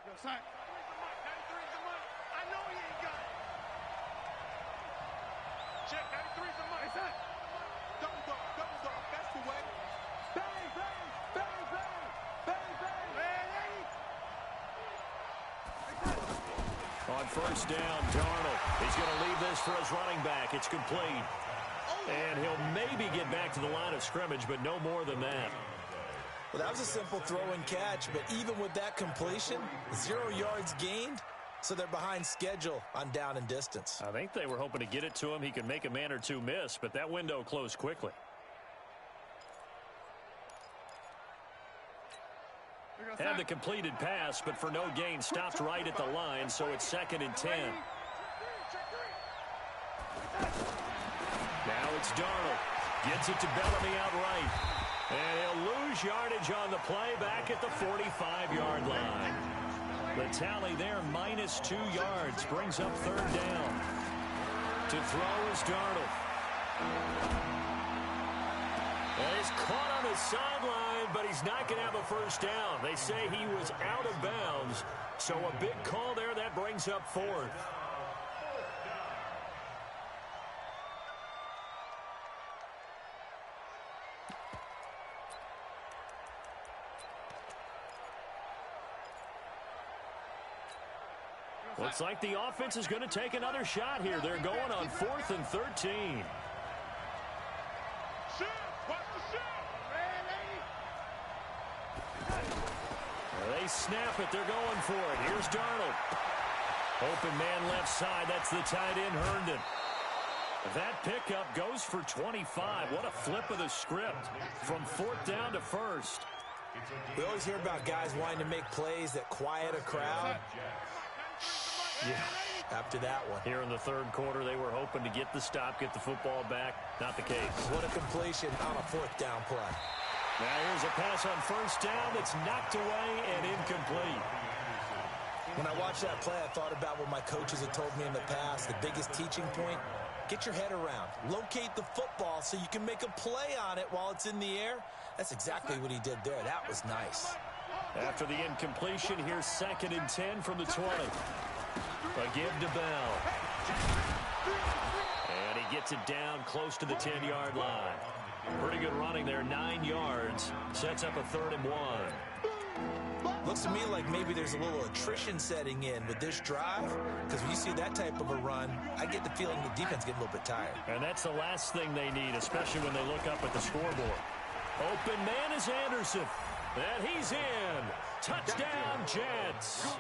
Yo, son. I know he ain't got it. Check, 93's the money. Hey, son. Double dog. That's the way. Bang, bang, bang, bang, bang, bang. On first down, Darnold. He's going to leave this for his running back. It's complete. And he'll maybe get back to the line of scrimmage, but no more than that. Well, that was a simple throw and catch, but even with that completion, 0 yards gained, so they're behind schedule on down and distance. I think they were hoping to get it to him. He could make a man or two miss, but that window closed quickly. Had the completed pass, but for no gain, stopped right at the line, so it's 2nd and 10. Now it's Darnold. Gets it to Bellamy outright. And he'll lose yardage on the play back at the 45-yard line. The tally there, -2 yards, brings up 3rd down. To throw is Darnold. And he's caught on the sideline, but he's not going to have a first down. They say he was out of bounds, so a big call there. That brings up 4th. Looks like the offense is going to take another shot here. They're going on 4th and 13. They snap it. They're going for it. Here's Darnold. Open man left side. That's the tight end, Herndon. That pickup goes for 25. What a flip of the script from 4th down to 1st. We always hear about guys wanting to make plays that quiet a crowd. Yeah, after that one. Here in the 3rd quarter, they were hoping to get the stop, get the football back. Not the case. What a completion on a 4th down play. Now here's a pass on 1st down that's knocked away and incomplete. When I watched that play, I thought about what my coaches had told me in the past. The biggest teaching point, get your head around. Locate the football so you can make a play on it while it's in the air. That's exactly what he did there. That was nice. After the incompletion, here's 2nd and 10 from the 20. A give to Bell. And he gets it down close to the 10-yard line. Pretty good running there, 9 yards. Sets up a 3rd and 1. Looks to me like maybe there's a little attrition setting in with this drive, because when you see that type of a run, I get the feeling the defense getting a little bit tired. And that's the last thing they need, especially when they look up at the scoreboard. Open man is Anderson. And he's in. Touchdown, Jets.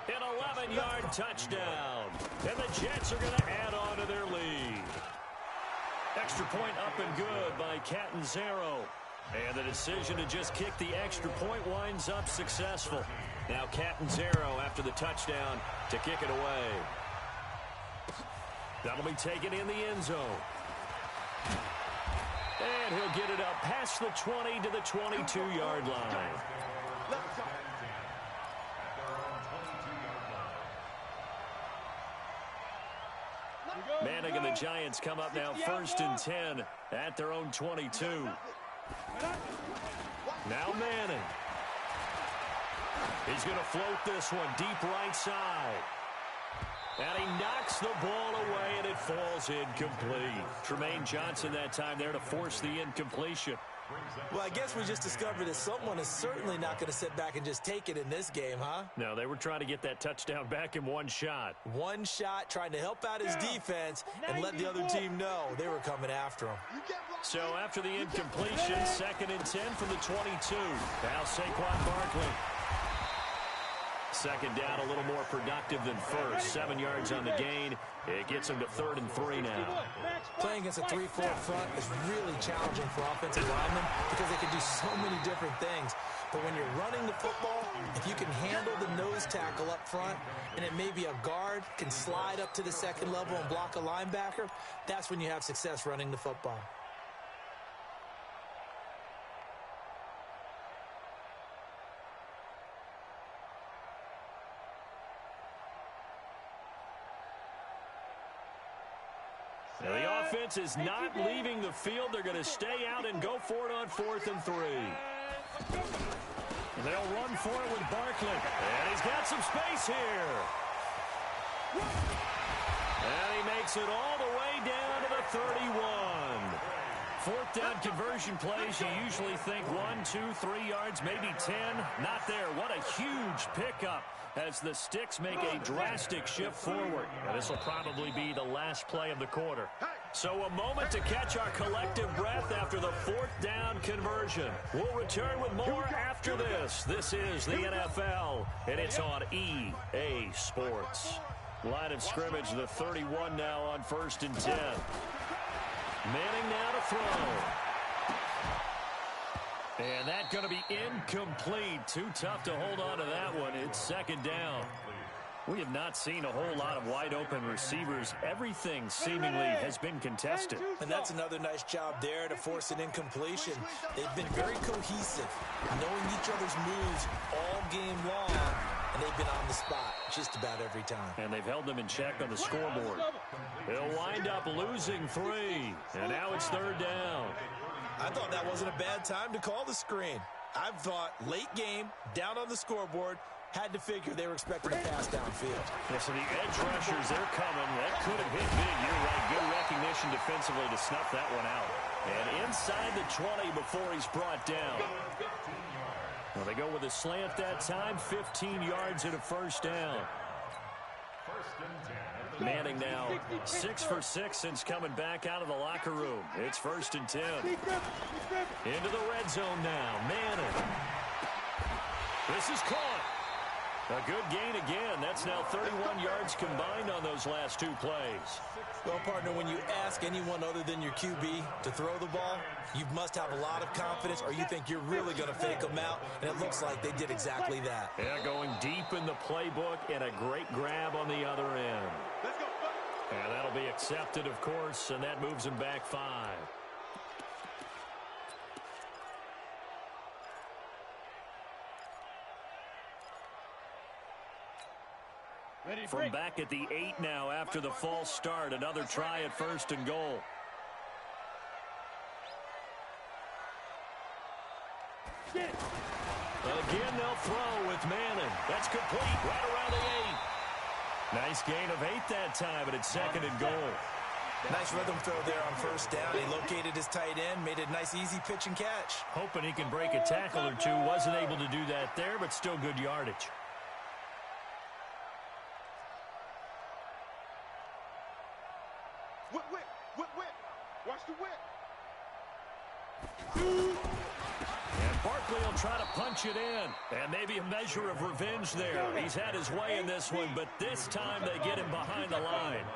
An 11-yard touchdown. And the Jets are going to add on to their lead. Extra point up and good by Catanzaro. And the decision to just kick the extra point winds up successful. Now Catanzaro after the touchdown to kick it away. That'll be taken in the end zone. And he'll get it up past the 20 to the 22-yard line. Manning and the Giants come up now 1st and 10 at their own 22. Now Manning. He's going to float this one deep right side. And he knocks the ball away, and it falls incomplete. Tremaine Johnson that time there to force the incompletion. Well, I guess we just discovered that someone is certainly not going to sit back and just take it in this game, huh? No, they were trying to get that touchdown back in one shot. One shot, trying to help out his defense and let the other team know they were coming after him. So after the incompletion, 2nd and 10 from the 22. Now Saquon Barkley. 2nd down, a little more productive than 1st. 7 yards on the gain. It gets him to 3rd and 3 now. Playing against a 3-4 front is really challenging for offensive linemen because they can do so many different things. But when you're running the football, if you can handle the nose tackle up front, and it may be a guard, can slide up to the 2nd level and block a linebacker, that's when you have success running the football. Now the offense is not leaving the field. They're going to stay out and go for it on 4th and 3. They'll run for it with Barkley. And he's got some space here. And he makes it all the way down to the 31. Fourth down conversion plays, you usually think 1, 2, 3 yards, maybe 10. Not there. What a huge pickup as the Sticks make a drastic shift forward. And this will probably be the last play of the quarter. So a moment to catch our collective breath after the fourth down conversion. We'll return with more after this. This is the NFL, and it's on EA Sports. Line of scrimmage, the 31 now on 1st and 10. Manning now to throw. And that's going to be incomplete. Too tough to hold on to that one. It's 2nd down. We have not seen a whole lot of wide-open receivers. Everything seemingly has been contested. And that's another nice job there to force an incompletion. They've been very cohesive, knowing each other's moves all game long, and they've been on the spot just about every time. And they've held them in check on the scoreboard. They'll wind up losing 3, and now it's 3rd down. I thought that wasn't a bad time to call the screen. I thought late game, down on the scoreboard, had to figure they were expecting a pass downfield. Yeah, so the edge rushers, they're coming. That could have hit big. You're right. Good recognition defensively to snuff that one out. And inside the 20 before he's brought down. Well, they go with a slant that time. 15 yards and a 1st down. Manning now 6 for 6 since coming back out of the locker room. It's 1st and 10. Into the red zone now. Manning. This is caught. A good gain again. That's now 31 yards combined on those last 2 plays. Well, partner, when you ask anyone other than your QB to throw the ball, you must have a lot of confidence or you think you're really going to fake them out, and it looks like they did exactly that. Yeah, going deep in the playbook and a great grab on the other end. And that'll be accepted, of course, and that moves him back 5. From back at the 8 now after the false start. Another try at 1st and goal. Again, they'll throw with Manning. That's complete right around the 8. Nice gain of 8 that time, but it's 2nd and goal. Nice rhythm throw there on 1st down. He located his tight end, made a nice easy pitch and catch. Hoping he can break a tackle or two. Wasn't able to do that there, but still good yardage. Watch the whip. And Barkley will try to punch it in. And maybe a measure of revenge there. He's had his way in this one, but this time they get him behind the line.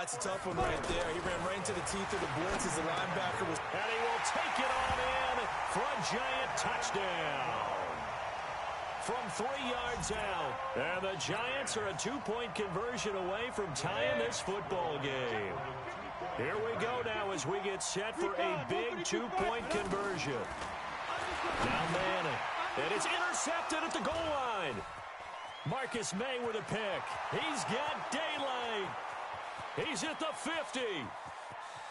It's a tough one right there. He ran right into the teeth of the blitz as the linebacker was... And he will take it on in for a giant touchdown. From 3 yards out. And the Giants are a 2-point conversion away from tying this football game. Here we go now as we get set for a big 2-point conversion. Now Manning. And it's intercepted at the goal line. Marcus May with a pick. He's got daylight. He's at the 50.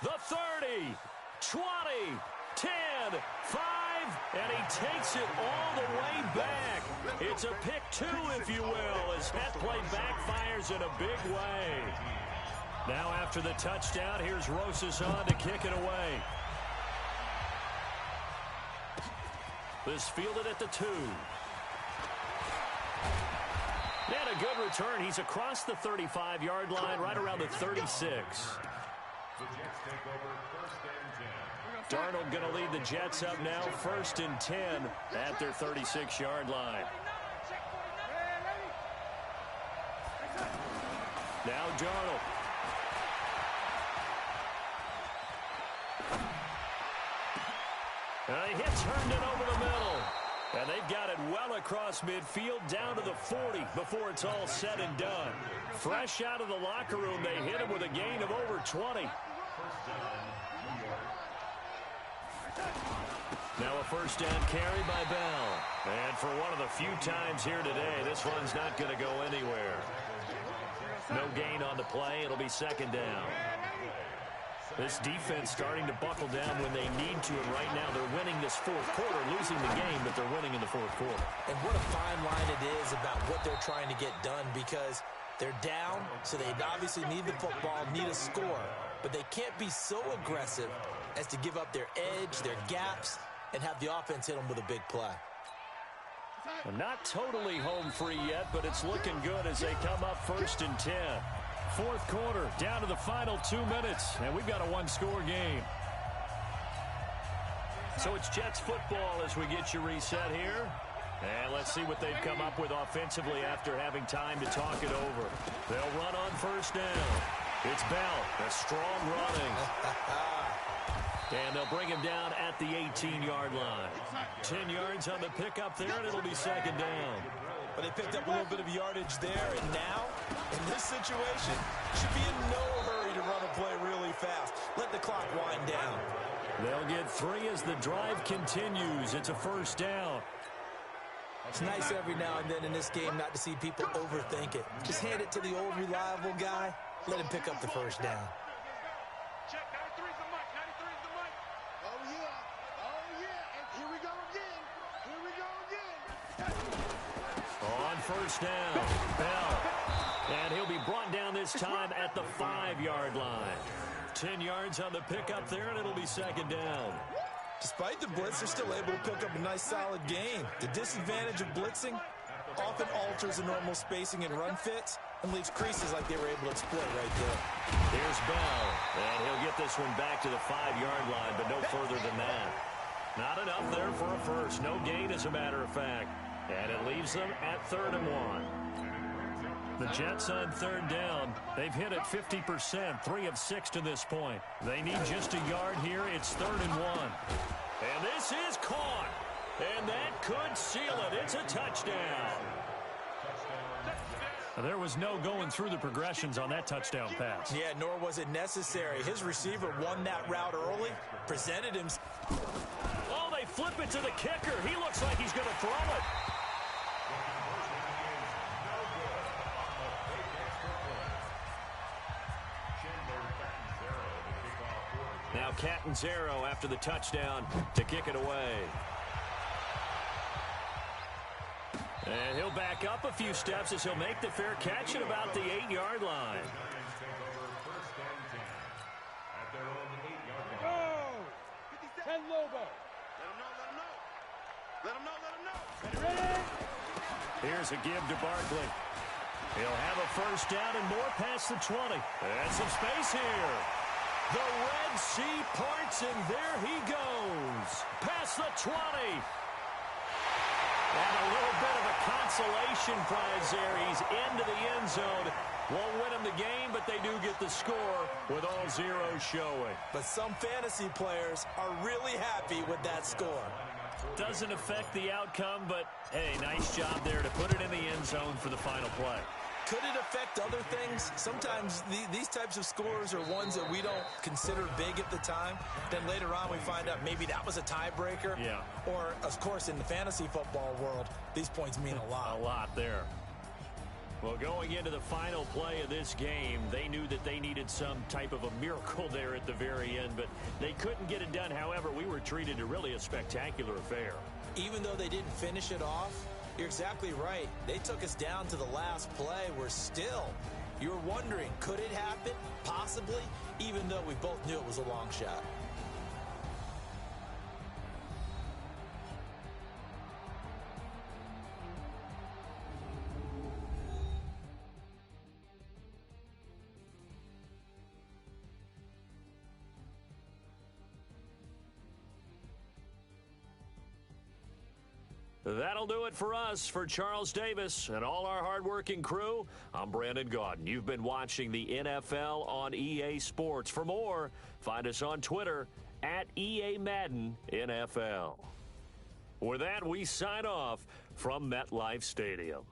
The 30. 20. 10. 5. And he takes it all the way back. It's a pick 2, if you will, as that play backfires in a big way. Now after the touchdown, here's Rosas on to kick it away. This fielded at the 2. And a good return. He's across the 35-yard line, right around the 36. Darnold going to lead the Jets up now, 1st and 10 at their 36-yard line. Now Darnold. A hit turned it over the middle. And they've got it well across midfield, down to the 40 before it's all said and done. Fresh out of the locker room, they hit him with a gain of over 20. Now a 1st down carry by Bell. And for one of the few times here today, this one's not going to go anywhere. No gain on the play. It'll be 2nd down. This defense starting to buckle down when they need to, and right now they're winning this fourth quarter, losing the game, but they're winning in the fourth quarter. And what a fine line it is about what they're trying to get done, because they're down, so they obviously need the football, need a score, but they can't be so aggressive as to give up their edge, their gaps, and have the offense hit them with a big play. Well, not totally home free yet, but it's looking good as they come up 1st and 10. Fourth quarter, down to the final 2 minutes, and we've got a one-score game. So it's Jets football as we get you reset here. And let's see what they've come up with offensively after having time to talk it over. They'll run on 1st down. It's Bell, a strong running. And they'll bring him down at the 18-yard line. 10 yards on the pickup there, and it'll be 2nd down. But they picked up a little bit of yardage there, and now, in this situation, should be in no hurry to run a play really fast. Let the clock wind down. They'll get 3 as the drive continues. It's a 1st down. It's nice every now and then in this game not to see people overthink it. Just hand it to the old reliable guy. Let him pick up the 1st down. Check, 93's the mic, 93's the mic. Oh, yeah, and here we go again. Here we go again. On 1st down, Bell. And he'll be brought down this time at the 5-yard line. 10 yards on the pickup there, and it'll be 2nd down. Despite the blitz, they're still able to pick up a nice solid gain. The disadvantage of blitzing often alters the normal spacing and run fits and leaves creases like they were able to exploit right there. Here's Bell, and he'll get this one back to the 5-yard line, but no further than that. Not enough there for a first. No gain, as a matter of fact. And it leaves them at 3rd and 1. The Jets on 3rd down. They've hit it 50%, 3 of 6 to this point. They need just a yard here. It's 3rd and 1. And this is caught. And that could seal it. It's a touchdown. There was no going through the progressions on that touchdown pass. Yeah, nor was it necessary. His receiver won that route early, presented him. Oh, they flip it to the kicker. He looks like he's going to throw it. Now Catanzaro after the touchdown to kick it away. And he'll back up a few steps as he'll make the fair catch at about the 8-yard line. Oh! 10 Lobo. Let him know. Ready? Here's a give to Barkley. He'll have a 1st down and more past the 20. And some space here. The Red Sea parts, and there he goes. Past the 20. And a little bit of a consolation prize there. He's into the end zone. Won't win him the game, but they do get the score with all zeros showing. But some fantasy players are really happy with that score. Doesn't affect the outcome, but, hey, nice job there to put it in the end zone for the final play. Could it affect other things? Sometimes these types of scores are ones that we don't consider big at the time. Then later on we find out maybe that was a tiebreaker. Yeah. Or, of course, in the fantasy football world, these points mean a lot. A lot there. Well, going into the final play of this game, they knew that they needed some type of a miracle there at the very end, but they couldn't get it done. However, we were treated to really a spectacular affair. Even though they didn't finish it off, you're exactly right. They took us down to the last play. We're still, you were wondering, could it happen? Possibly, even though we both knew it was a long shot. That'll do it for us. For Charles Davis and all our hardworking crew, I'm Brandon Gaudin. You've been watching the NFL on EA Sports. For more, find us on Twitter at EA Madden NFL. With that, we sign off from MetLife Stadium.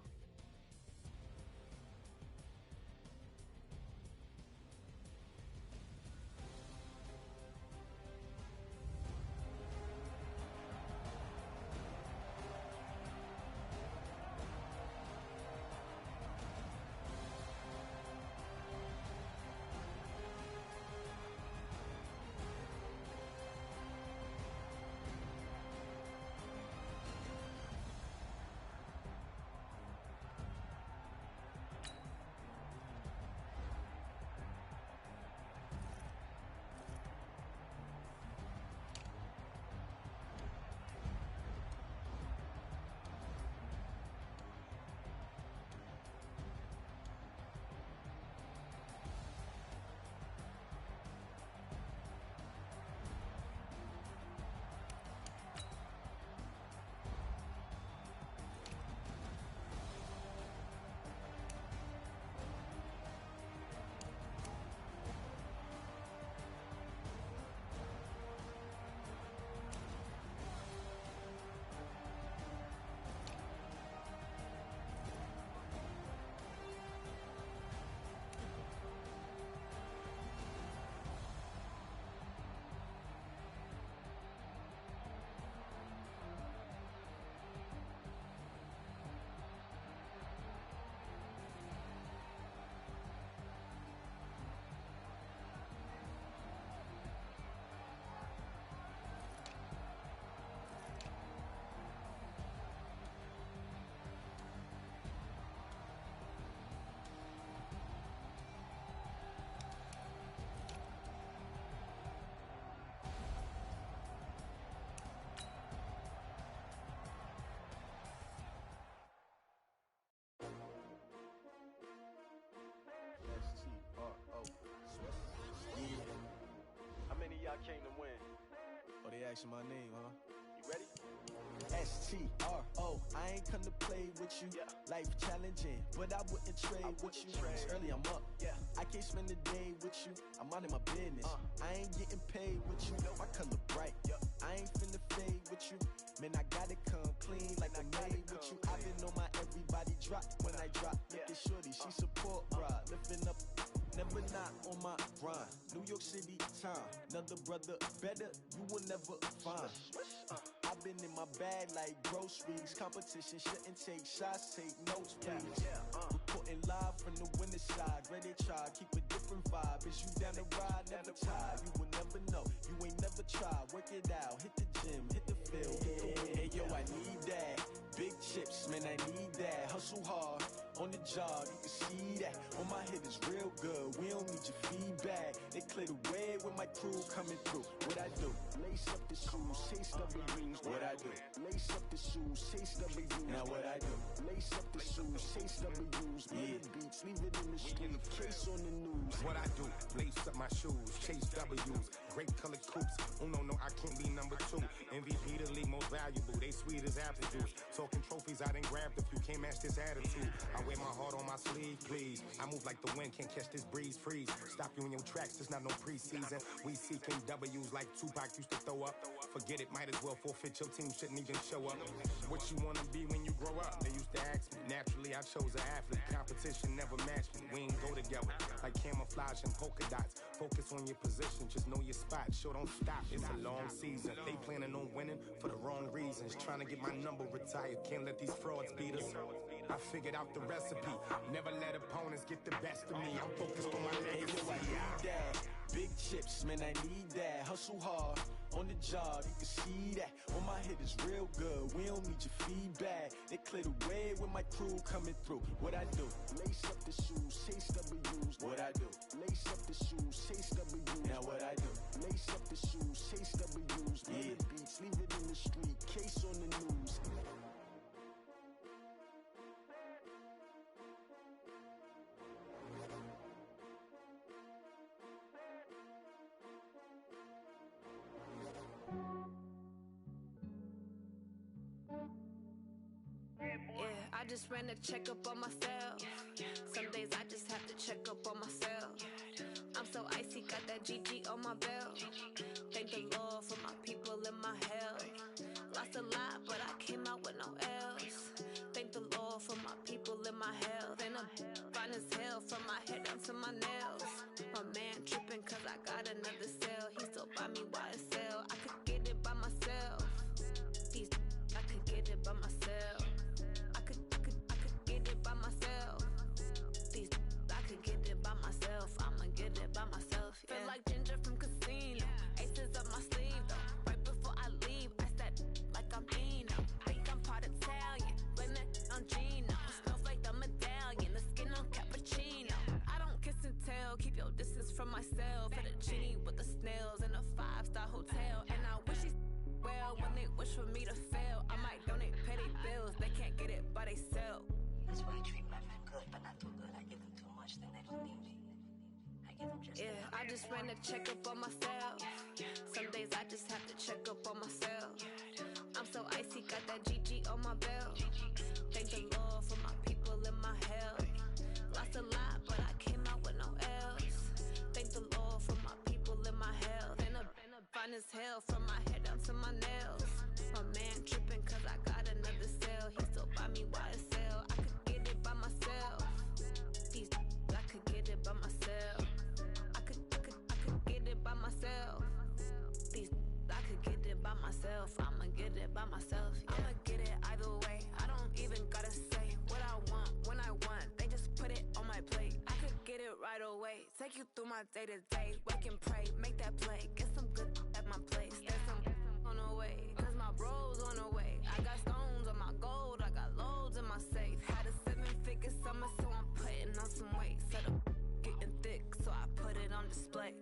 asking my name, huh? You ready? S-T-R-O, I ain't come to play with you. Yeah. Life challenging, but I wouldn't trade with you. It's early, I'm up. Yeah. I can't spend the day with you. I'm minding my business. I ain't getting paid with you. My color bright. Yeah. I ain't finna fade with you. Man, I gotta come clean like I'm made with you. I've been on my everybody drop when I drop. Look at shorty, she support ride. Lifting up, never not on my grind. New York City time. Another brother better, you will never find. I've been in my bag like groceries. Competition shouldn't take shots, take notes, please. Reporting live from the winter side. Ready to try, keep a different vibe. Is you down the ride, never tired. You will never know, you ain't never tried. Work it out, hit the gym, hit the field. Hey yo, I need that. Big chips, man, I need that. Hustle hard, on the job, you can see that. On my head is real good, we don't need your feedback. They clear the way with my crew coming through. What I do? Lace up the shoes, chase W's. What I do? Lace up the shoes, chase W's. Now what I do? Lace up the shoes, chase W's. Yeah. Beats, leave it in the street, case on the news. What I do? Lace up my shoes, chase W's. Great colored coops. Oh no, I can't be number 2. MVP the league most valuable. They sweet as apple juice. Talking trophies, I done grabbed a few. Can't match this attitude. I wear my heart on my sleeve, please. I move like the wind, can't catch this breeze, freeze. Stop you in your tracks, there's not no preseason. We seeking W's like Tupac used to throw up. Forget it, might as well forfeit. Your team shouldn't even show up. What you wanna be when you grow up? They used to ask me. Naturally, I chose an athlete. Competition never matched me. We ain't go together like camouflage and polka dots. Focus on your position, just know your spot. Sure, don't stop. It's a long season. They planning on winning for the wrong reasons. Trying to get my number retired. Can't let these frauds beat us. I figured out the recipe. Never let opponents get the best of me. I'm focused on my legacy. I need that. Big chips, man, I need that. Hustle hard, on the job, you can see that. On my head is real good, we don't need your feedback. They clear the way with my crew coming through. What I do? Lace up the shoes, chase W's. What I do? Lace up the shoes, chase W's. Now what I do? Lace up the shoes, chase W's. Yeah. Beats, leave it in the street, case on the news. Yeah, I just ran a checkup on myself. Some days I just have to check up on myself. I'm so icy, got that GG on my belt. Thank the Lord for my people in my health. Lost a lot, but I came out with no L's. Thank the Lord for my people in my health. And I'm fine as hell from my head down to my nails. My man tripping cause I got another cell. He still buy me YSL. I could get it by myself. These I could get it by myself. I could get it by myself. These I could get it by myself. I'ma get it by myself. Yeah. Feel like Ginger from Casino. Aces up my sleeve though. Right before I leave, I said like I'm Dino. Think I'm part Italian. Blame that on Gino. Smells like the medallion. The skin on cappuccino. I don't kiss and tell. Keep your distance from myself. At a genie with the snails in a 5-star hotel. And I wish he's well when they wish for me to fail. I might donate petty bills. They can't get it by they sell. That's why I treat my friend good, but not too good. I give them too much, then they don't need me. I give them just yeah, I just ran a checkup on myself. Some days I just have to check up on myself. I'm so icy, got that GG on my belt. Thank the Lord for my people in my health. Lost a lot, but I came out with no L's. Thank the Lord for my people in my health. And I'm fine as hell from my head down to my nails. My man tripping cause I got another cell. He still buy me YSL. I could get it by myself. These I could get it by myself. I could get it by myself. These I could get it by myself. I'ma get it by myself. Yeah. I'ma get it either way. I don't even gotta say what I want when I want. They just put it on my plate. I could get it right away. Take you through my day to day. Wake and pray, make that play. Get some good at my place. There's some on the way. Cause my bro's on the way. I got stones on my gold. I got loads in my safe. Had a 7-figure summer, so I'm putting on some weight. Set up getting thick, so I put it on display.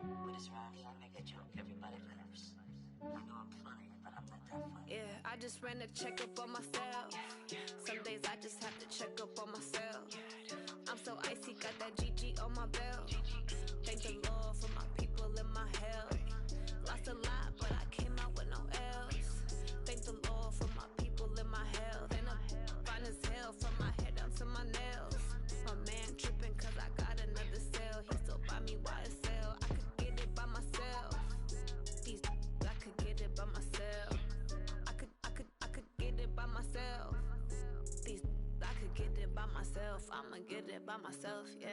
With this round here, I make a joke. Everybody laughs. I know I'm funny, but I'm not that funny. Yeah, I just ran a checkup on myself. Some days I just have to check up on myself. I'm so icy, got that GG on my belt. Thank the Lord for my people in my health. Lost a lot, but I came out with myself. I'ma get it by myself, yeah.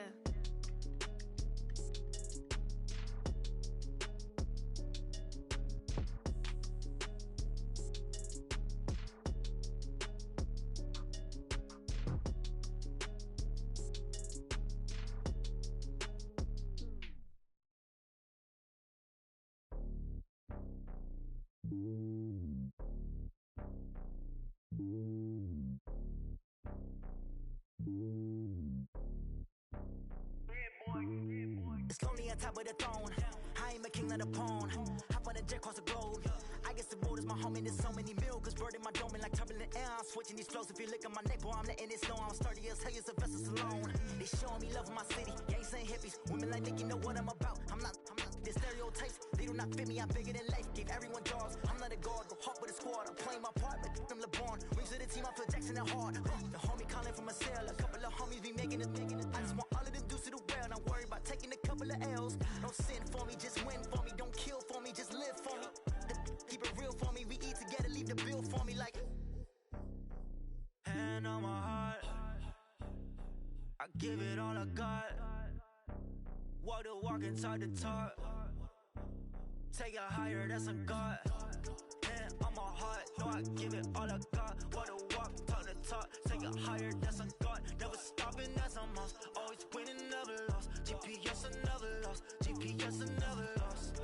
It's lonely on top of the throne. I am a king, not a pawn. Hop on a jet across the globe. I guess the world is my home and there's so many milkers bird in my dome and like turbulent air. I'm switching these flows. If you look at my neck, boy, I'm letting it snow. I'm sturdy as hell, as a vessel alone. They showing me love in my city. Gangs and hippies, women like Nicky know what I'm about. I'm not the stereotypes. They do not fit me. I'm bigger than life. Gave everyone jobs. I'm not a guard, go hard with a squad. I'm playing my part, but I'm LeBron. Rings to the team, I feel Jackson and hard. The homie calling from a cell. A couple of homies be making it. I just want all of them dudes to the well. Not worry about taking a couple of L's. Don't sin for me, just win for me. Don't kill for me, just live for me. Keep it real for me. We eat together, leave the bill for me like. Hand on my heart, I give it all I got. Walk the walk and talk the talk. Take it higher, that's a God. Hand on my heart, no, I give it all I got. Walk the walk, talk the talk. Take it higher, that's a God. Never stopping, that's a must. Always winning, never lost. GPS, I never lost. GPS, I never lost.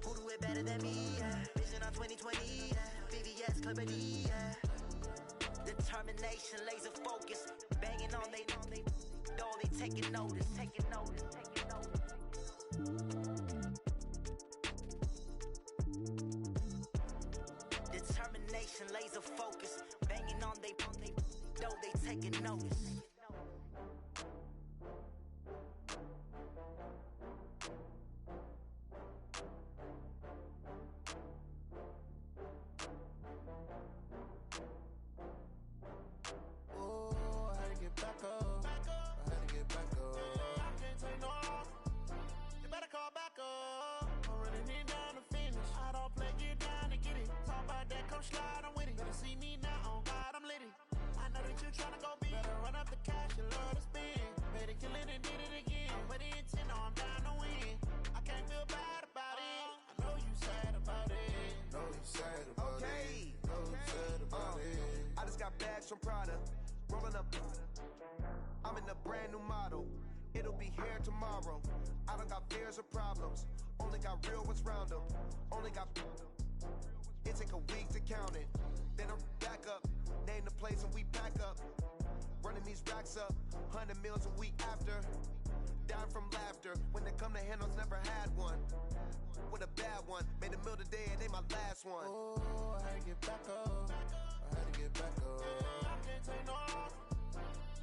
Who do it better than me? Yeah. Vision on 2020. Yeah. VVS, Clippity. Yeah. Determination, laser focus. Banging on they taking notice. Determination, laser focus. Banging on they taking notice. From Prada, rolling up. I'm in a brand new model. It'll be here tomorrow. I don't got fears or problems. Only got real ones round them. Only got. It take a week to count it. Then I'm back up. Name the place and we pack up. Running these racks up. 100 meals a week after. Dying from laughter. When they come to handles, never had one. With a bad one. Made a meal today, it ain't my last one. Oh, I had to get back up. I had to get back up. I can't take no loss.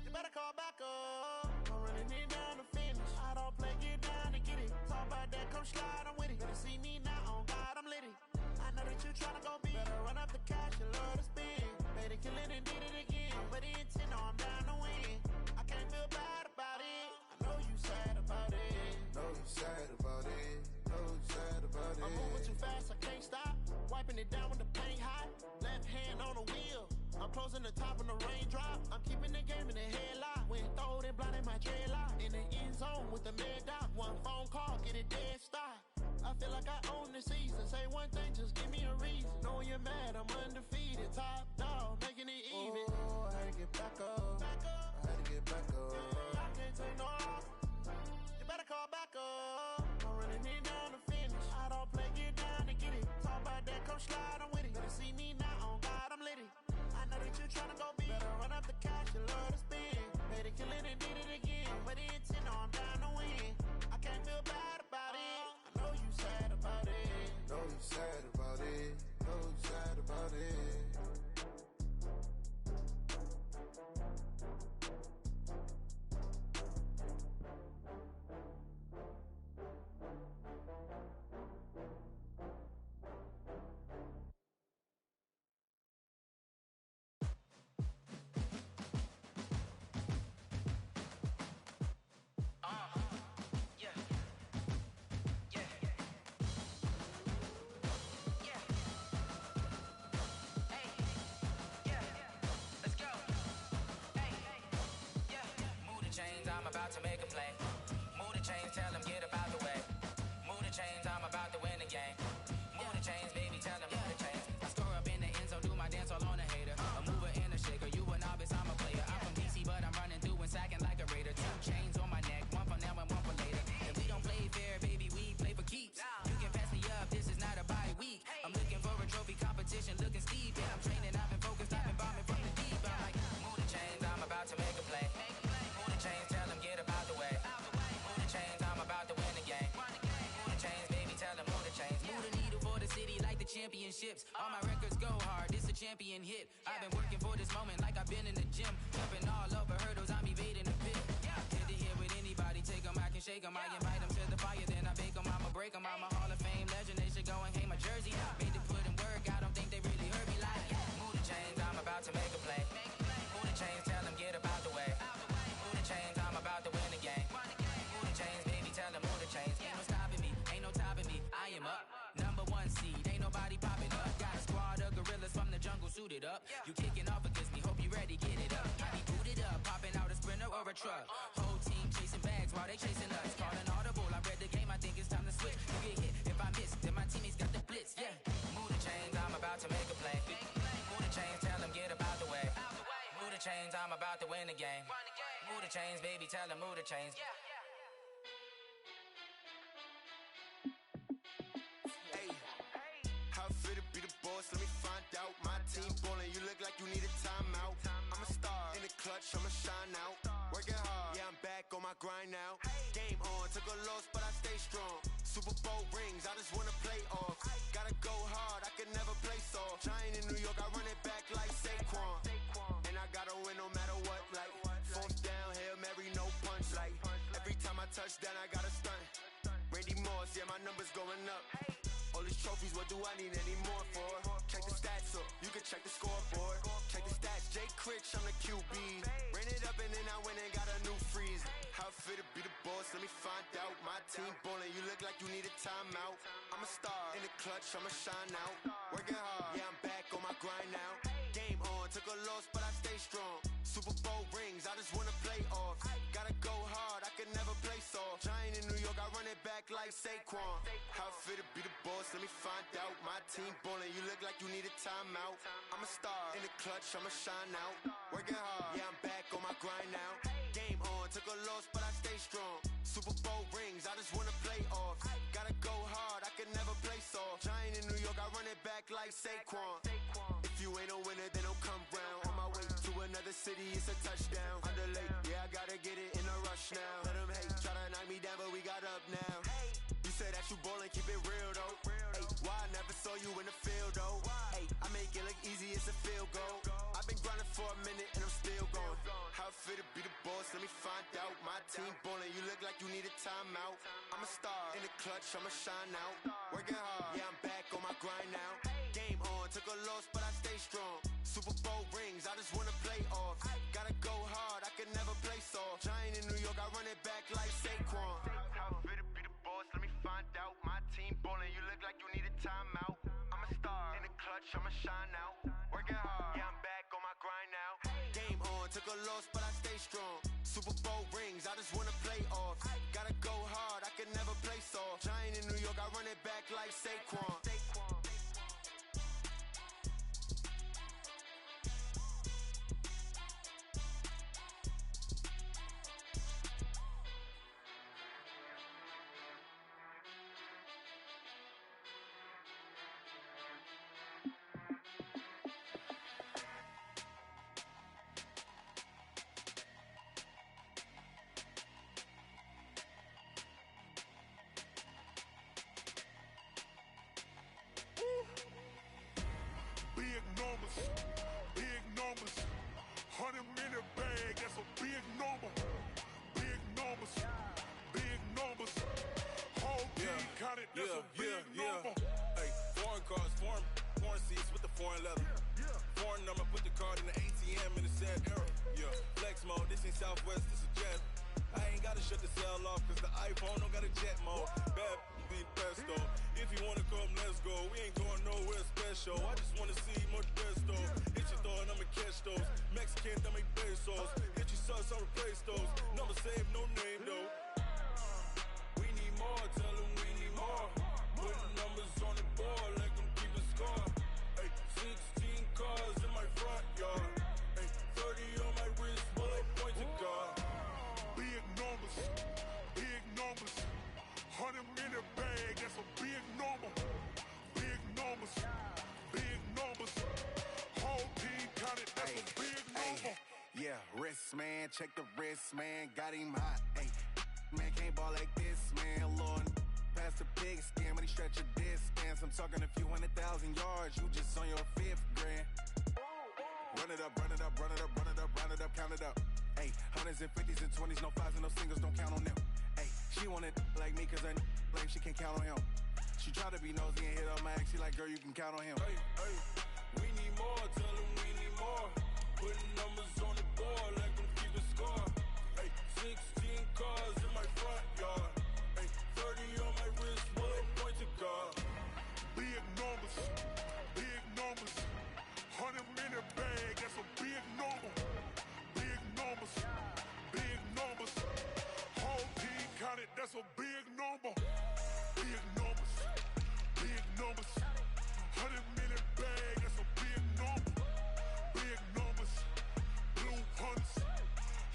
You better call back up. I'm running it down to finish. I don't play, get down to get it. Talk about that, come slide, I'm with it. Better see me now, on God, I'm litty. I know that you tryna go big. Better run up the cash, you love to spend. Made it, kill it, and did it again. But the intent, no, I'm down to win. I can't feel bad about it. I know you sad about it. Know you sad about it. Know you sad about it. I'm moving too fast, I can't stop. Wiping it down with the paint hot. Left hand on the wheel. I'm closing the top on the raindrop. I'm keeping the game in the headlock. When throwed and blinded my dreadlock. In the end zone with the mad dot. One phone call, get it dead stop. I feel like I own the season. Say one thing, just give me a reason. Knowing you're mad, I'm undefeated. Top dog, making it even. Oh, I had to get back up. I had to get back up. I can't take no loss. You better call back up. I'm running it down to finish. I don't play, get down to get it. Talk about that, come slide, I'm with it. Better see me now, on God, I'm litty. I know that you tryna go big. Better run up the cash, you love to spend. Made it, kill it, and did it again. But the intent, no, I'm down to win. I can't feel bad about it. I know you sad about it. Know you sad about it. Know you sad about it. championships. All my records go hard, this a champion hit. I've been working for this moment like I've been in the gym. Jumping all over hurdles, I'm evading the pit. Head to head with anybody, take them, I can shake them. I invite them to the fire, then I bake them, I'ma break them. I'm a Hall of Fame legend, they should go and hang my jersey. Made to put in work, I don't think they really heard me like, move the chains, I'm about to make a play. Move the chains, tell them get up out the way. Move the chains, I'm about to win the game. Move the chains, baby, tell them move the chains. Ain't no stopping me, ain't no topping me, I am up. Number one seed, ain't nobody popping up. Got a squad of gorillas from the jungle suited up. You kicking off against me, hope you ready, get it up. I be booted up, popping out a sprinter or a truck. Whole team chasing bags while they chasing us. Calling audible, I read the game, I think it's time to switch. You get hit, if I miss, then my teammates got the blitz, yeah. Move the chains, I'm about to make a play. Move the chains, tell them get up out the way. Move the chains, I'm about to win the game. Move the chains, baby, tell them move the chains. How fit to be the boss? Let me find out. My team ballin', you look like you need a timeout. I'm a star in the clutch, I'ma shine out. Working hard, yeah, I'm back on my grind now. Game on, took a loss, but I stay strong. Super Bowl rings, I just wanna play off. Gotta go hard, I can never play soft. Giant in New York, I run it back like Saquon. And I gotta win no matter what, like fourth down, Hail Mary, no punch. Like every time I touch down, I gotta stunt. Randy Moss, yeah, my numbers going up. All these trophies, what do I need any more for? Check the stats up, you can check the scoreboard. Check the stats, Jake Critch, I'm the QB. Ran it up and then I went and got a new freeze. How fit to be the boss, let me find out. My team ballin', you look like you need a timeout. I'm a star in the clutch, I'ma shine out. Working hard, yeah, I'm back on my grind now. Game on, took a loss, but I stay strong. Super Bowl rings, I just wanna play off. Gotta go hard, I can never play soft. Giant in New York, I run it back like Saquon. How fit to be the boss, let me find out. My team ballin', you look like you need a timeout. I'm a star in the clutch, I'ma shine out. Working hard, yeah, I'm back on my grind now. Game on, took a loss, but I stay strong. Super Bowl rings, I just wanna play off. Gotta go hard, I can never play soft. Giant in New York, I run it back like Saquon. If you ain't a winner, then don't come round. On my way to another city, it's a touchdown. Underlay, yeah, I gotta get it in a rush now. Let them hate, try to knock me down, but we got up now. You say that you ballin', keep it real though. Hey, why I never saw you in the field though? Hey, I make it look easy, it's a field goal. I've been grinding for a minute and I'm still going. How fit to be the boss, let me find out. My team ballin', you look like you need a timeout. I'm a star in the clutch, I'ma shine out. Working hard, yeah, I'm back on my grind now. Game on, took a loss, but I stay strong. Super Bowl rings, I just wanna play off. Gotta go hard, I can never play soft. Giant in New York, I run it back like Saquon. How fit to be the boss, let me find out. My team ballin', you look like you need a timeout. I'm a star in the clutch, I'ma shine out. Working hard, yeah, I'm back on my grind now. Game on, took a loss, but I stay strong. Super Bowl rings, I just wanna play off. Gotta go hard, I can never play soft. Giant in New York, I run it back like Saquon. Big numbers, big numbers. 100-minute bag, that's a big number. Big numbers, big numbers. Whole team counted, that's a big number. Hey, foreign cars, foreign seats with the foreign leather. Foreign number, put the card in the ATM in the sad era. Yeah, flex mode, this ain't Southwest, this is jet. I ain't gotta shut the cell off, cause the iPhone don't got a jet mode. Bad beat pesto. If you wanna come, let's go. We ain't going nowhere special. I just wanna see more pesto. Hit your thought, I'ma catch those. Mexican, I make pesos. Hit your sauce, I'll replace those. Number save, no name though. We need more, tell them we need more. Putting numbers on the board like I'm keeping score. Hey, 16 cars in my front yard. Hey, 30 on my wrist while I point to God. Big numbers, big numbers. 100-minute bag, that's a big number. Big numbers, big numbers. Whole team counted, that's a big number. Yeah, wrist man, check the wrist man, got him hot. Ay, man can't ball like this, man. Lord, past the pig skin, but he stretch your distance. I'm talking a few 100,000 yards, you just on your 5th grand. Run it up, run it up, run it up, run it up, round it up, count it up. Ayy, hundreds and 50s and 20s, no 5s and no singles, don't count on them. Ayy, she want it like me, cause I like she can't count on him. She try to be nosy and hit up my ex, she like, girl, you can count on him. Hey, hey, we need more, tell him we need more. Putting numbers on the board like I'm keeping score. Hey, 16 cars in my front yard. Hey, 30 on my wrist, what a point to guard. Big numbers, big numbers. 100-minute bag, that's a big number. Big numbers, big numbers. Whole team counted, that's a big number. Big numbers, big numbers. 100-minute bag, that's a big number. Big numbers, blue hunts.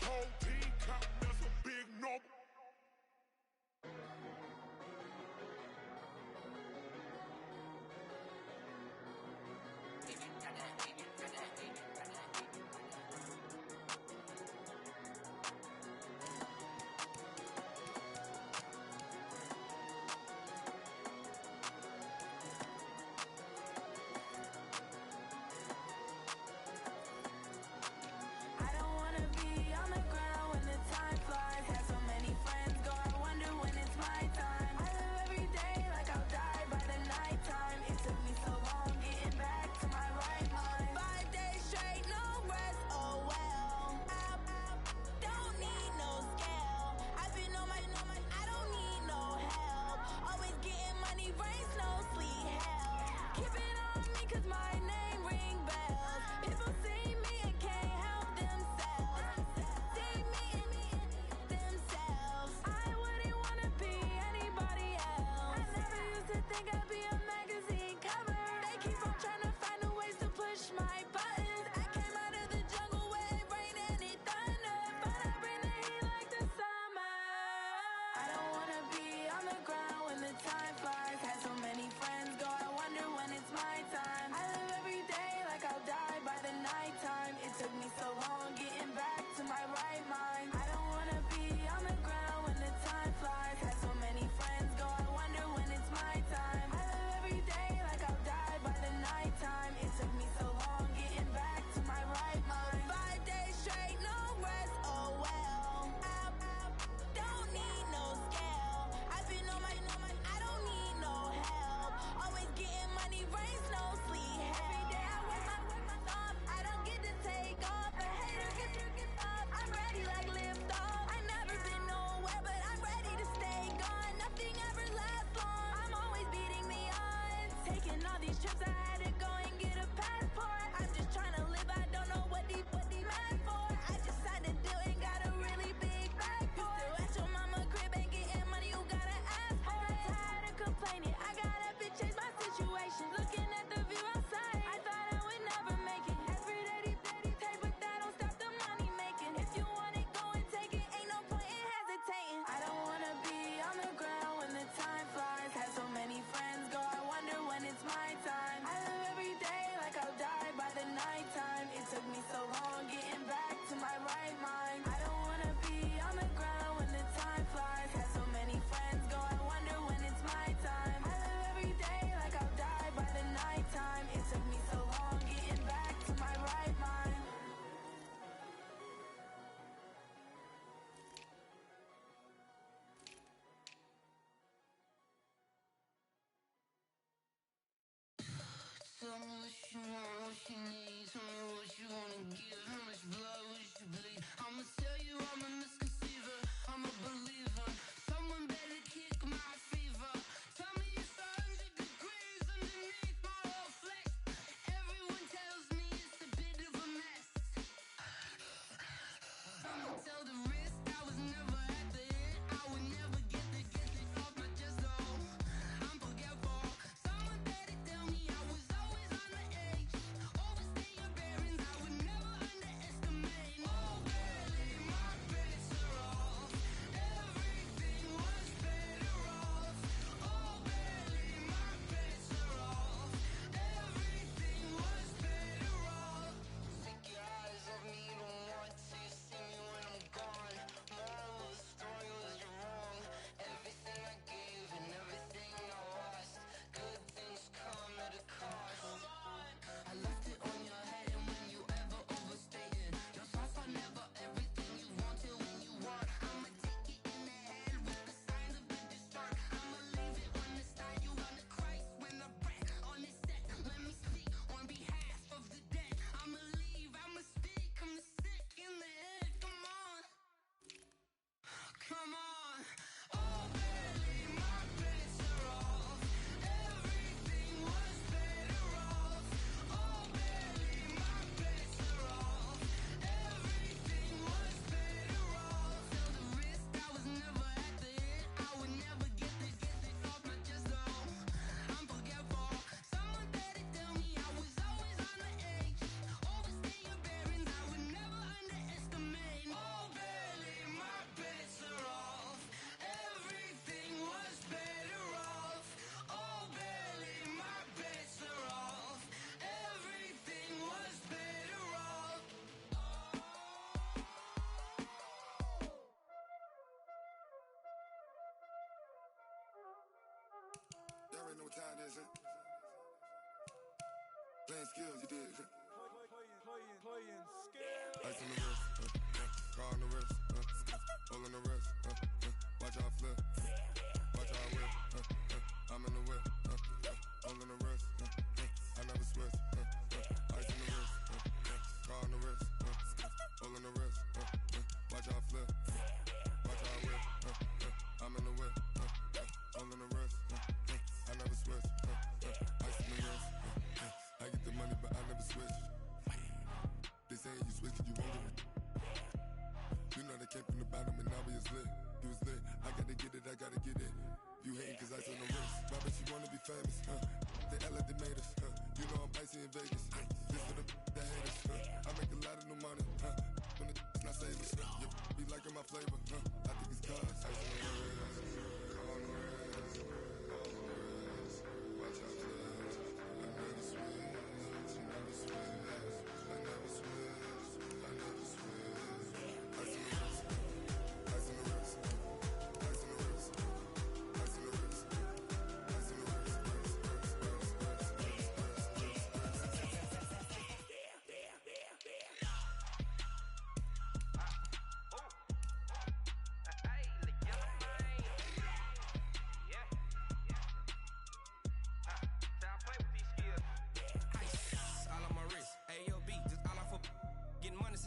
Whole team counting, that's a big number. I don't wanna be on the ground when the time flies. Have so many friends go, I wonder when it's my time. I live every day like I'll die by the nighttime. It took me so long getting back to my right mind. 5 days straight, no rest, oh well. Don't need no scale. I've been on my, I don't need no help. Always getting money, rain, snow, sleet, hell. Keep it on me cause my name ring bells. People see me and can't help themselves. See me and themselves. I wouldn't wanna be anybody else. I never used to think I'd be a magazine cover. They keep on trying to find a ways to push my buttons. I came out of the jungle where it rained and it thunder, but I bring the heat like the summer. I don't wanna be on the ground when the time flies. Had so many friends go, I wonder when it's my time. I live every day like I'll die by the nighttime. It took me so long getting back to my right mind. I don't wanna be on the ground when the time flies. Had so many friends go, I wonder when it's my time. I live every day like I'll die by the nighttime. It took me so long getting back to my right mind. 5 days straight, no rest, oh well. Don't need no scale. I've been on my, I don't need no help. Always getting money, rain, snow, sleet, hell. Every day I work my thumb, I don't get to take off. A hater get up, I'm ready like lift off. I never been nowhere, but I'm ready to stay gone. Nothing ever lasts long, I'm always beating the odds. Taking all these trips, I had to go and get a passport. I'm just trying to live, I don't know what these mad for. I just signed a deal and got a really big bag for it. Still at your mama crib and getting money, you gotta ask for it. Tired of complaining, I got up and changed my situation. Looking at the view outside, I thought I would never make it. Every day they take, but that don't stop the money making. If you want it, go and take it, ain't no point in hesitating. I don't wanna be on the ground when the time flies. Had so many friends go, I wonder when it's my time. I live every day like I'll die by the nighttime. It took me so long getting back to my right mind. I don't wanna be on the ground when the time flies. Had so many friends go, I wonder when it's my time. I live every day like I'll die by the nighttime. It took me so long getting back to my right mind. Tell me what you want, what you need. Tell me what you wanna give. How much blood would you bleed? I'ma tell you I'm a misconceiver. I'm a believer. Someone better kick my fever. Tell me it's 100 degrees underneath my whole flesh. Everyone tells me it's a bit of a mess. I'ma tell the risk I was never at the end. I would never get this off my chest though. I'm forgetful. Someone better tell me I was always on the edge. Overstay your bearings, I would never underestimate. understand? Playing skills, you dig? Playing skills. Ice on the wrist, car on the wrist, hole in the wrist, watch how I flip, watch how I whip, I'm in the whip, hole in the wrist, I never switch, ice on the wrist, car on the wrist, hole in the wrist, watch how I flip, watch how I whip, I'm in the whip, hole in the wrist, I never switch, ice on the wrist, I get the money but I never switch. They saying you switch 'cause you won't get it. You know they came from the bottom and now we is lit. You was lit, I gotta get it, I gotta get it. You hating 'cause I on the wrist. My bitch, you wanna be famous, They act like they made us, You know I'm icy in Vegas, This for the haters, I make a lot of new money, When it's not savers, Be liking my flavor, I think it's cause ice on the wrist, on the wrist, on the wrist. Watch out, cuz I never switch, never switch. I never switch, I never switch. Ice on the wrist, ice on the wrist, ice on the wrist, ice on the wrist, ice on the wrist,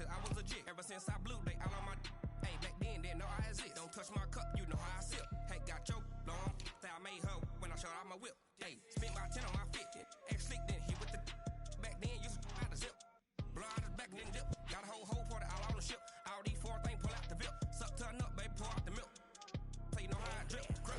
I was legit. Ever since I blew, they all on my. Hey, back then, didn't know I exist. Don't touch my cup, you know how I sip. Hey, got choked, long. Say I made her when I showed out my whip. Hey, spent about 10 on my 50. Ex slick, then hit with the. Back then, used to out the zip. Blow out his back, then dip. Got a whole party all on the ship. All these four things pull out the VIP. Suck to a nut, baby, pour out the milk. So you know how I drip. Crap.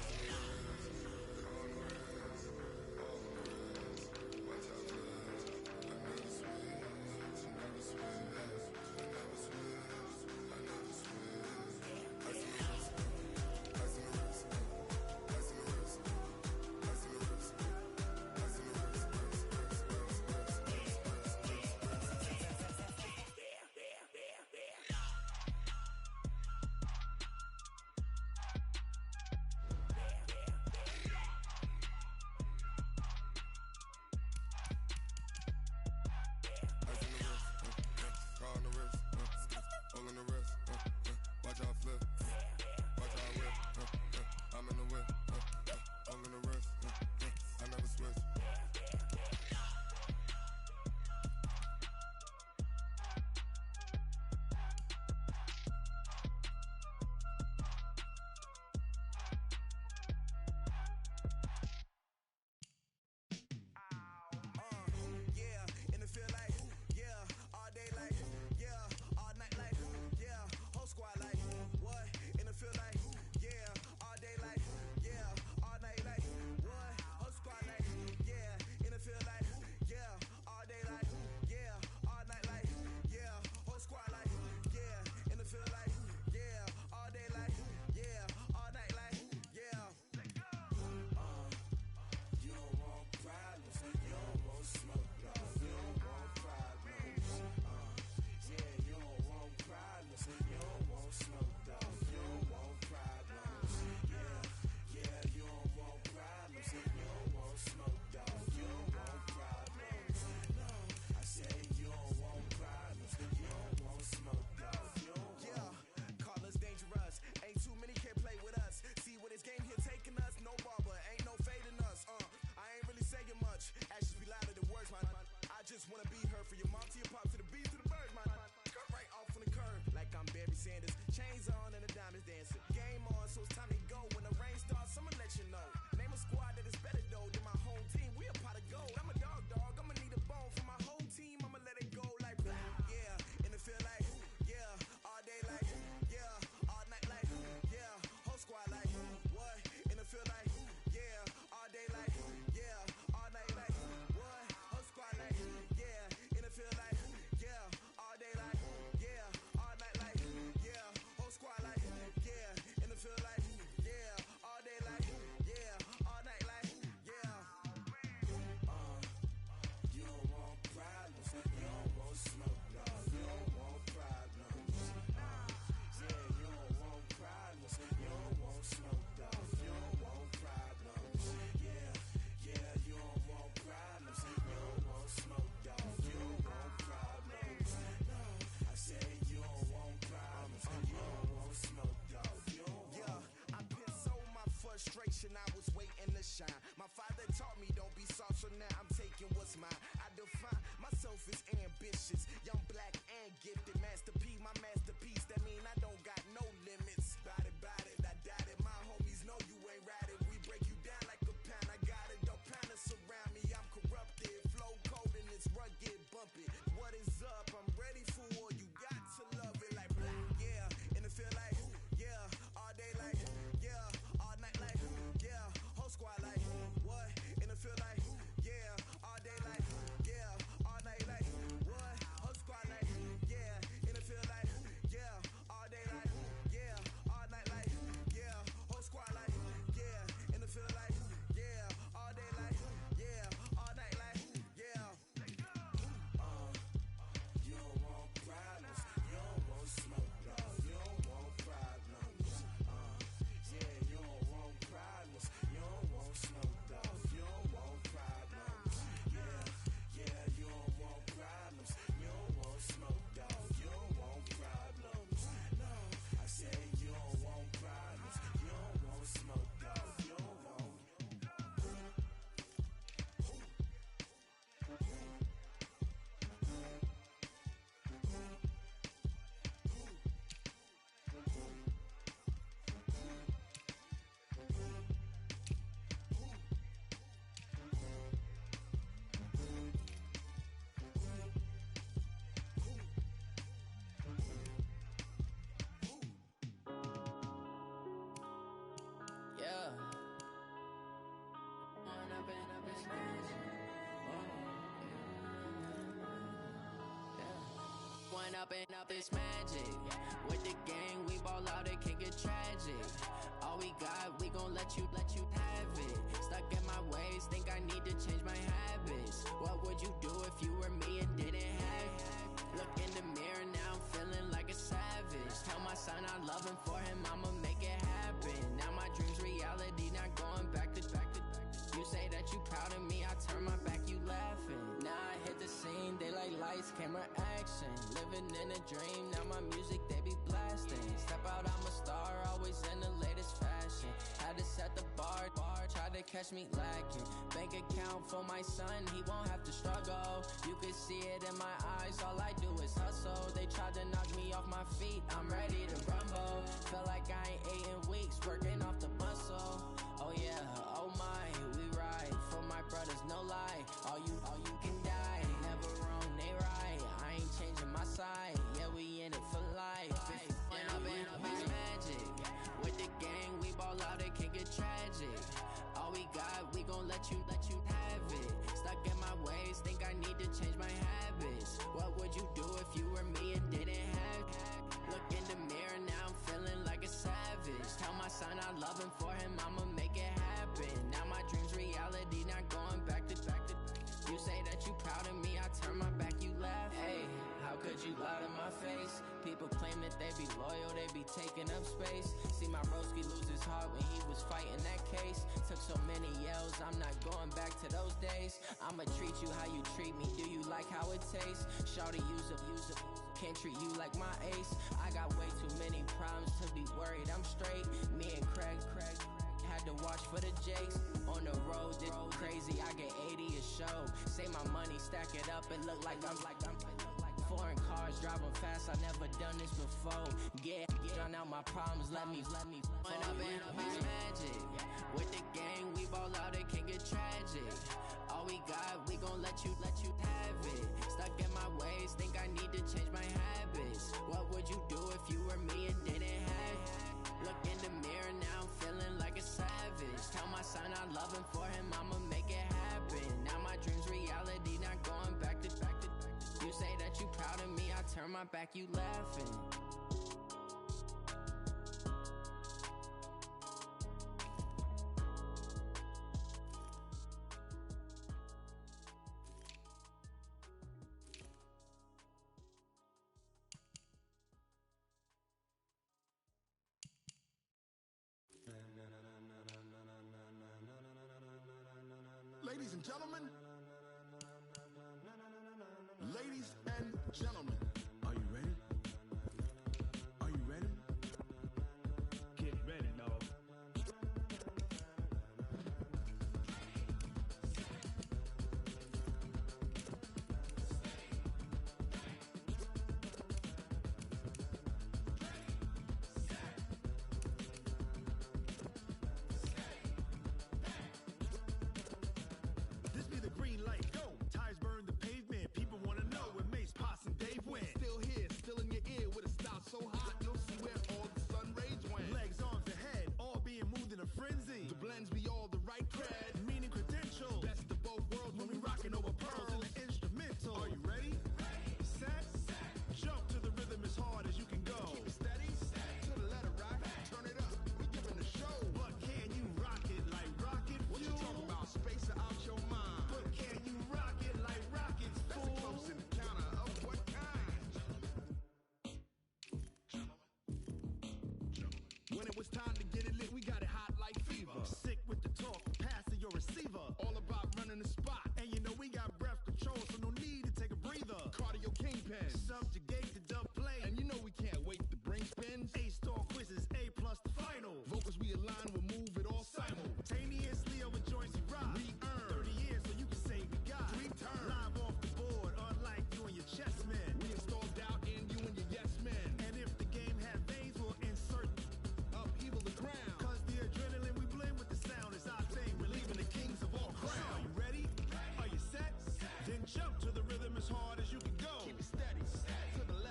just wanna be her. From your mom to your pop to the beat to the birds, man. Cut right off on the curb, like I'm Barry Sanders. Chains on and the diamonds dancing. Game on, so it's time to go. When the rain starts, I'ma let you know. Name a squad that is better though than my home team. We a pot of gold. I'm a dog. I'ma need a bone for my whole team. I'ma let it go like yeah. And it feel like yeah. All day like yeah. All night like yeah. Whole squad like what? And it feel like yeah. All day like yeah. All night like what? Whole squad like yeah. And it feel like yeah. All day like yeah. All night like yeah. Whole squad like yeah. And it feel like Run up and up, it's magic. With the gang, we ball out, it can get tragic. All we got, we gon' let you have it. Stuck in my ways, think I need to change my habits. What would you do if you were me and didn't have it? Look in the mirror, now I'm feeling like a savage. Tell my son I love him, for him I'ma make it happen. Now my dream's reality, not going back to. You say that you proud of me, I turn my back, you laughing. Now I hit the scene, they like lights, camera, action. Living in a dream, now my music, they be blasting. Step out, I'm a star, always in the latest fashion. Had to set the bar, tried to catch me lacking. Bank account for my son, he won't have to struggle. You can see it in my eyes, all I do is hustle. They tried to knock me off my feet, I'm ready to rumble. Feel like I ain't ate in weeks, working off the muscle. Oh yeah, oh my, we ride for my brothers, no lie. All you can die, never wrong, they right. I ain't changing my side, yeah, we in it for life. Now it's magic. With the gang, we ball out, it can get tragic. All we got, we gon' let you have it. Stuck in my ways, think I need to change my habits. What would you do if you were me and didn't have it? Look in the mirror, now I'm feeling like a savage. Tell my son I love him, for him I'ma make it happen. Now my dream's reality, not going back to. You say that you proud of me, I turn my back, you laugh. Hey, how could you lie to my face? People claim that they be loyal, they be taking up space. See my broski lose his heart when he was fighting that case. Took so many yells, I'm not going back to those days. I'ma treat you how you treat me, do you like how it tastes? Shawty, use up, can't treat you like my ace. I got way too many problems to be worried, I'm straight. Me and Craig had to watch for the Jakes. On the road, this crazy, I get 80 a show. Say my money, stack it up, it look like I'm foreign cars, driving fast, I never done this before. Get drown out my problems, let me run up and up, it's magic. With the gang, we ball out, it can get tragic. All we got, we gon' let you have it. Stuck in my ways, think I need to change my habits. What would you do if you were me and didn't have it? Look in the mirror, now I'm feeling like a savage. Tell my son I love him, for him I'ma make it happen. Now my dream's reality, not going back to. You say that you proud of me, I turn my back, you laughing. Ladies and gentlemen, ladies and gentlemen, are you ready? Are you ready? Get ready, dog. This be the green light, go! Tires burn the pavement, people wanna know where Mace, Posse, and Dave went. Still here, still in your ear, with a style so hot, you'll see where all the sun rays went. Legs, arms, and head, all being moved in a frenzy. The blends be all the right cred, meaning credentials. Best of both worlds when we rockin' over pearls in the instrumental. Are you ready? Set, jump to the rhythm as hard as you can go. Keep it steady, to the letter right, turn it up, we giving the show. But can you rock it like rocket fuel? What you talking about, space out your mind? But can you rock it like rockets, fool? That's a close encounter of what kind? When it was time to get it lit, we got it hot like fever. Sick with the talk, pass to your receiver. All about running the spot, and you know we got breath control, so no need to take a breather. Cardio kingpin, subjugate the dub play, and you know we can't wait to bring spins. A-star quizzes, A+ the final. Vocals we align, we'll move it all simultaneously over joints we rock. We earn 30 years, so you can say we got 3 turns. Live off the board, unlike you and your chess men. We install doubt in you and your yes men. And if the game had veins, we'll insert upheaval the ground. Cause the adrenaline we blend with the sound is our thing. We're leaving the kings of all crowns. So are you ready? Are you set? Then jump to the rhythm as hard as you can go. Keep it steady, to the left.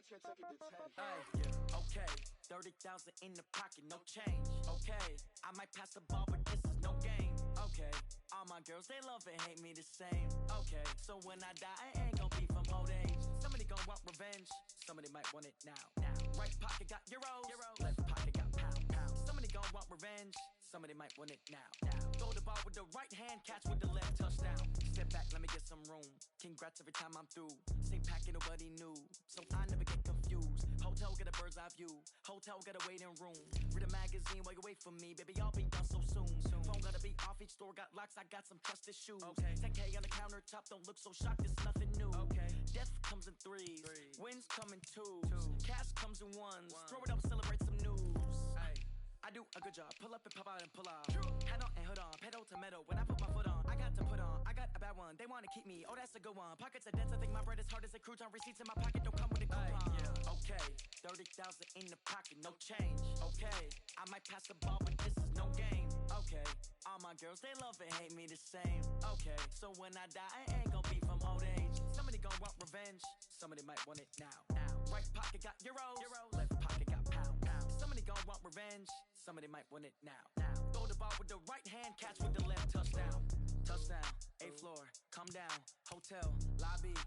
Okay, 30,000 in the pocket, no change. Okay, I might pass the ball, but this is no game. Okay, all my girls, they love and hate me the same. Okay, so when I die, I ain't gon' be from old age. Somebody gon' want revenge, somebody might want it now. Right pocket got euros, left pocket got pound. Somebody gon' want revenge, somebody might want it now. Throw the ball with the right hand, catch with the left, touchdown. Step back, let me get some room. Congrats every time I'm through. Same packet, nobody knew, so I never get confused. Hotel get a bird's eye view. Hotel get a waiting room. Read a magazine while you wait for me, baby. I'll be done so soon. Phone gotta be off. Each store got locks. I got some trusted shoes. 10K on the countertop. Don't look so shocked. It's nothing new. Death comes in threes. Wins come in twos. Cash comes in ones. Throw it up, celebrate some news. I do a good job. Pull up and pop out and pull out. Head on and hood on. Pedal to metal. When I put my foot on, I got to put on. I got a bad one. They want to keep me. Oh, that's a good one. Pockets are dense. I think my bread is hard as a crouton. Receipts in my pocket don't come with a coupon. Okay, 30,000 in the pocket, no change. Okay, I might pass the ball, but this is no game. Okay, all my girls, they love and hate me the same. Okay, so when I die, I ain't gon' be from old age. Somebody gon' want revenge. Somebody might want it now. Right pocket got euros. Left pocket got pound. Somebody gon' want revenge. Somebody might want it now. Throw the ball with the right hand, catch with the left, touchdown. Touchdown, 8th floor, come down. Hotel, lobby.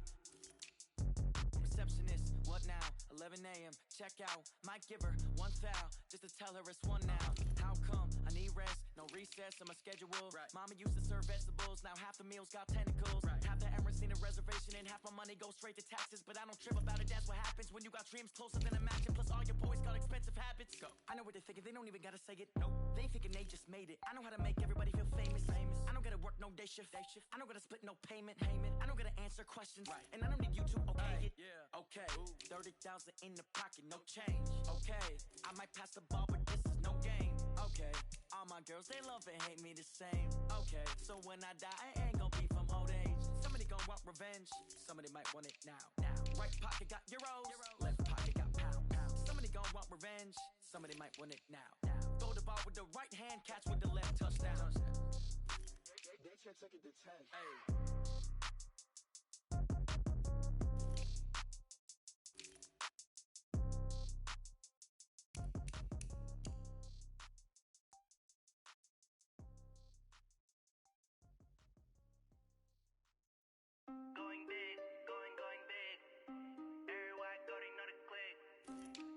Receptionist, what now? 11 a.m., check out. Might give her one foul, just to tell her it's one now. How come? I need rest, no recess on my schedule. Mama used to serve vegetables, now half the meals got tentacles. Half the Emirates need a reservation and half my money goes straight to taxes. But I don't trip about it, that's what happens when you got dreams closer than a mansion. Plus all your boys got expensive habits. I know what they're thinking, they don't even gotta say it. Nope. They thinking they just made it. I know how to make everybody feel famous. I don't gotta work no day shift. I don't gotta split no payment. I don't gotta answer questions. And I don't need you to okay it. Okay, 30,000 in the pocket, no change. Okay, I might pass the ball, but this is no game. Okay, all my girls, they love and hate me the same. Okay, so when I die, I ain't gon' be from old age. Somebody gon' want revenge, somebody might want it now. Right pocket got euros, left pocket got pound. Somebody gon' want revenge, somebody might want it now. Throw the ball with the right hand, catch with the left, touchdown. They can't take it to 10. Going big, going big. Everywhere I go, they know the click.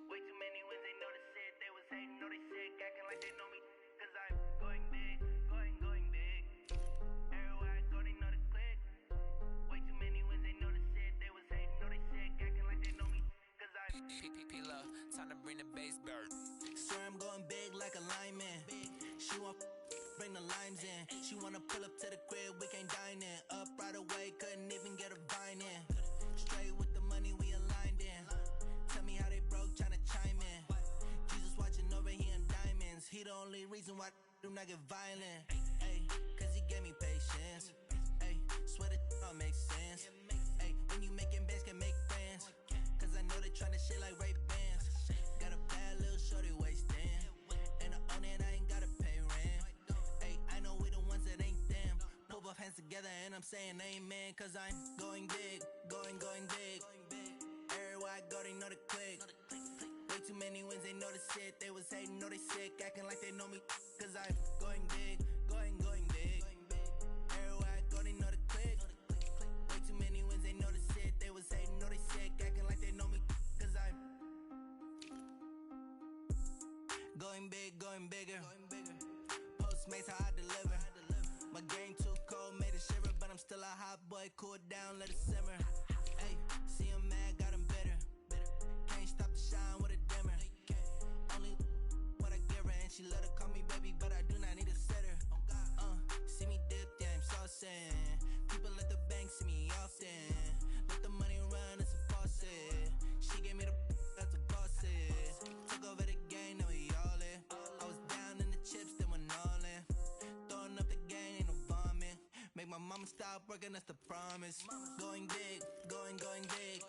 Way too many wins, they know the shit. They was hating, know they sick, acting like they know me. Cause I'm going big, going big. Everywhere I go, they know the click. Way too many wins, they know the shit. They was hating, know they sick, acting like they know me. Cause I'm P-P-P-Love, time to bring the bass back. Swear I'm going big like a lineman. She want bring the limes in. She wanna pull up to the crib, we can't dine in. Up right away, couldn't even get a vine in. Straight with the money, we aligned in. Tell me how they broke, tryna chime in. Jesus watching over, he in diamonds. He the only reason why do not get violent. Ay, cause he gave me patience. Ay, swear that don't make sense. Ay, when you making bands, can make friends. Cause I know they tryna shit like Ray-Bans. Got a bad little shorty wasting. And I own it, I ain't gotta pay rent. Ay, I know we the ones that ain't them. Put both hands together and I'm saying amen. Cause I'm going big, going big. Everywhere I go, they know the click. Way too many wins, they know the shit. They was hating, know they sick, acting like they know me. Cause I'm going big, going big. Everywhere I go, they know the click. Way too many wins, they know the shit. They was hating, know they sick, acting like they know me. Cause I'm going big, going bigger. Postmates how I deliver. My game too cold, made it shiver, but I'm still a hot boy. Cool down, let it simmer. Hey, see him mad, got him bitter. Can't stop the shine with a dimmer. Only what I give her, and she let her call me baby, but I do not need a sitter. See me dip, yeah, I'm saucing. People at the bank see me often. Let the money run, it's a faucet. She gave me the that's a boss it. Took over the game, now we all in. I was down in the chips, then went all in. Throwing up the game, ain't no vomit. Make my mama stop working, that's the promise. Going big, going big.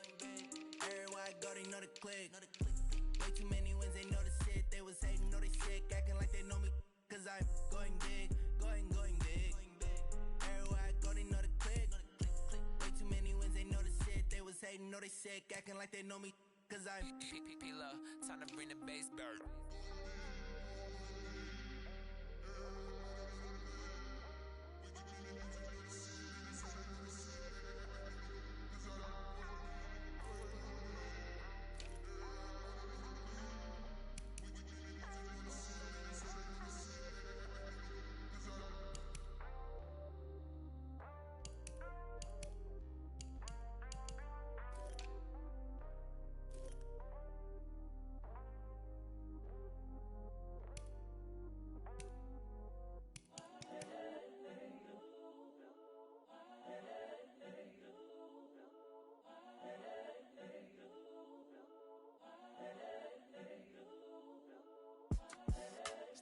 Everywhere I go, they know the click. Way too many wins, they know the shit. They was hating, know they sick, acting like they know me. Cause I'm going big, going big. Everywhere I go, they know the click. Way too many wins, they know the shit. They was hating, know they sick, acting like they know me. Cause cause I'm P-P-P-Lo, time to bring the bass back.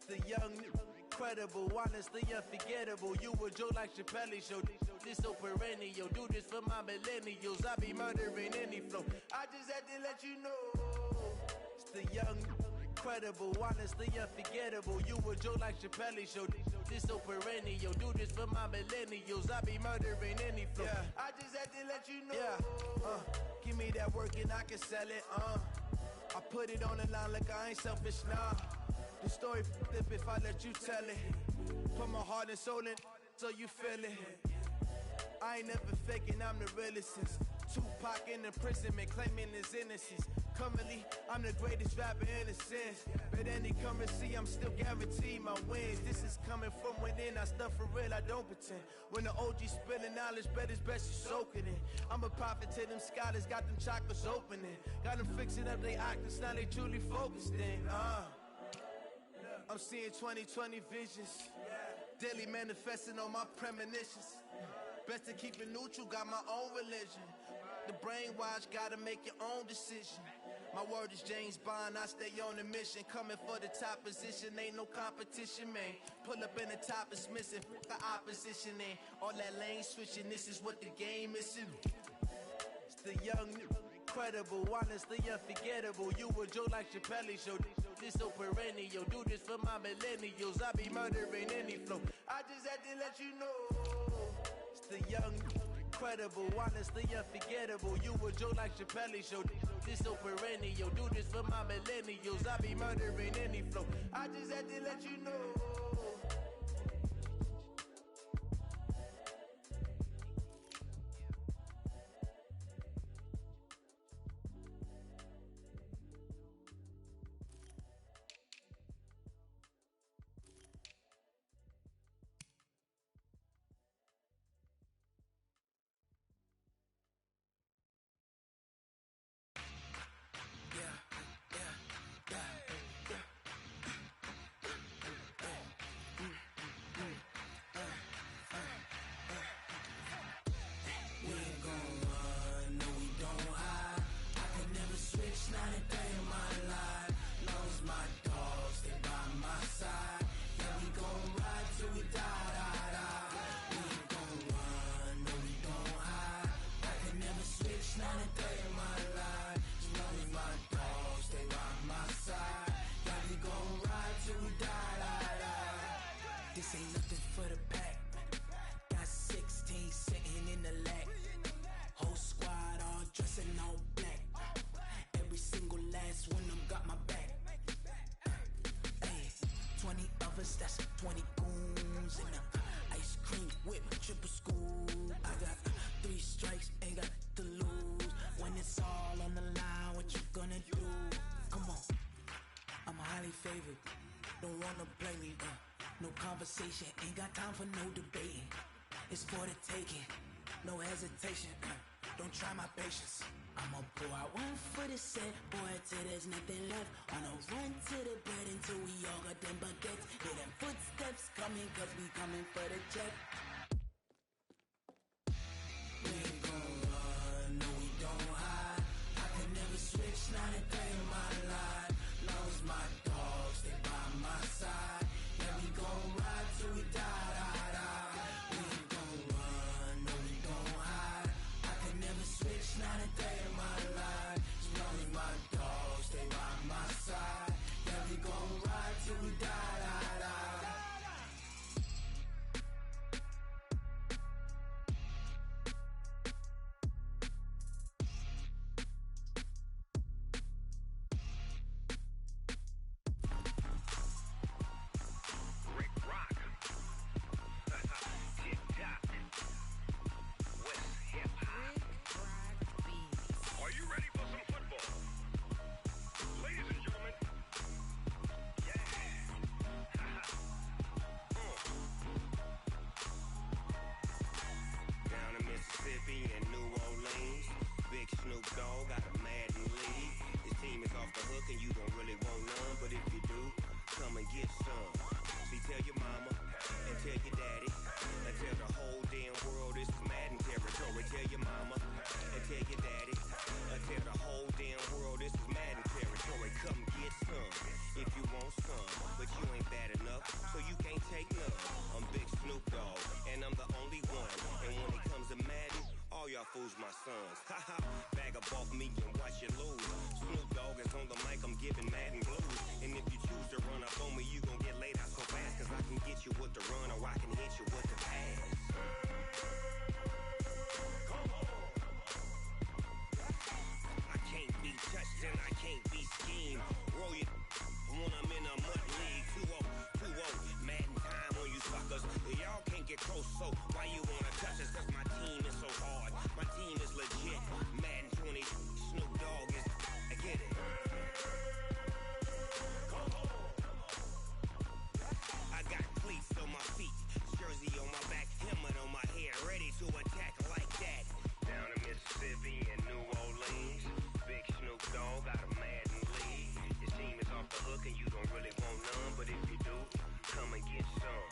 The young, incredible, honestly unforgettable. You a joke like Chappelle show. This so perennial. Do this for my millennials. I be murdering any flow. I just had to let you know. It's the young, incredible, honestly unforgettable. You a joke like Chappelle show. This so perennial. Do this for my millennials. I be murdering any flow. Yeah. I just had to let you know. Yeah. Give me that work and I can sell it. I put it on the line like I ain't selfish, nah. The story flip if I let you tell it. Put my heart and soul in so you feel it. I ain't never faking, I'm the realest since Tupac in imprisonment, claiming his innocence. Currently, I'm the greatest rapper in a sense. But any currency, I'm still guaranteed my wins. This is coming from within, I stuff for real, I don't pretend. When the OG spilling knowledge, bet it's best you soak it in. I'm a prophet to them scholars, got them chakras opening. Got them fixing up they octaves, now they truly focused in. I'm seeing 2020 visions, daily manifesting on my premonitions. Best to keep it neutral, got my own religion. The brainwash, gotta make your own decision. My word is James Bond, I stay on the mission. Coming for the top position, ain't no competition, man. Pull up in the top, it's missing, the opposition ain't. All that lane switching, this is what the game is. It's the young, incredible, honestly unforgettable. You a joke like Chappelle show. This so perennial. Do this for my millennials. I be murdering any flow. I just had to let you know. It's the young, incredible, honestly unforgettable. You a joke like Chappelle show. This so perennial. Do this for my millennials. I be murdering any flow. I just had to let you know. That's 20 goons and a ice cream whip, triple school. I got 3 strikes, ain't got to lose. When it's all on the line, what you gonna do? Come on, I'm highly favored. Don't wanna play me, no conversation, ain't got time for no debating. It's for the taking, no hesitation. Don't try my patience. I'ma pour out one for the set, boy, till there's nothing left. On a run to the bed until we all got them baguettes. Hear them footsteps coming, cause we coming for the check. We ain't gon' run, no we don't hide. I can never switch, not a day in my life. Long as my dogs, they by my side. Yeah, we gon' ride till we die, die, die. We ain't gon' run, no we don't hide. I can never switch, not a day in my life. As long as my dogs, they by my side. Yeah, we gon' ride till we die, die, die. some, but you ain't bad enough, so you can't take none. I'm Big Snoop Dogg, and I'm the only one. And when it comes to Madden, all y'all fools my sons. Haha, bag up off me and watch you lose. Snoop Dogg is on the mic, I'm giving Madden blues. And if you choose to run up on me, you gon' get laid out so fast, cause I can get you with the run or I can hit you with the pass. I can't be touched and I can't be schemed. Roll you when I'm in a mud league. 2-0, Madden time on you suckers. Y'all can't get close, so why you wanna touch us? Cause my team is so hard, my team is legit. Madden 20, Snoop Dogg is, I get it. I got cleats on my feet, jersey on my back, helmet on my head, ready to attack like that. Down in Mississippi and New Orleans, Big Snoop Dogg got a Madden league. Your team is off the hook and you don't really want none, but if you do, come and get some.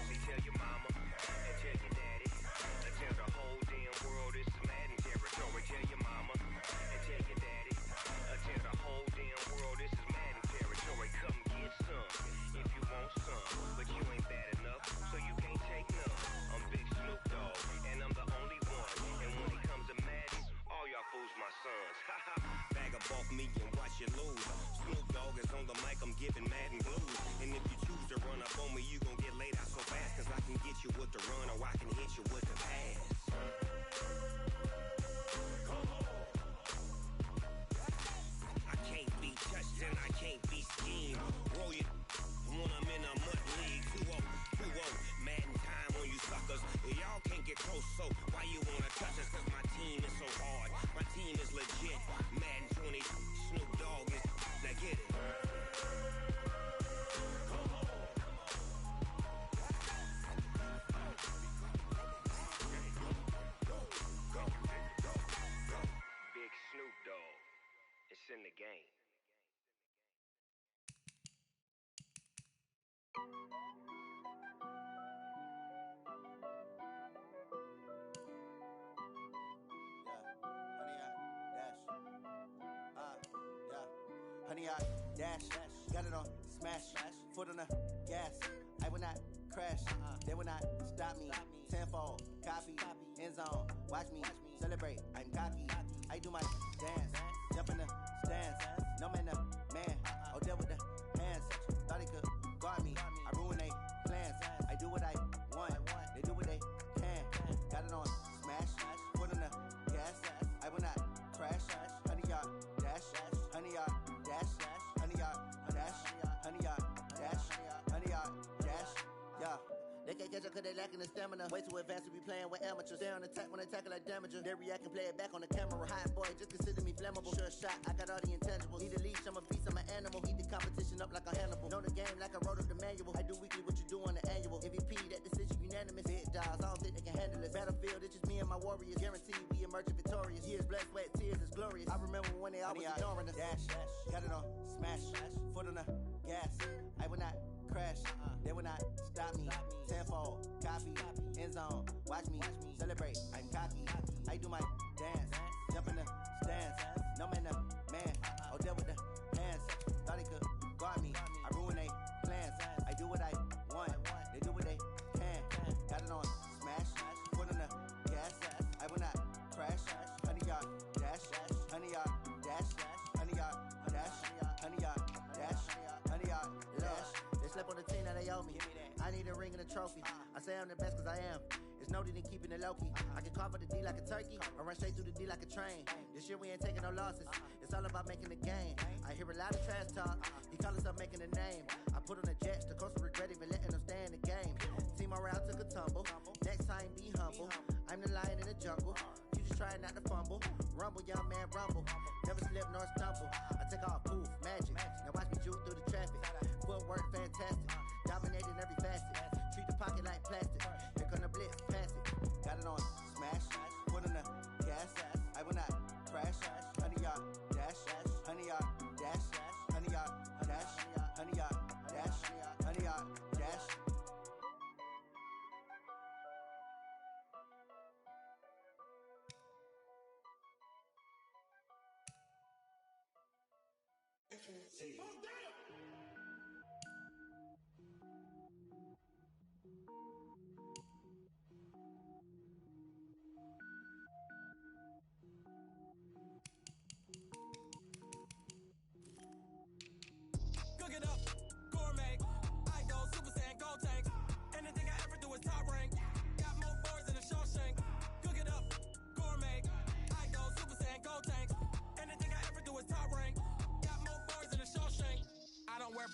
See, tell your mama and tell your daddy, and tell the whole damn world this is Madden territory. Tell your mama and tell your daddy, and tell the whole damn world this is Madden territory. Come get some if you want some, but you ain't bad enough, so you can't take none. I'm Big Snoop Dogg, and I'm the only one. And when it comes to Madden, all y'all fools my sons. Haha, bag up off me and watch you lose. Snoop Dogg is on the mic, I'm giving Madden blues. And if you choose to run up on me, you gon' get laid out so fast, cause I can get you with the run or I can hit you with the pass. I can't be touched and I can't be schemed. Roll you when I'm in a mud league. 2-0, Madden time on you suckers. Y'all can't get close, so why you wanna touch us? Cause my team is so hard, my team is legit. Madden 20, Snoop Dogg is, now get it. Big Snoop Dogg, it's in the game. Honey, I dash, got it on smash, foot on the gas. I will not crash, they will not stop me. Tenfold, copy, end zone, watch me celebrate. I'm cocky, I do my dance, jump in the stands. No man, the man, oh deal with the hands. Thought he could guard me, I ruin they plans. I do what I want, they do what they can. Got it on smash, foot on the gas. I will not crash, honey, y'all dash, honey, y'all dash, honey, y'all dash, honey, y'all dash, honey, y'all dash, yeah. They can't catch up cause they lacking the stamina. Way too advanced to be playing with amateurs. Stay on attack when they tackle like damager. They react and play it back on the camera. Hot boy, just consider me flammable. Sure shot, I got all the intangibles. Need a leash, I'm a beast, I'm an animal. Eat the competition up like a Hannibal. Know the game like I wrote up the manual. I do weekly what you do on the annual. MVP, that decision unanimous. Big dogs, I don't think they can handle it. Battlefield, it's just me and my warriors. Guaranteed we emerge victorious. Years, blood, sweat, tears, is glorious. I remember when they always ignoring us. Dash, got it on smash, foot on the gas. I will not crash, they will not stop me. Tenfold, copy, end zone, watch me celebrate. I'm cocky, I do my dance, jump in the stands. No man, the man, oh deal with the hands. Thought he could guard me, I ruin they plans. I do what I want, they do what they can. Got it on smash, foot on the gas. I will not crash, honey, y'all dash, honey, y'all dash, honey, y'all dash, honey, y'all dash, honey, y'all dash. They slept on the team that they owe me. I need a ring and a trophy. I say I'm the best cause I am. It's noted in keeping it low-key. I can carve up the D like a turkey or run straight through the D like a train. This year we ain't taking no losses. It's all about making the game. I hear a lot of trash talk. He call himself making a name. I put on the Jets. The coach will regret even letting them stay in the game. Team morale took a tumble. Next time be humble. I'm the lion in the jungle. You just try not to fumble. Rumble, young man, rumble. Never slip nor stumble. I take off, poof, magic. Now watch me juke through the traffic. Footwork fantastic. Dominating every facet. Treat the pocket like plastic. Here come the blitz, pass it. Got it on smash. Foot on the gas. I will not crash. Honey, y'all dash. Honey, y'all dash. Honey, y'all dash. Honey, y'all dash. Honey, y'all dash.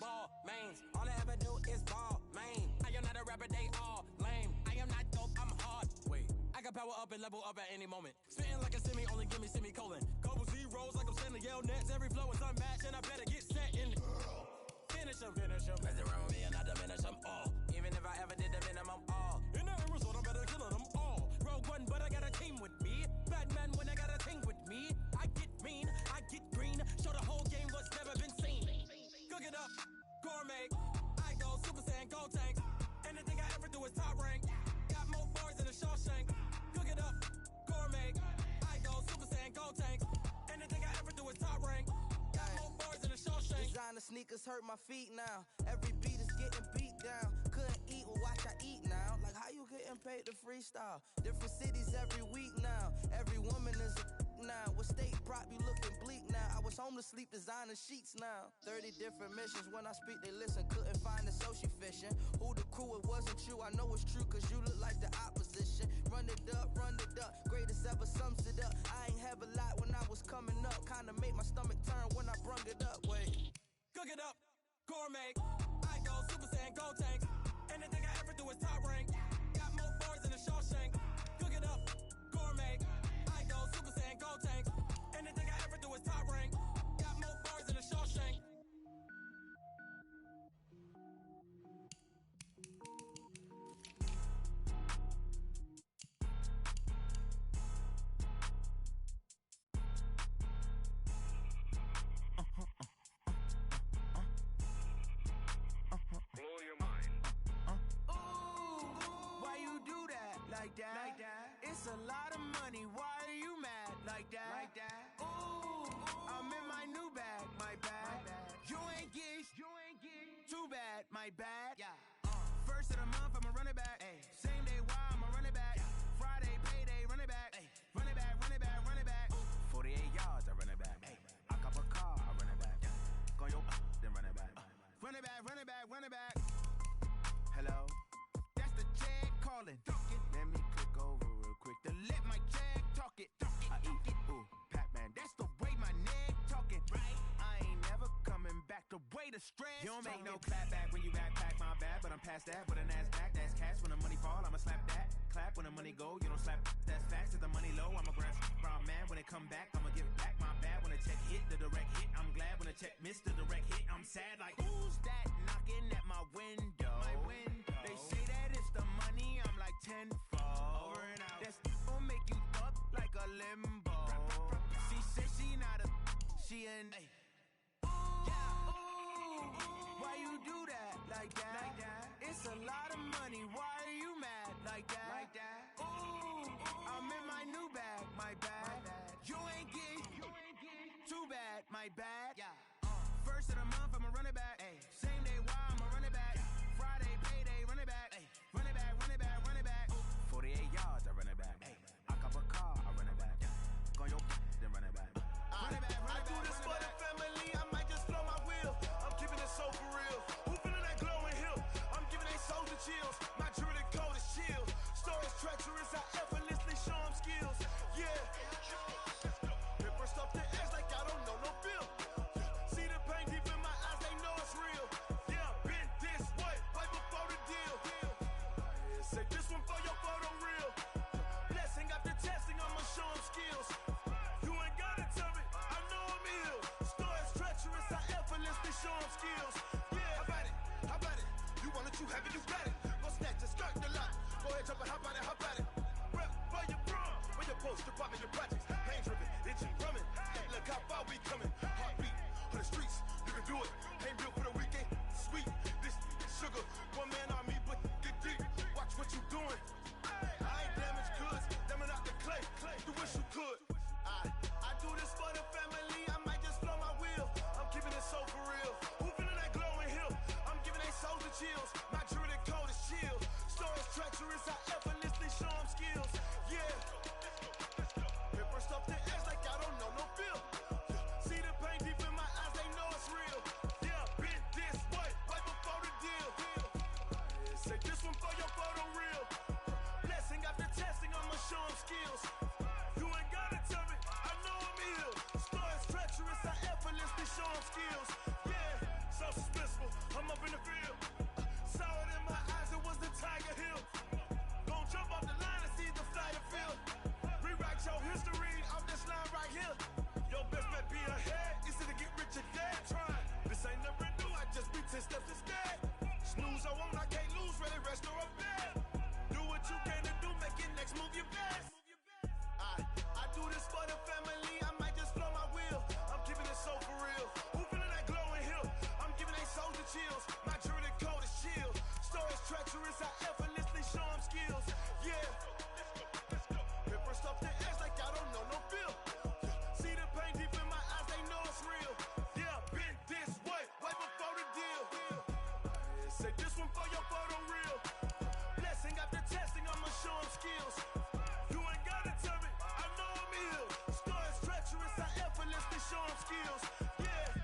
ball mains. All I ever do is ball main. I am not a rapper, they all lame. I am not dope, I'm hard. Wait, I can power up and level up at any moment. Spitting like a semi, only give me semicolon. Couple zeros like I'm sending yell nets. Every flow is unmatched and I better get set in. Finish them. Mess around with me and I diminish them all. Even if I ever did the minimum all. In the result, I'm better killing them all. Rogue one, but I got a team with me. Batman when I got a team with me. I get mean, I get green. Show the whole game what's never been seen. Cook it up, gourmet. I go Super Saiyan, gold tank. Anything I ever do is top rank. Got more bars than a Shawshank. Cook it up, gourmet. I go Super Saiyan, gold tank. Anything I ever do is top rank. Got more bars than a Shawshank. Designer sneakers hurt my feet now. Every beat is getting beat down. Couldn't eat, well watch I eat now. Like how you getting paid to freestyle? Different cities every week now. Every woman is a now. With state prop you looking bleak now. I was home to sleep designer sheets now. 30 different missions. When I speak they listen. Couldn't find it so she fishing. Who the crew, it wasn't you. I know it's true cause you look like the opposition. Run it up. Greatest ever sums it up. I ain't have a lot when I was coming up. Kinda made my stomach turn when I brung it up. Wait. Cook it up, gourmet. I go Super Saiyan, gold tank. Anything I ever do is top rank. Got more bars than a Shawshank. Cook it up, gourmet. I go Super Saiyan, gold tank. Anything I ever do is top rank. Got more bars than a Shawshank. Blow your mind. Why you do that? Like that? It's a lot of money. Why are you mad? Like that? Ooh, I'm in my new bag. My bad. You ain't get. Too bad. My bad. Yeah. First of the month, I'ma run it back. Same day, why I'ma run it back. Friday, payday, run it back. Run it back. 48 yards, I run it back. I cop a car, I run it back. Go yo, then run it back. Run it back. Hello? That's the Jag calling. Let me click over real quick to let my Jag talk it. I eat it. Ooh, Pac-Man, that's the way my neck talking. Right? I ain't never coming back the way the stress. You don't make no clap back when you backpack my bad, but I'm past that with a NASDAQ. That's cash when the money fall, I'ma slap that. Clap when the money go, you don't slap. That's facts. If the money low, I'ma grab brown man. When it come back, I'ma give back my bad. When the check hit, the direct hit. I'm glad when the check missed the direct hit. I'm sad like, who's that knocking at my window? They say that it's the money, I'm like tenfold. Over and out. That's gon' make you up like a limbo. She said she not a, she an. Why you do that? Like that? It's a lot of money. Why are you mad? Like that? Ooh, I'm in my new bag. My bad. You ain't get. Too bad. My bad. Yeah. First of the month, I'ma run it back. Same day, why I'ma run it back. Friday, payday, run it back. Run it back. 48 yards, I run it back. I cop a car, I run it back. Go yo, then run it back. Run it back. I do this for the family, I might just blow my wheel. I'm keeping it so for real. Who feeling that glowing hill? I'm giving they soldier chills. My jewelry cold is chill. Stories treacherous, I effortlessly show them skills. Yeah. Paper stuff to edge like I don't know no feel. See the pain deep in my eyes, they know it's real. catch your dad trying. This ain't never new, I just be 10 steps instead. Snooze, I won't, I can't lose, ready, rest or I'm dead. Do what you can to do, make your next move your best. I do this for the family, I might just blow my wheel. I'm keeping it so for real. Who feeling that glowing hill? I'm giving they soldier chills. My jewelry code is chill. Stories treacherous, I effortlessly show them skills. Yeah. Paper stuff the edge like I don't know no feel. See the pain deep in my eyes, they know it's real. Yeah, been this way before the deal. Say this one for your photo reel. Blessing after testing, I'ma show them skills. You ain't gotta tell me, I know I'm ill. Stories treacherous, I effortlessly show them skills. Yeah.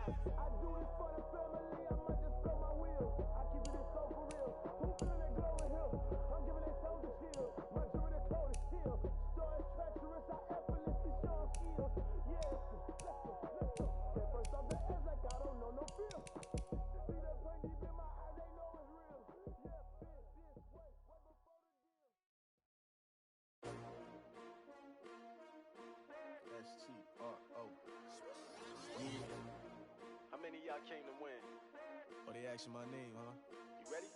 I do this for the family, I might just blow my wheel. I keep it so for real. Who feeling that glowing hill? I'm giving they soldier chill. My jewelry code is chill. Stories treacherous, I effortlessly show them skills. Yeah. Let's go. Get first off the edge like I don't know no feel. See the pain deep in my eyes, they know it's real. Yeah, been this way before the deal. S-T-R-O. Yeah. How many of y'all came to win? Oh, they asking my name, huh? You ready?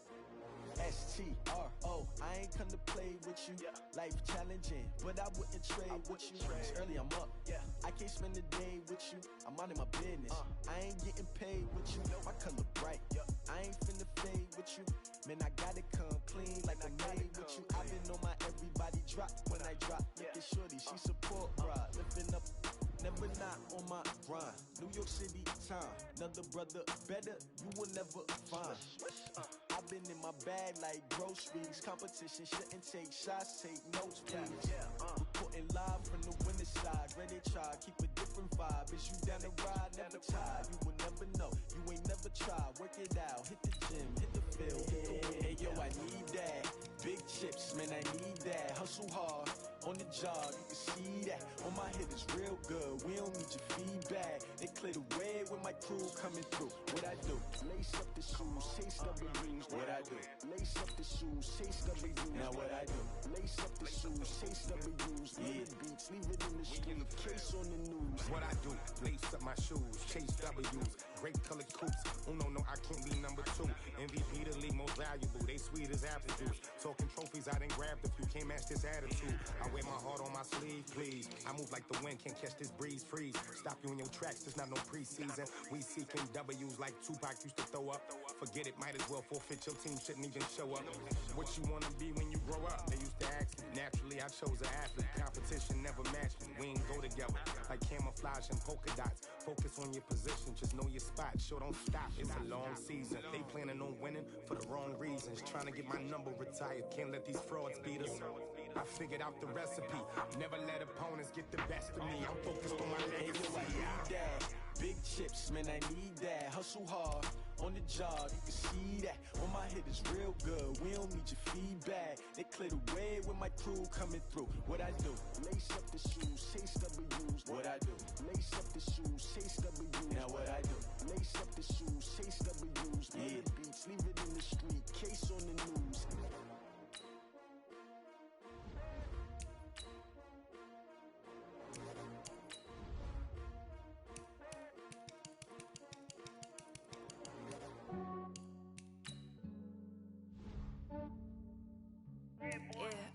S-T-R-O. I ain't come to play with you. Yeah. Life challenging, but I wouldn't trade with you. It's early, I'm up. Yeah. I can't spend a day with you. I'm minding my business. I ain't getting paid with you. My color bright. I ain't finna fade with you. Man, I gotta come clean like I made with you. I've been on my everybody drop when I drop. Look at shorty, she support ride. Lifting up, never not on my grind. New York City time, another brother better, you will never find. I've been in my bag like groceries. Competition shouldn't take shots, take notes, please. Reporting live from the winter side. Ready to try, keep a different vibe. Is you down the ride, never tired. You will never know, you ain't never tried. Work it out, hit the gym, hit the field. Hey yo, I need that. Big chips, man, I need that. Hustle hard, on the job, you can see that. On my head is real good, we don't need your feedback. They clear the way with my crew coming through. What I do? Lace up the shoes, chase W's. What I do? Lace up the shoes, chase W's. Now what I do? Lace up the shoes, chase W's. Yeah. Beats, leave it in the street, case on the news. What I do? Lace up my shoes, chase W's. Great colored coops. Uno, no, I can't be number 2. MVP the league most valuable. They sweet as apple juice. Talking trophies, I done grabbed a few. Can't match this attitude. I wear my heart on my sleeve, please. I move like the wind, can't catch this breeze, freeze. Stop you in your tracks, there's not no preseason. We seeking W's like Tupac used to throw up. Forget it, might as well forfeit. Your team shouldn't even show up. What you wanna be when you grow up? They used to ask me. Naturally, I chose an athlete. Competition never matched me. We ain't go together like camouflage and polka dots. Focus on your position, just know your spot. Sure, don't stop. It's a long season. They planning on winning for the wrong reasons. Trying to get my number retired. Can't let these frauds beat us. I figured out the recipe. Never let opponents get the best of me. I'm focused on my legacy. I need that. Big chips, man, I need that. Hustle hard, on the job, you can see that. On my head is real good, we don't need your feedback. They clear the way with my crew coming through. What I do? Lace up the shoes, chase W's. What I do? Lace up the shoes, chase W's. Now what I do? Lace up the shoes, chase W's. Yeah. Beats, leave it in the street, case on the news.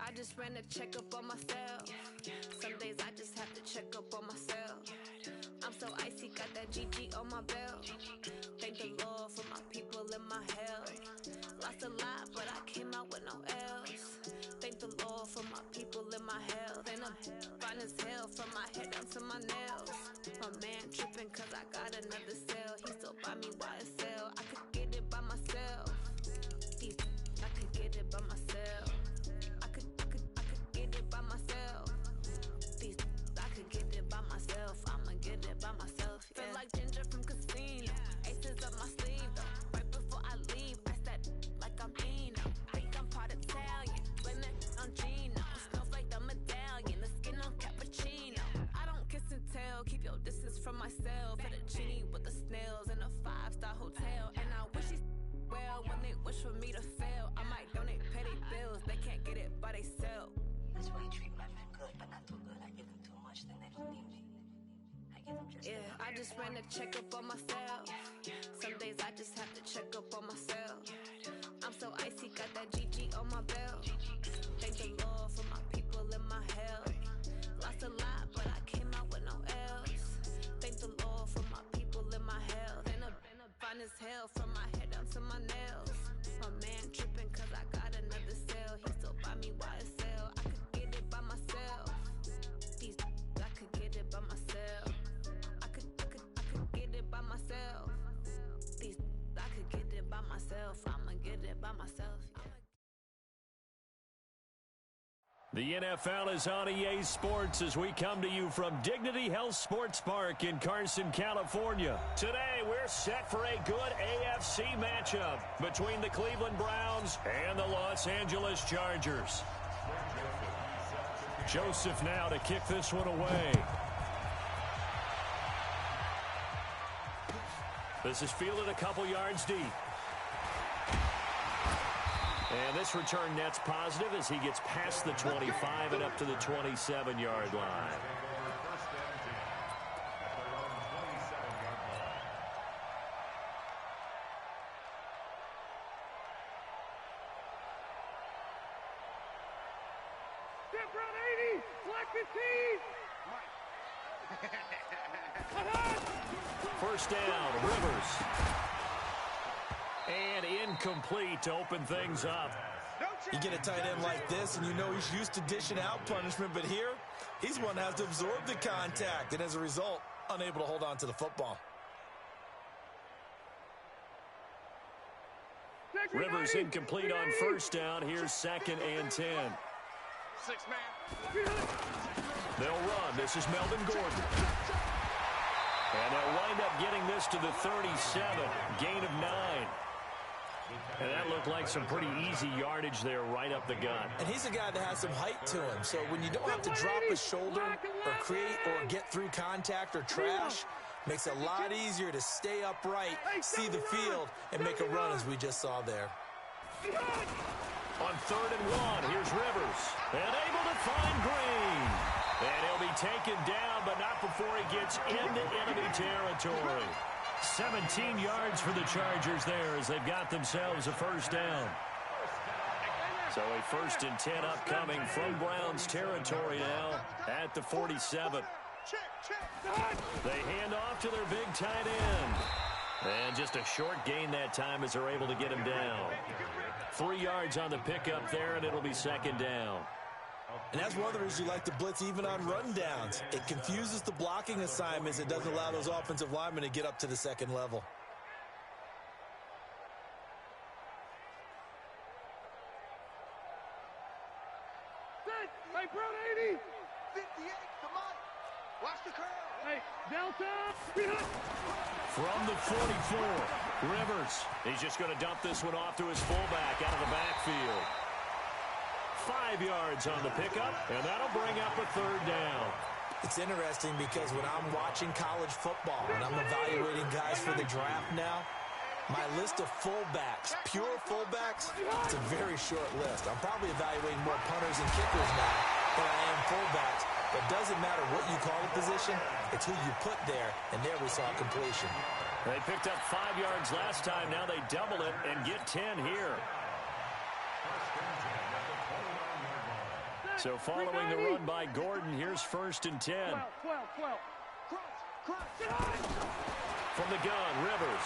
I just ran a checkup on myself. Some days I just have to check up on myself. I'm so icy, got that GG on my belt. Thank the Lord for my people and my health. Lost a lot, but I came out with no else. Thank the Lord for my people and my health. And I'm fine as hell from my head down to my nails. My man tripping cause I got another cell. He still buy me YSL. I could get it by myself. I could get it by myself. I could get it by myself. I could get it by myself. I'ma get it by myself. Yeah. Feel like Ginger from Casino. Aces up my sleeve though. Right before I leave, I said like I'm Dino. Think I'm part Italian. Blame that on Gino. Smells like the medallion. The skin on cappuccino. I don't kiss and tell. Keep your distance from myself. At a genie with the snails in a 5-star hotel. And I wish he's well when they wish for me to fail. I might donate petty bills. They can't get it by they self. That's why you treat my men good, but not too good. I give them too much, then they don't need me. I give them just Yeah, I just ran a checkup on myself. Some days I just have to check up on myself. I'm so icy, got that GG on my belt. Thank the Lord for my people and my health. Lost a lot, but I came out with no else. Thank the Lord for my people and my health. And a fine as hell from my head down to my nails. My man tripping cause I got another cell. He still buy me YSL. I could get it by myself. These I could get it by myself. I could get it by myself. These I could get it by myself. I'ma get it by myself. The NFL is on EA Sports as we come to you from Dignity Health Sports Park in Carson, California. Today, we're set for a good AFC matchup between the Cleveland Browns and the Los Angeles Chargers. Joseph now to kick this one away. This is fielded a couple yards deep. And this return net's positive as he gets past the 25 and up to the 27-yard line. Step run 80, flag 15. First down, Rivers. And incomplete to open things up. You get a tight end like this, and you know he's used to dishing out punishment, but here, he's one that has to absorb the contact, and as a result, unable to hold on to the football. Rivers incomplete on first down. Here's 2nd and 10. 6-man. They'll run. This is Melvin Gordon. And they'll wind up getting this to the 37. Gain of 9. And that looked like some pretty easy yardage there right up the gut. And he's a guy that has some height to him, so when you don't have to drop his shoulder or create or get through contact or trash, makes it a lot easier to stay upright, see the field, and make a run as we just saw there. On 3rd and 1, here's Rivers. And able to find Green. And he'll be taken down, but not before he gets into enemy territory. 17 yards for the Chargers there as they've got themselves a first down. So a 1st and 10 upcoming from Browns territory now at the 47. They hand off to their big tight end. And just a short gain that time as they're able to get him down. 3 yards on the pickup there, and it'll be 2nd down. And that's one of the reasons you like to blitz even on rundowns. It confuses the blocking assignments. It doesn't allow those offensive linemen to get up to the 2nd level. Hey, Brown 80. 58 to Mike. Watch the curl. Hey, Delta. From the 44, Rivers. He's just going to dump this one off to his fullback out of the backfield. 5 yards on the pickup, and that'll bring up a 3rd down. It's interesting because when I'm watching college football and I'm evaluating guys for the draft now, my list of fullbacks, pure fullbacks, it's a very short list. I'm probably evaluating more punters and kickers now than I am fullbacks. But it doesn't matter what you call the position, it's who you put there, and there we saw completion. They picked up 5 yards last time. Now they double it and get 10 here. So following the run by Gordon, here's 1st and 10. 12. From the gun, Rivers.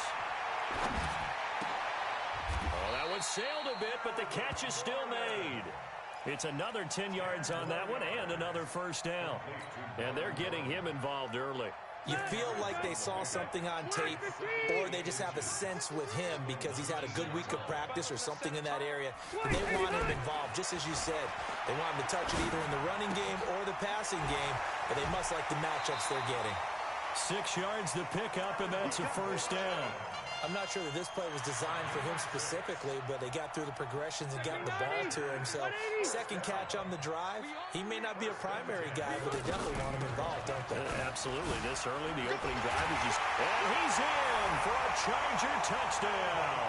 Oh, that one sailed a bit, but the catch is still made. It's another 10 yards on that one and another 1st down. And they're getting him involved early. You feel like they saw something on tape, or they just have a sense with him because he's had a good week of practice or something in that area. And they want him involved, just as you said. They want him to touch it either in the running game or the passing game, but they must like the matchups they're getting. 6 yards to pick up, and that's a 1st down. I'm not sure that this play was designed for him specifically, but they got through the progressions and got the ball to him. So, 2nd catch on the drive. He may not be a primary guy, but they definitely want him involved, don't they? Absolutely. This early, the opening drive is just... And he's in for a Charger touchdown.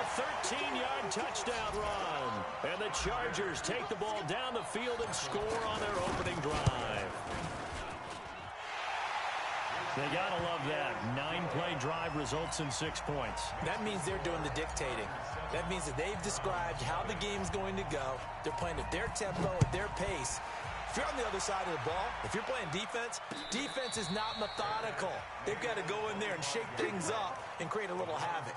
A 13-yard touchdown run. And the Chargers take the ball down the field and score on their opening drive. They got to love that. 9-play drive results in 6 points. That means they're doing the dictating. That means that they've described how the game's going to go. They're playing at their tempo, at their pace. If you're on the other side of the ball, if you're playing defense, defense is not methodical. They've got to go in there and shake things up and create a little havoc.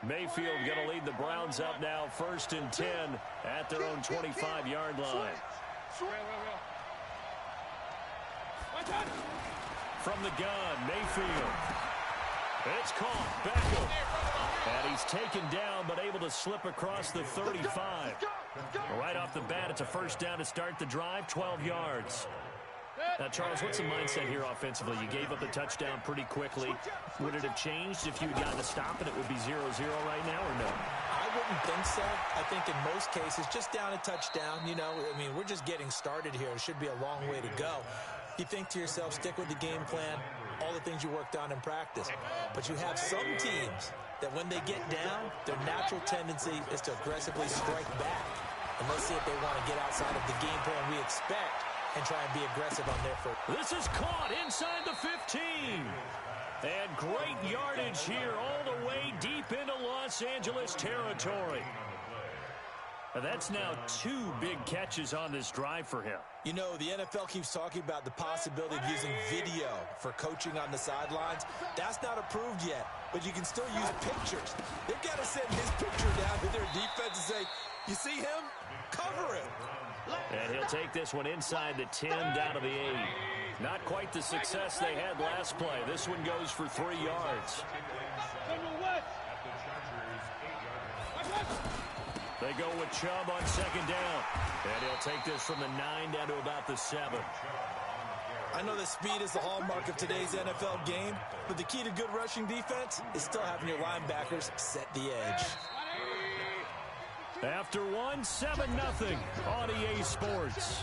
Mayfield going to lead the Browns up now, 1st and 10 at their own 25-yard line. From the gun, Mayfield. It's caught. Beckham. And he's taken down, but able to slip across the 35. Right off the bat, it's a first down to start the drive, 12 yards. Now, Charles, what's the mindset here offensively? You gave up the touchdown pretty quickly. Would it have changed if you had gotten a stop and it would be 0-0 right now, or no? I wouldn't think so. I think in most cases, just down a touchdown, you know, I mean, we're just getting started here. It should be a long way to go. You think to yourself, stick with the game plan, all the things you worked on in practice. But you have some teams that when they get down, their natural tendency is to aggressively strike back. And let's see if they want to get outside of the game plan we expect and try and be aggressive on their foot. This is caught inside the 15. And great yardage here all the way deep into Los Angeles territory. And that's now 2 big catches on this drive for him. You know, the NFL keeps talking about the possibility of using video for coaching on the sidelines. That's not approved yet, but you can still use pictures. They've got to send his picture down to their defense and say, you see him? Cover him. And he'll take this one inside the 10 down to the 8. Not quite the success they had last play. This one goes for 3 yards. They go with Chubb on 2nd down. And he'll take this from the 9 down to about the 7. I know that speed is the hallmark of today's NFL game, but the key to good rushing defense is still having your linebackers set the edge. After 1, 7-0 on EA Sports.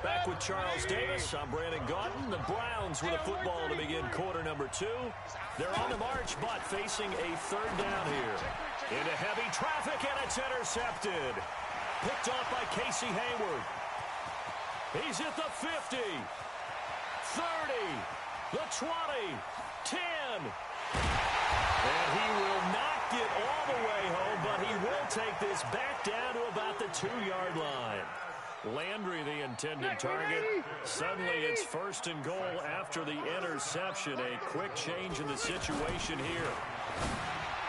Back with Charles Davis. I'm Brandon Gaudin. The Browns with a football to begin quarter number 2. They're on the march, but facing a 3rd down here. Into heavy traffic, and it's intercepted. Picked off by Casey Hayward. He's at the 50, 30, the 20, 10. And he will not get all the way home, but he will take this back down to about the 2-yard line. Landry, the intended target. Suddenly it's 1st and goal after the interception. A quick change in the situation here.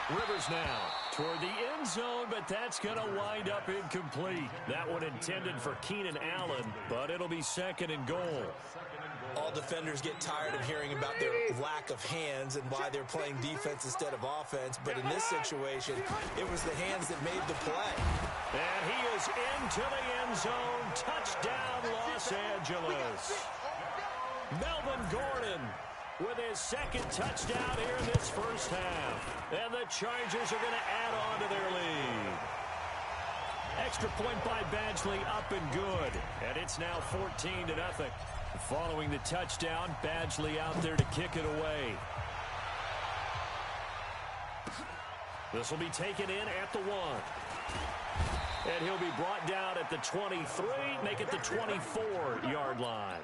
Rivers now toward the end zone, but that's going to wind up incomplete. That one intended for Keenan Allen, but it'll be 2nd and goal. All defenders get tired of hearing about their lack of hands and why they're playing defense instead of offense, but in this situation, it was the hands that made the play. And he is into the end zone. Touchdown, Los Angeles. Melvin Gordon with his 2nd touchdown here in this first half. And the Chargers are going to add on to their lead. Extra point by Badgley, up and good. And it's now 14-0. Following the touchdown, Badgley out there to kick it away. This will be taken in at the 1. And he'll be brought down at the 23, make it the 24-yard line.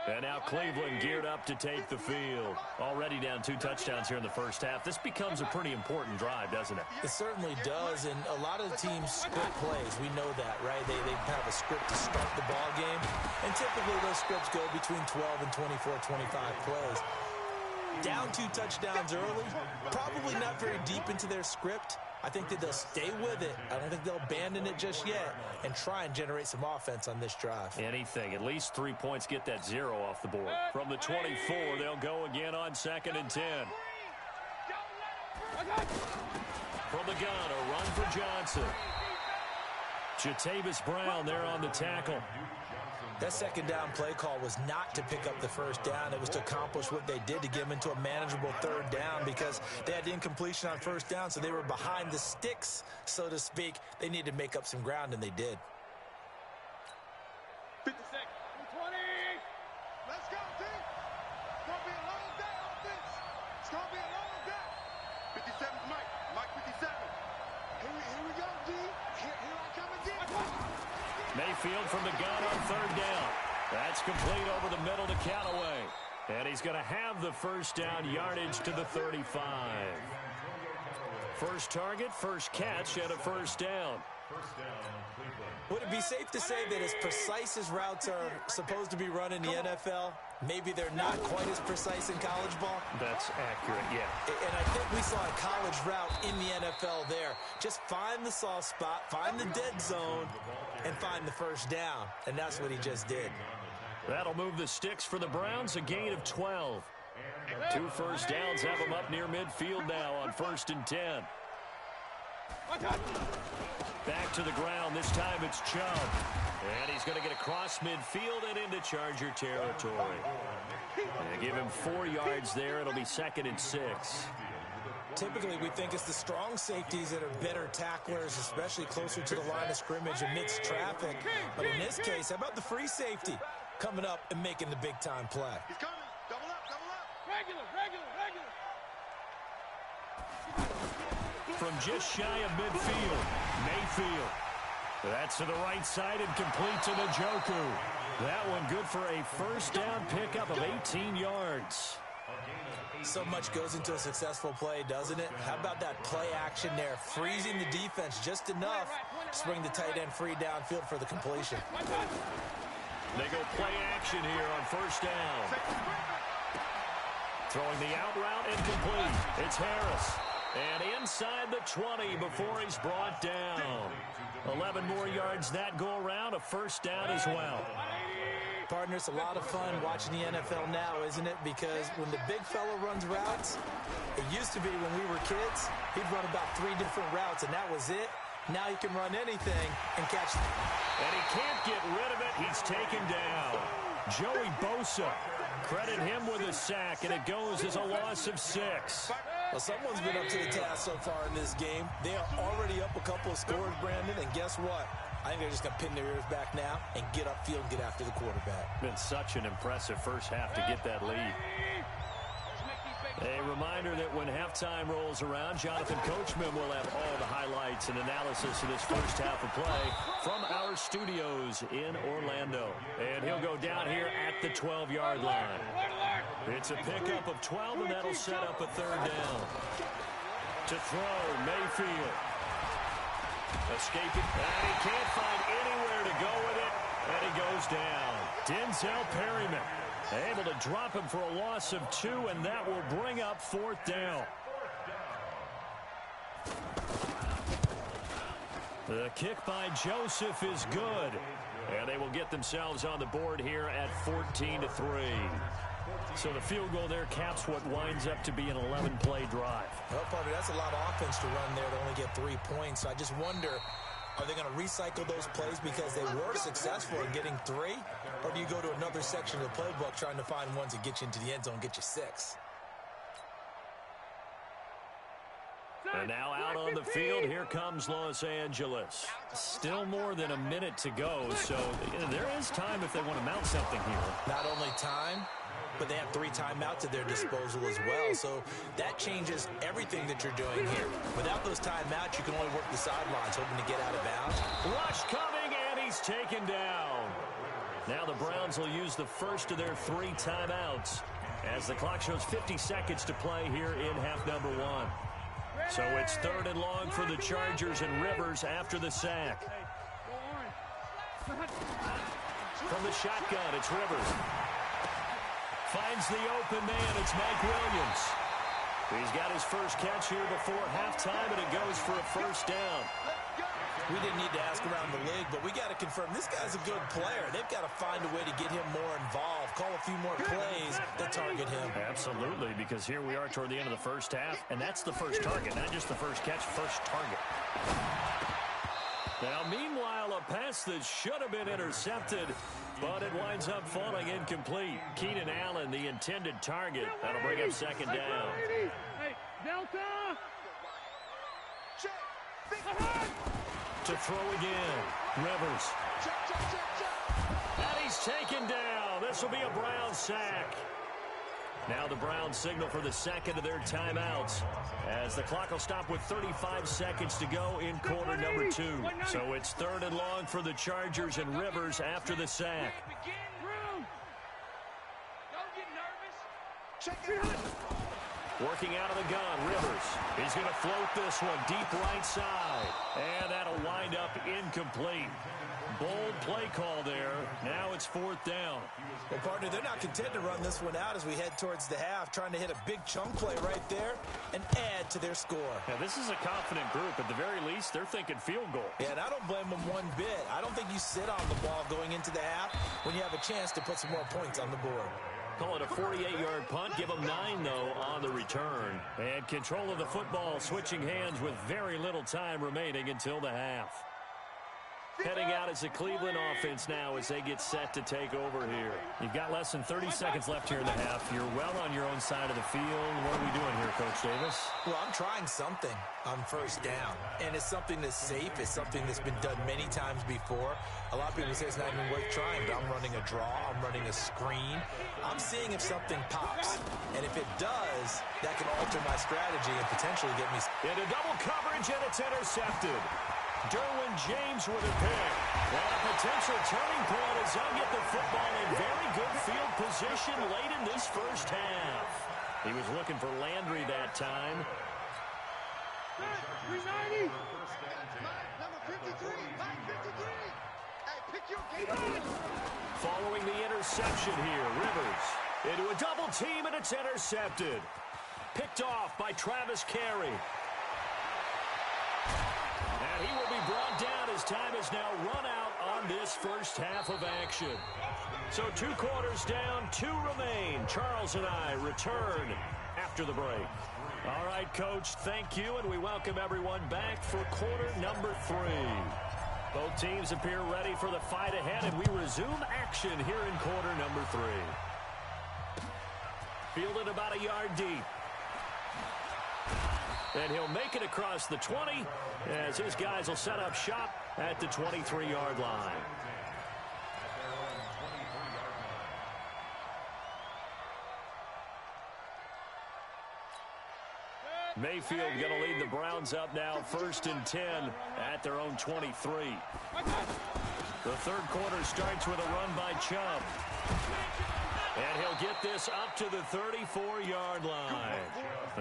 And now Cleveland geared up to take the field. Already down 2 touchdowns here in the first half. This becomes a pretty important drive, doesn't it? It certainly does, and a lot of the teams script plays. We know that, right? They have a script to start the ball game, and typically those scripts go between 12 and 24, 25 plays. Down 2 touchdowns early, probably not very deep into their script. I think that they'll stay with it. I don't think they'll abandon it just yet and try and generate some offense on this drive. Anything. At least 3 points, get that 0 off the board. From the 24, they'll go again on 2nd and 10. From the gun, a run for Johnson. Jatavis Brown there on the tackle. That second down play call was not to pick up the first down. It was to accomplish what they did, to get them into a manageable third down, because they had incompletion on first down, so they were behind the sticks, so to speak. They needed to make up some ground, and they did. 50 seconds. 20. Let's go, team. It's going to be a long day on this. It's going to be a long day. 57's Mike. Mike 57. Here we go, D. Here I come again. Mayfield from the gun on third down. That's complete over the middle to Callaway. And he's going to have the first down yardage to the 35. First target, first catch, and a first down. Would it be safe to say that as precise as routes are supposed to be run in the NFL, maybe they're not quite as precise in college ball? That's accurate, yeah. And I think we saw a college route in the NFL there. Just find the soft spot, find the dead zone, and find the first down. And that's what he just did. That'll move the sticks for the Browns, a gain of 12. 2 first downs have them up near midfield now on 1st and 10. Back to the ground. This time it's Chubb. And he's going to get across midfield and into Charger territory. And give him 4 yards there. It'll be 2nd and 6. Typically, we think it's the strong safeties that are better tacklers, especially closer to the line of scrimmage amidst traffic. But in this case, how about the free safety coming up and making the big-time play? He's coming. Double up, double up. Regular. From just shy of midfield, Mayfield. That's to the right side and complete to Njoku. That one good for a first down pickup of 18 yards. So much goes into a successful play, doesn't it? How about that play action there, freezing the defense just enough to bring the tight end free downfield for the completion. They go play action here on first down. Throwing the out route incomplete. It's Harris. And inside the 20 before he's brought down. 11 more yards that go around, a first down as well. Partner, it's a lot of fun watching the NFL now, isn't it? Because when the big fella runs routes, it used to be when we were kids, he'd run about 3 different routes, and that was it. Now he can run anything and catch them. And he can't get rid of it. He's taken down. Joey Bosa. Credit him with a sack, and it goes as a loss of 6. Well, someone's been up to the task so far in this game. They are already up a couple of scores, Brandon, and guess what? I think they're just going to pin their ears back now and get upfield and get after the quarterback. Been such an impressive first half to get that lead. A reminder that when halftime rolls around, Jonathan Coachman will have all the highlights and analysis of this first half of play from our studios in Orlando. And he'll go down here at the 12-yard line. It's a pickup of 12, and that'll set up a third down. To throw, Mayfield. Escaping, and he can't find anywhere to go with it, and he goes down. Denzel Perryman able to drop him for a loss of 2, and that will bring up 4th down. The kick by Joseph is good, and they will get themselves on the board here at 14-3. So the field goal there caps what winds up to be an 11-play drive. Well, partner, that's a lot of offense to run there to only get 3 points. So I just wonder, are they going to recycle those plays because they were successful in getting 3? Or do you go to another section of the playbook trying to find ones that get you into the end zone and get you 6? And now out on the field, here comes Los Angeles. Still more than a minute to go, so there is time if they want to mount something here. Not only time, but they have 3 timeouts at their disposal as well. So that changes everything that you're doing here. Without those timeouts, you can only work the sidelines, hoping to get out of bounds. Rush coming, and he's taken down. Now the Browns will use the first of their 3 timeouts as the clock shows 50 seconds to play here in half number 1. So it's 3rd and long for the Chargers, and Rivers after the sack. From the shotgun, it's Rivers. Finds the open man. It's Mike Williams. He's got his first catch here before halftime, and it goes for a first down. We didn't need to ask around the league, but we got to confirm this guy's a good player. They've got to find a way to get him more involved, call a few more plays that target him. Absolutely, because here we are toward the end of the first half, and that's the first target, not just the first catch, first target. Now, meanwhile, a pass that should have been intercepted, but it winds up falling incomplete. Keenan Allen, the intended target. That'll bring up second down. Hey, Delta! To throw again. Rivers. And he's taken down. This will be a Brown sack. Now the Browns signal for the second of their timeouts as the clock will stop with 35 seconds to go in quarter number 2. So it's 3rd and long for the Chargers and Rivers after the sack. Working out of the gun, Rivers. He's going to float this one deep right side. And that'll wind up incomplete. Bold play call there. Now it's 4th down. Well, partner, they're not content to run this one out as we head towards the half, trying to hit a big chunk play right there and add to their score. Now, this is a confident group. At the very least, they're thinking field goal. Yeah, and I don't blame them one bit. I don't think you sit on the ball going into the half when you have a chance to put some more points on the board. Call it a 48-yard punt. Give them 9, though, on the return. And control of the football switching hands with very little time remaining until the half. Heading out is the Cleveland offense now as they get set to take over here. You've got less than 30 seconds left here in the half. You're well on your own side of the field. What are we doing here, Coach Davis? Well, I'm trying something on first down. And it's something that's safe. It's something that's been done many times before. A lot of people say it's not even worth trying, but I'm running a draw. I'm running a screen. I'm seeing if something pops. And if it does, that can alter my strategy and potentially get me... Into double coverage, and it's intercepted. Derwin James with a pick. And a potential turning point as they'll get the football in very good field position late in this first half. He was looking for Landry that time. 390. Number 53. 53. Hey, pick your game. Following the interception here, Rivers into a double team, and it's intercepted. Picked off by Travis Carey. And he will be brought down as time has now run out on this first half of action. So 2 quarters down, 2 remain. Charles and I return after the break. All right, Coach, thank you, and we welcome everyone back for quarter number 3. Both teams appear ready for the fight ahead, and we resume action here in quarter number 3. Fielded about a yard deep. And he'll make it across the 20 as his guys will set up shop at the 23-yard line. Mayfield going to lead the Browns up now, 1st and 10 at their own 23. The third quarter starts with a run by Chubb. And he'll get this up to the 34-yard line.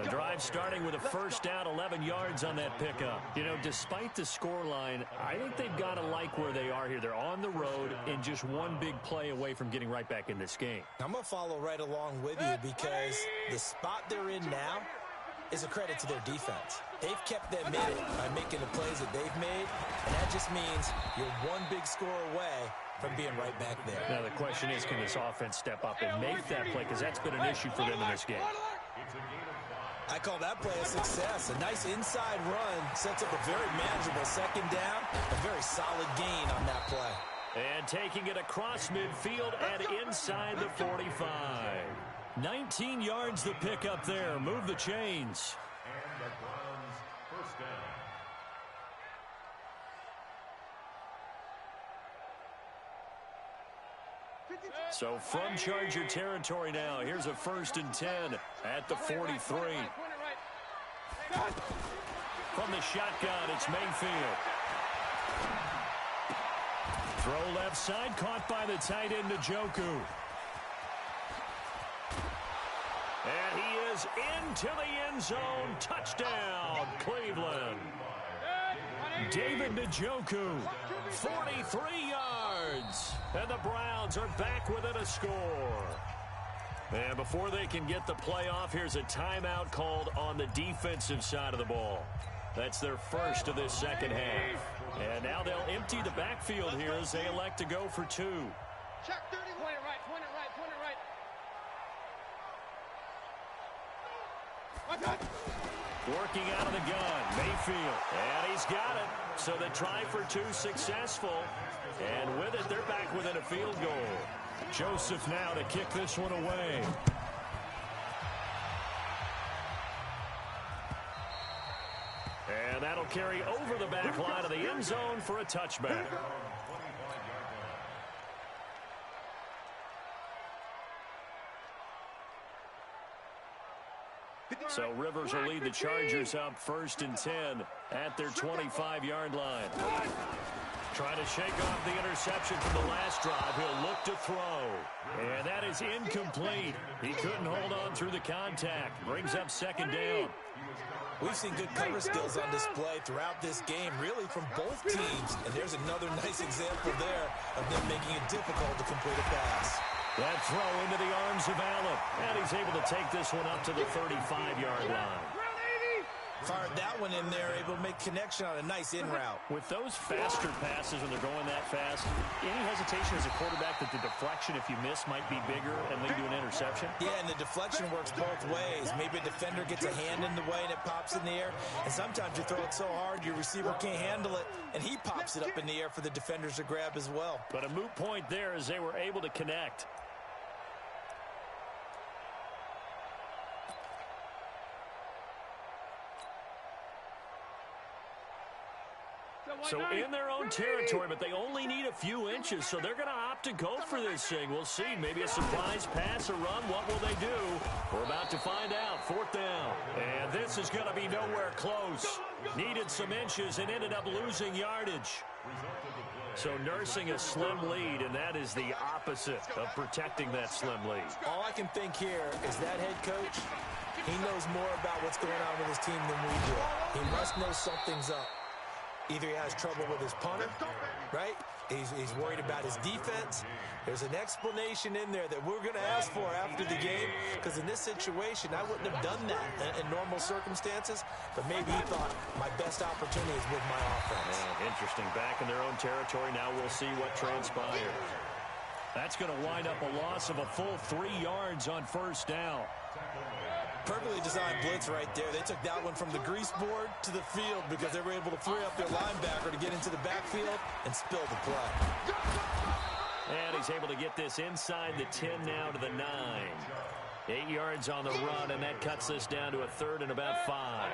The drive starting with a first down, 11 yards on that pickup. You know, despite the scoreline, I think they've got to like where they are here. They're on the road and just one big play away from getting right back in this game. I'm going to follow right along with you because the spot they're in now is a credit to their defense. They've kept them in it by making the plays that they've made, and that just means you're one big score away from being right back there. Now the question is, can this offense step up and make that play? Because that's been an issue for them in this game. I call that play a success. A nice inside run sets up a very manageable second down. A very solid gain on that play. And taking it across midfield and inside the 45. 19 yards the pick up there. Move the chains. And the Browns first down. So from Charger territory now, here's a 1st and 10 at the 43. From the shotgun, it's Mayfield. Throw left side, caught by the tight end, Njoku. And he is into the end zone. Touchdown, Cleveland. David Njoku, 43 yards. And the Browns are back within a score. And before they can get the play off, here's a timeout called on the defensive side of the ball. That's their first of this second half. And now they'll empty the backfield here as they elect to go for 2. Check 30. Point it right, point it right, point it right. Working out of the gun, Mayfield. And he's got it. So they try for two successful. And with it, they're back within a field goal. Joseph now to kick this one away. And that'll carry over the back line of the end zone for a touchback. So Rivers will lead the Chargers up 1st and 10 at their 25-yard line. Trying to shake off the interception from the last drive. He'll look to throw. And that is incomplete. He couldn't hold on through the contact. Brings up 2nd down. We've seen good cover skills on display throughout this game, really from both teams. And there's another nice example there of them making it difficult to complete a pass. That throw into the arms of Allen. And he's able to take this one up to the 35-yard line. Fired that one in there, able to make connection on a nice in route. With those faster passes when they're going that fast, any hesitation as a quarterback that the deflection, if you miss, might be bigger and lead to an interception? Yeah, and the deflection works both ways. Maybe a defender gets a hand in the way and it pops in the air. And sometimes you throw it so hard your receiver can't handle it, and he pops it up in the air for the defenders to grab as well. But a moot point there as they were able to connect. So in their own territory, but they only need a few inches, so they're going to opt to go for this thing. We'll see. Maybe a surprise pass or run. What will they do? We're about to find out. 4th down. And this is going to be nowhere close. Needed some inches and ended up losing yardage. So nursing a slim lead, and that is the opposite of protecting that slim lead. All I can think here is that head coach, he knows more about what's going on with his team than we do. He must know something's up. Either he has trouble with his punter, right? He's worried about his defense. There's an explanation in there that we're going to ask for after the game, because in this situation, I wouldn't have done that in normal circumstances, but maybe he thought my best opportunity is with my offense. Yeah, interesting. Back in their own territory. Now we'll see what transpires. That's going to wind up a loss of a full 3 yards on 1st down. Perfectly designed blitz right there. They took that one from the grease board to the field because they were able to free up their linebacker to get into the backfield and spill the play. And he's able to get this inside the 10 now to the 9. 8 yards on the run, and that cuts this down to a 3rd and about 5.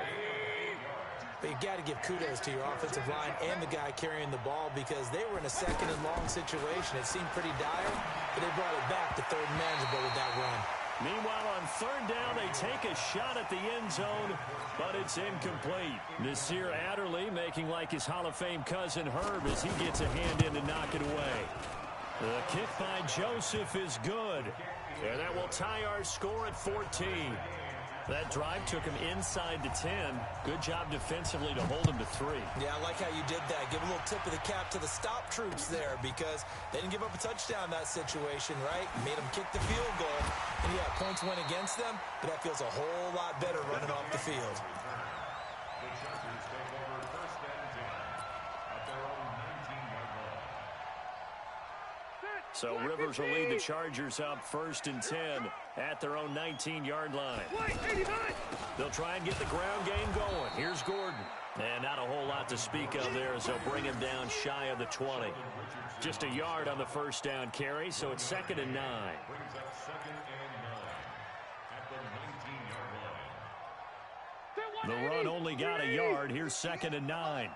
But you got to give kudos to your offensive line and the guy carrying the ball, because they were in a 2nd and long situation. It seemed pretty dire, but they brought it back to 3rd and manageable with that run. Meanwhile, on 3rd down, they take a shot at the end zone, but it's incomplete. Nasir Adderley making like his Hall of Fame cousin Herb as he gets a hand in to knock it away. The kick by Joseph is good, and that will tie our score at 14. That drive took him inside the 10. Good job defensively to hold him to 3. Yeah, I like how you did that. Give a little tip of the cap to the stop troops there, because they didn't give up a touchdown in that situation, right? Made them kick the field goal. And yeah, points went against them, but that feels a whole lot better running off the field. So Rivers will lead the Chargers up 1st and 10 at their own 19-yard line. They'll try and get the ground game going. Here's Gordon. And not a whole lot to speak of there as they'll bring him down shy of the 20. Just a yard on the 1st down carry, so it's 2nd and 9. The run only got a yard. Here's 2nd and 9.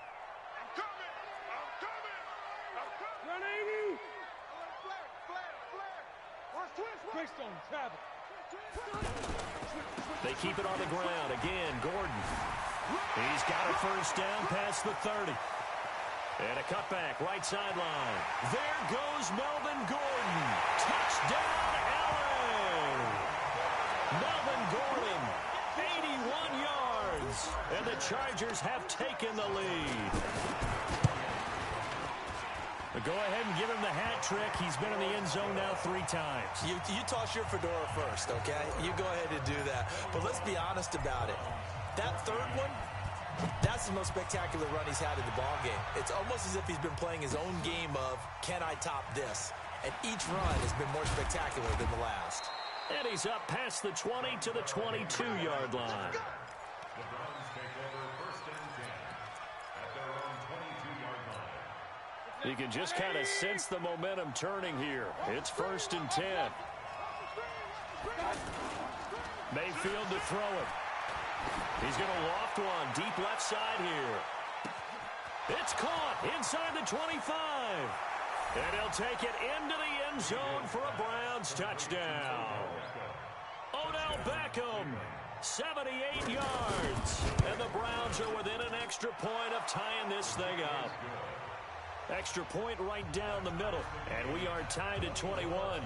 They keep it on the ground. Again, Gordon. He's got a 1st down past the 30. And a cutback, right sideline. There goes Melvin Gordon. Touchdown, LA! Melvin Gordon, 81 yards. And the Chargers have taken the lead. Go ahead and give him the hat trick. He's been in the end zone now 3 times. You toss your fedora first, okay? You go ahead and do that. But let's be honest about it. That 3rd one, that's the most spectacular run he's had in the ballgame. It's almost as if he's been playing his own game of, can I top this? And each run has been more spectacular than the last. And he's up past the 20 to the 22-yard line. The Browns take over 1st and 10 at their own 22-yard line. You can just kind of sense the momentum turning here. It's 1st and 10. Mayfield to throw it. He's going to loft one deep left side here. It's caught inside the 25. And he'll take it into the end zone for a Browns touchdown. Odell Beckham, 78 yards. And the Browns are within an extra point of tying this thing up. Extra point right down the middle. And we are tied at 21.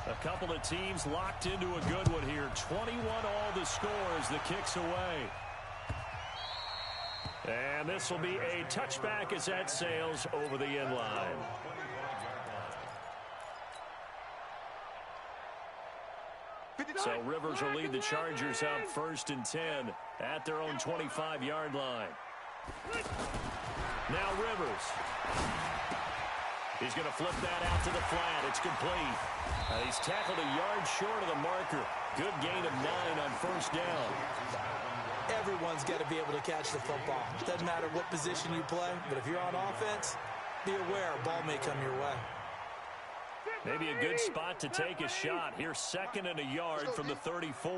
A couple of teams locked into a good one here. 21 all the score as the kick's away. And this will be a touchback as that sails over the end line. So Rivers will lead the Chargers up 1st and 10 at their own 25-yard line. Now Rivers. He's going to flip that out to the flat. It's complete. He's tackled a yard short of the marker. Good gain of 9 on 1st down. Everyone's got to be able to catch the football. Doesn't matter what position you play, but if you're on offense, be aware a ball may come your way. Maybe a good spot to take a shot. Here's 2nd and a yard from the 34.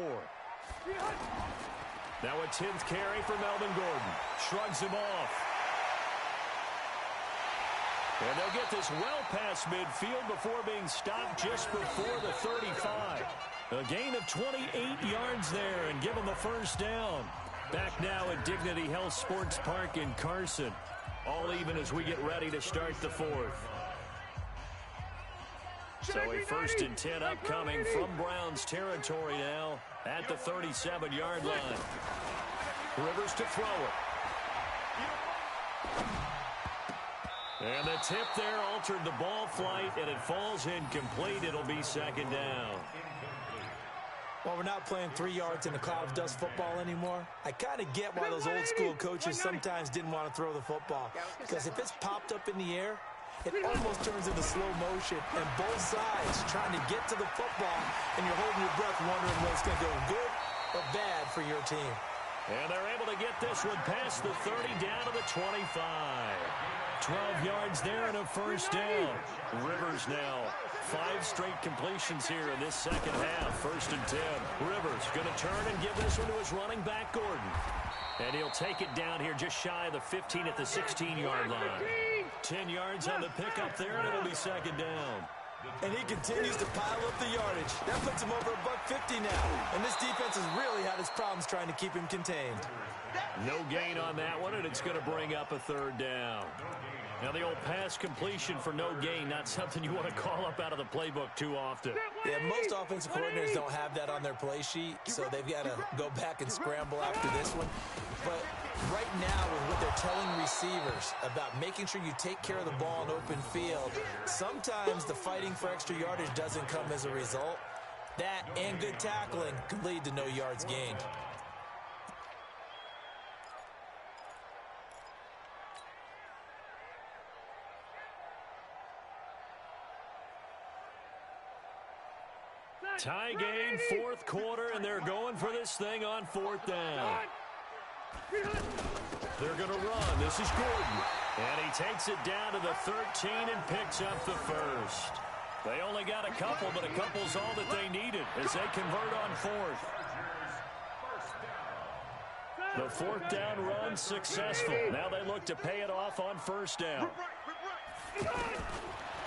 Now a 10th carry for Melvin Gordon. Shrugs him off. And they'll get this well past midfield before being stopped just before the 35. A gain of 28 yards there and give them a 1st down. Back now at Dignity Health Sports Park in Carson. All even as we get ready to start the 4th. So a 1st and 10 upcoming from Browns territory now at the 37-yard line. Rivers to throw it. And the tip there altered the ball flight, and it falls incomplete. It'll be 2nd down. Well, we're not playing 3 yards in a cloud of dust football anymore. I kind of get why those old-school coaches sometimes didn't want to throw the football. Because if it's popped up in the air, it almost turns into slow motion, and both sides trying to get to the football, and you're holding your breath wondering whether it's going to go good or bad for your team. And they're able to get this one past the 30 down to the 25. 12 yards there and a 1st down. Rivers now 5 straight completions here in this second half. 1st and 10. Rivers going to turn and give this one to his running back, Gordon. And he'll take it down here just shy of the 15 at the 16-yard line. 10 yards on the pickup there, and it'll be 2nd down. And he continues to pile up the yardage. That puts him over $150 now. And this defense has really had its problems trying to keep him contained. No gain on that one, and it's going to bring up a 3rd down. Now the old pass completion for no gain, not something you want to call up out of the playbook too often. Yeah, most offensive coordinators don't have that on their play sheet, so they've got to go back and scramble after this one. But right now, with what they're telling receivers about making sure you take care of the ball in open field, sometimes the fighting for extra yardage doesn't come as a result. That and good tackling can lead to no yards gained. Tie game, 4th quarter, and they're going for this thing on 4th down. They're going to run. This is Gordon. And he takes it down to the 13 and picks up the 1st. They only got a couple, but a couple's all that they needed as they convert on 4th. The 4th down run successful. Now they look to pay it off on 1st down.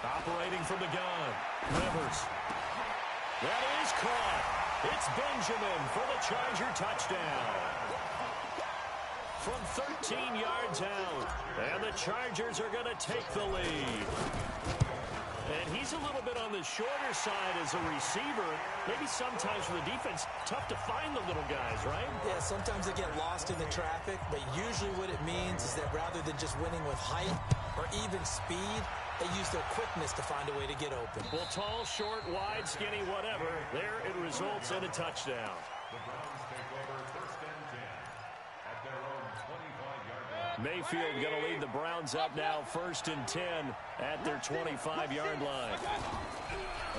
Operating from the gun. Rivers. That is caught. It's Benjamin for the Charger touchdown. From 13 yards out. And the Chargers are going to take the lead. And he's a little bit on the shorter side as a receiver. Maybe sometimes for the defense, tough to find the little guys, right? Yeah, sometimes they get lost in the traffic, but usually what it means is that rather than just winning with height or even speed, they use their quickness to find a way to get open. Well, tall, short, wide, skinny, whatever. There it results in a touchdown. The Browns take over 1st and 10 at their own 25-yard line. Mayfield going to lead the Browns up now 1st and 10 at their 25-yard line.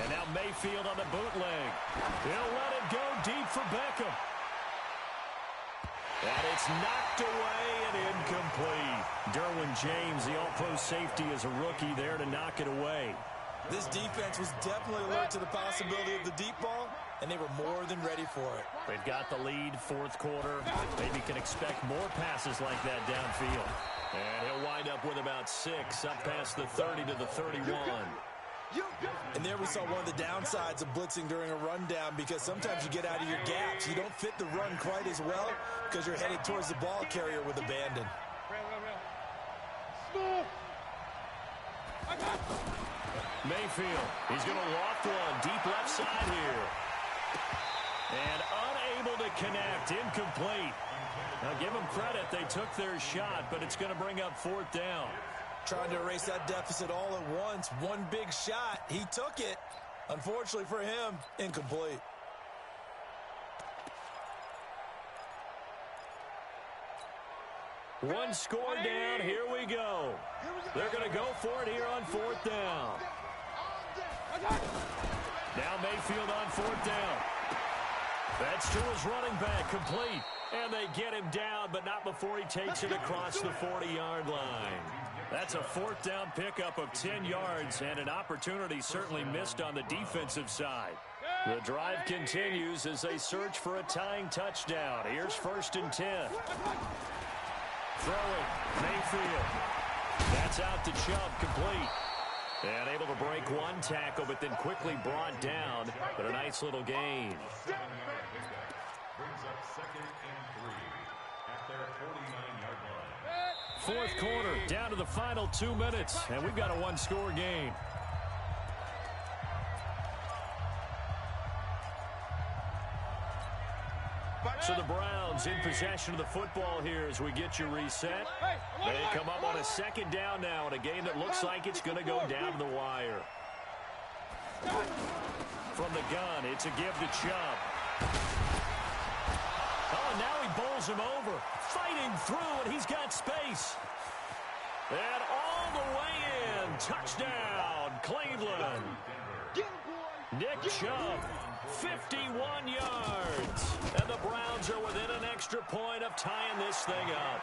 And now Mayfield on the bootleg. He'll let it go deep for Beckham. And it's knocked away and incomplete. Derwin James, the all-pro safety, is a rookie there to knock it away. This defense was definitely alert to the possibility of the deep ball, and they were more than ready for it. They've got the lead, fourth quarter. Maybe can expect more passes like that downfield. And he'll wind up with about 6, up past the 30 to the 31. And there we saw one of the downsides of blitzing during a rundown, because sometimes you get out of your gaps. You don't fit the run quite as well because you're headed towards the ball carrier with abandon. Mayfield, he's going to loft one deep left side here. And unable to connect, incomplete. Now give them credit, they took their shot, but it's going to bring up fourth down. Trying to erase that deficit all at once. One big shot. He took it. Unfortunately for him, incomplete. One score down. Here we go. They're going to go for it here on fourth down. Now Mayfield on fourth down. That's to his running back, complete. And they get him down, but not before he takes it across the 40-yard line. That's a fourth down pickup of 10 yards, and an opportunity certainly missed on the defensive side. The drive continues as they search for a tying touchdown. Here's 1st and 10. Throwing, Mayfield. That's out to Chubb, complete. And able to break one tackle, but then quickly brought down. But a nice little gain. Brings up 2nd and 3 at their 49-yard line. Fourth quarter, down to the final 2 minutes, and we've got a one-score game. So the Browns in possession of the football here as we get you reset. They come up on a 2nd down now in a game that looks like it's going to go down to the wire. From the gun, it's a give to Chubb. Oh, now he bowls him over. Fighting through, and he's got space. And all the way in. Touchdown, Cleveland. Nick Chubb, 51 yards. And the Browns are within an extra point of tying this thing up.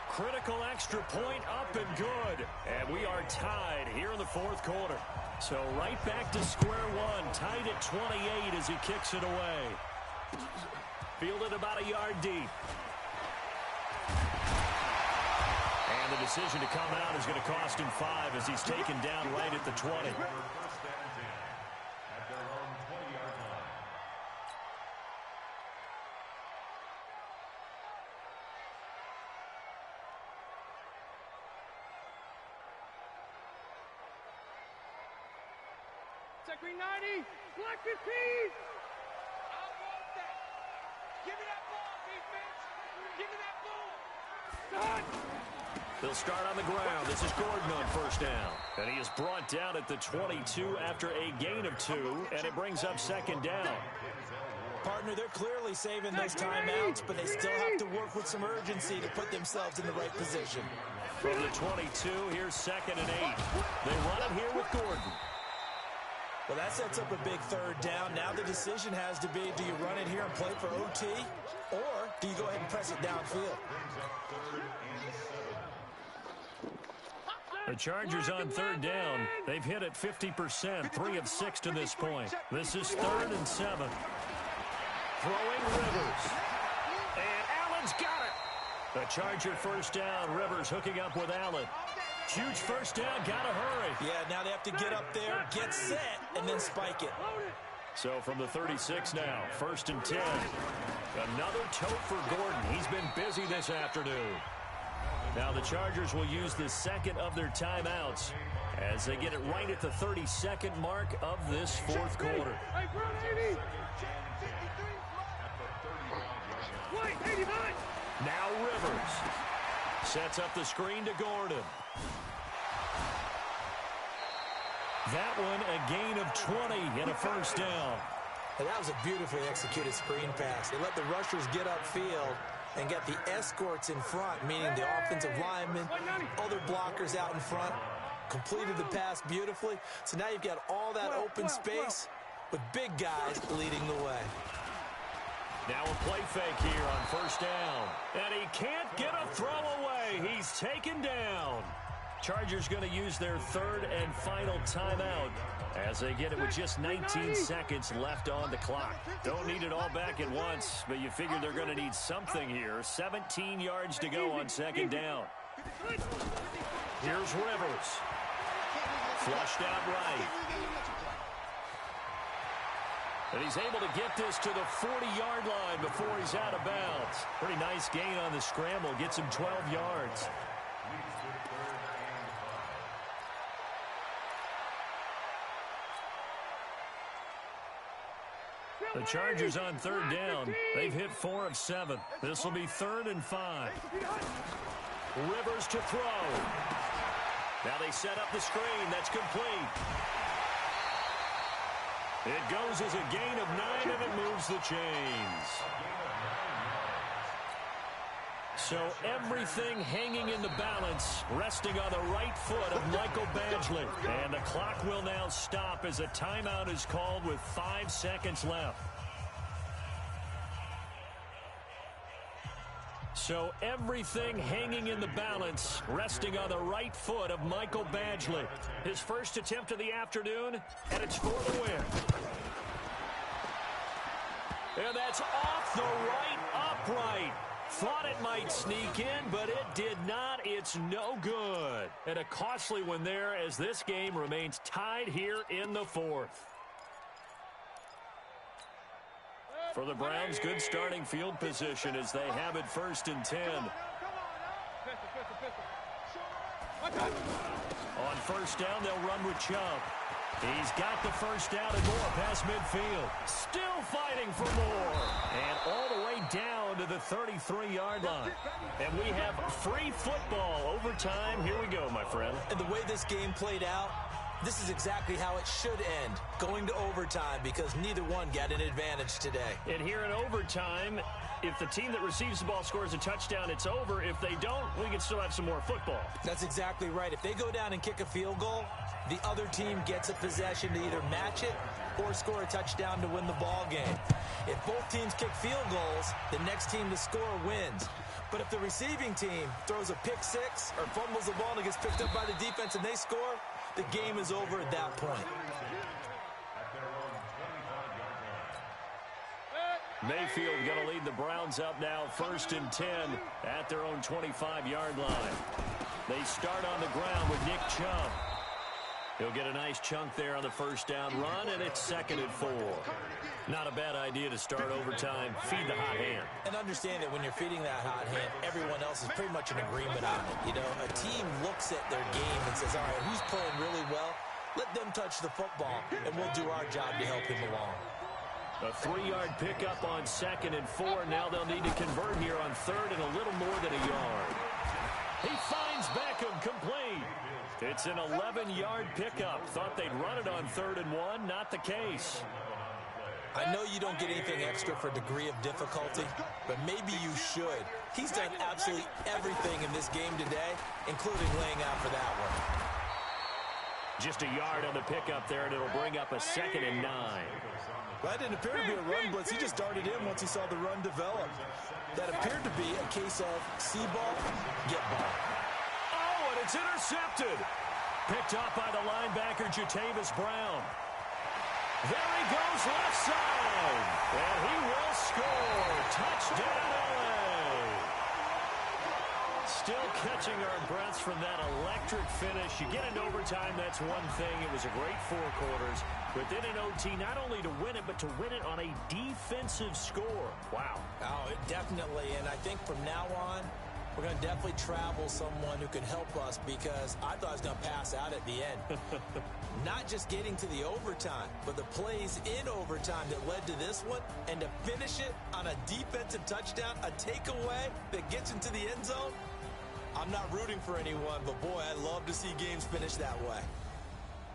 Critical extra point up and good. And we are tied here in the fourth quarter. So right back to square one, tied at 28 as he kicks it away. Fielded about a yard deep. And the decision to come out is going to cost him 5 as he's taken down right at the 20. First and 10 at their own 20-yard line. Second 90, black 15. I want that. Give me that ball, defense. Give me that ball. Done. They'll start on the ground. This is Gordon on first down. And he is brought down at the 22 after a gain of 2, and it brings up 2nd down. Partner, they're clearly saving those timeouts, but they still have to work with some urgency to put themselves in the right position. From the 22, here's 2nd and 8. They run it here with Gordon. Well, that sets up a big 3rd down. Now the decision has to be, do you run it here and play for OT, or do you go ahead and press it downfield? The Chargers on 3rd down. They've hit it 50%, 3 of 6 to this point. This is 3rd and 7. Throwing Rivers. And Allen's got it. The Charger first down. Rivers hooking up with Allen. Huge first down. Got to hurry. Yeah, now they have to get up there, get set, and then spike it. So from the 36 now, 1st and 10. Another tote for Gordon. He's been busy this afternoon. Now the Chargers will use the 2nd of their timeouts as they get it right at the 32nd mark of this fourth quarter. Now Rivers sets up the screen to Gordon. That one a gain of 20 and a first down. And that was a beautifully executed screen pass. They let the rushers get upfield and get the escorts in front, meaning the offensive linemen, other blockers out in front, completed the pass beautifully. So now you've got all that open space with big guys leading the way. Now a play fake here on first down. And he can't get a throw away. He's taken down. Chargers going to use their third and final timeout as they get it with just 19 seconds left on the clock. Don't need it all back at once, but you figure they're going to need something here. 17 yards to go on second down. Here's Rivers. Flushed out right. And he's able to get this to the 40-yard line before he's out of bounds. Pretty nice gain on the scramble. Gets him 12 yards. The Chargers on third down. They've hit 4 of 7. This will be 3rd and 5. Rivers to throw. Now they set up the screen. That's complete. It goes as a gain of 9, and it moves the chains. So everything hanging in the balance, resting on the right foot of Michael Badgley. And the clock will now stop as a timeout is called with 5 seconds left. So everything hanging in the balance, resting on the right foot of Michael Badgley. His first attempt of the afternoon, and it's for the win. And that's off the right upright. Thought it might sneak in, but it did not. It's no good. And a costly one there as this game remains tied here in the 4th. For the Browns, good starting field position as they have it 1st and 10. On first down, they'll run with Chubb. He's got the first down and more past midfield. Still fighting for more. And all the way down to the 33-yard line. And we have free football overtime. Here we go, my friend. And the way this game played out, this is exactly how it should end, going to overtime, because neither one got an advantage today. And here in overtime, if the team that receives the ball scores a touchdown, it's over. If they don't, we can still have some more football. That's exactly right. If they go down and kick a field goal, the other team gets a possession to either match it or score a touchdown to win the ball game. If both teams kick field goals, the next team to score wins. But if the receiving team throws a pick six or fumbles the ball and it gets picked up by the defense and they score, the game is over at that point. Mayfield going to lead the Browns up now 1st and 10 at their own 25-yard line. They start on the ground with Nick Chubb. He'll get a nice chunk there on the first down run, and it's 2nd and 4. Not a bad idea to start overtime. Feed the hot hand. And understand that when you're feeding that hot hand, everyone else is pretty much in agreement on it. You know, a team looks at their game and says, all right, who's playing really well? Let them touch the football, and we'll do our job to help him along. A 3-yard pickup on 2nd and 4. Now they'll need to convert here on 3rd and a little more than a yard. He finds Beckham complete. It's an 11-yard pickup. Thought they'd run it on 3rd and 1. Not the case. I know you don't get anything extra for degree of difficulty, but maybe you should. He's done absolutely everything in this game today, including laying out for that one. Just a yard on the pickup there, and it'll bring up a 2nd and 9. That didn't appear to be a run blitz. He just darted in once he saw the run develop. That appeared to be a case of see ball, get ball. Oh, and it's intercepted. Picked up by the linebacker, Jatavis Brown. There he goes left side. And he will score. Touchdown, LA. Still catching our breaths from that electric finish. You get into overtime, that's one thing. It was a great 4 quarters. But then in OT, not only to win it, but to win it on a defensive score. Wow. Oh, definitely. And I think from now on, we're going to definitely travel someone who can help us, because I thought I was going to pass out at the end. Not just getting to the overtime, but the plays in overtime that led to this one, and to finish it on a defensive touchdown, a takeaway that gets into the end zone. I'm not rooting for anyone, but boy, I'd love to see games finish that way.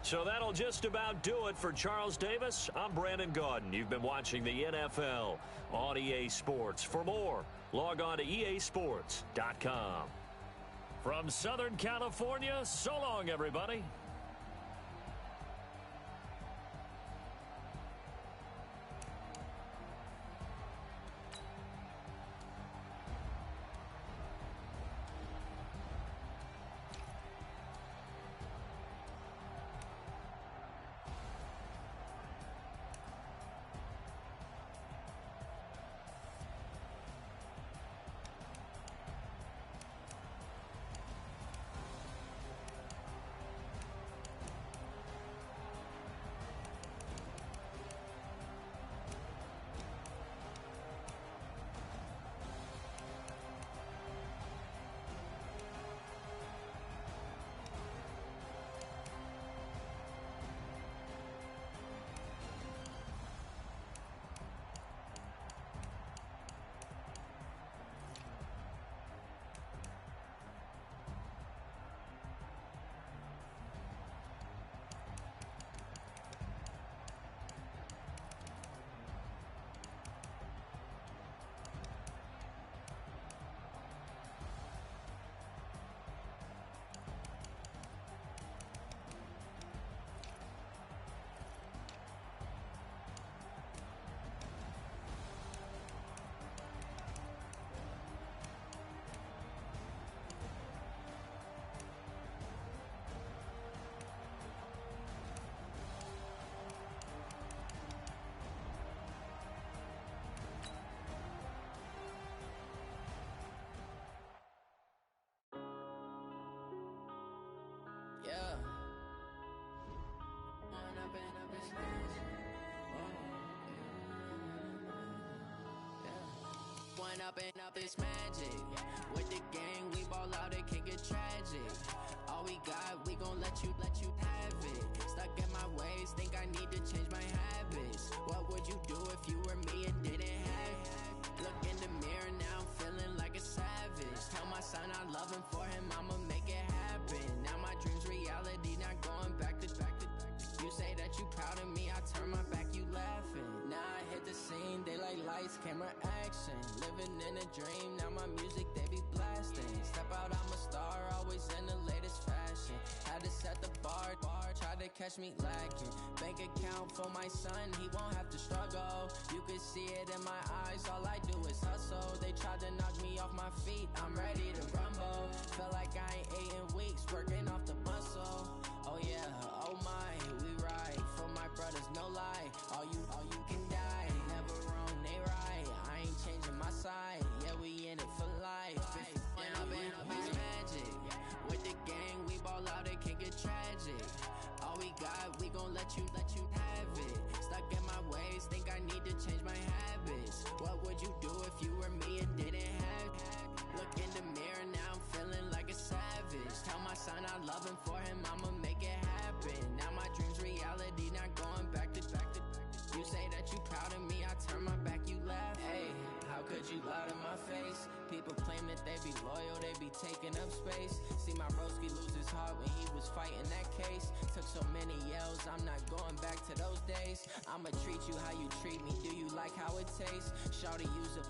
So that'll just about do it for Charles Davis. I'm Brandon Gaudin. You've been watching the NFL on EA Sports. For more, log on to easports.com. From Southern California, so long, everybody. Run up and up, it's magic. With the gang, we ball out, it can get tragic. All we got, we gon' let you have it. Stuck in my ways, think I need to change my habits. What would you do if you were me and didn't have it? Look in the mirror, now I'm feeling like a savage. Tell my son I love him, for him I'ma make it happen. Now my dream's reality, not going back to. You say that you proud of me, I turn my back, you laughing. Now I hit the scene, they like lights, camera, action. Living in a dream, now my music, they be blasting. Step out, I'm a star, always in the latest fashion. Had to set the bar, tried to catch me lacking. Bank account for my son, he won't have to struggle. You can see it in my eyes, all I do is hustle. They tried to knock me off my feet, I'm ready to rumble. Felt like I ain't ate in weeks, working off the muscle. Oh yeah, oh my, we ride for my brothers, no lie. All you can die, never wrong, they right. I ain't changing my side, yeah, we in it for life. And up it's magic. With the gang, we ball out, it can get tragic. All we got, we gon' let you have it. Stuck in my ways, think I need to change my habits. What would you do if you were me and didn't have it? Look in the mirror, now I'm feeling like a savage. Tell my son I love him, for him I'ma make it happen. Now my dream's reality, not going back to. You say that you proud of me, I turn my back, you laugh. Hey, how could you lie to my face? People claim that they be loyal, they be taking up space. See my broski lose his heart when he was fighting that case. Took so many yells, I'm not going back to those days. I'ma treat you how you treat me, do you like how it tastes? Shawty, use up,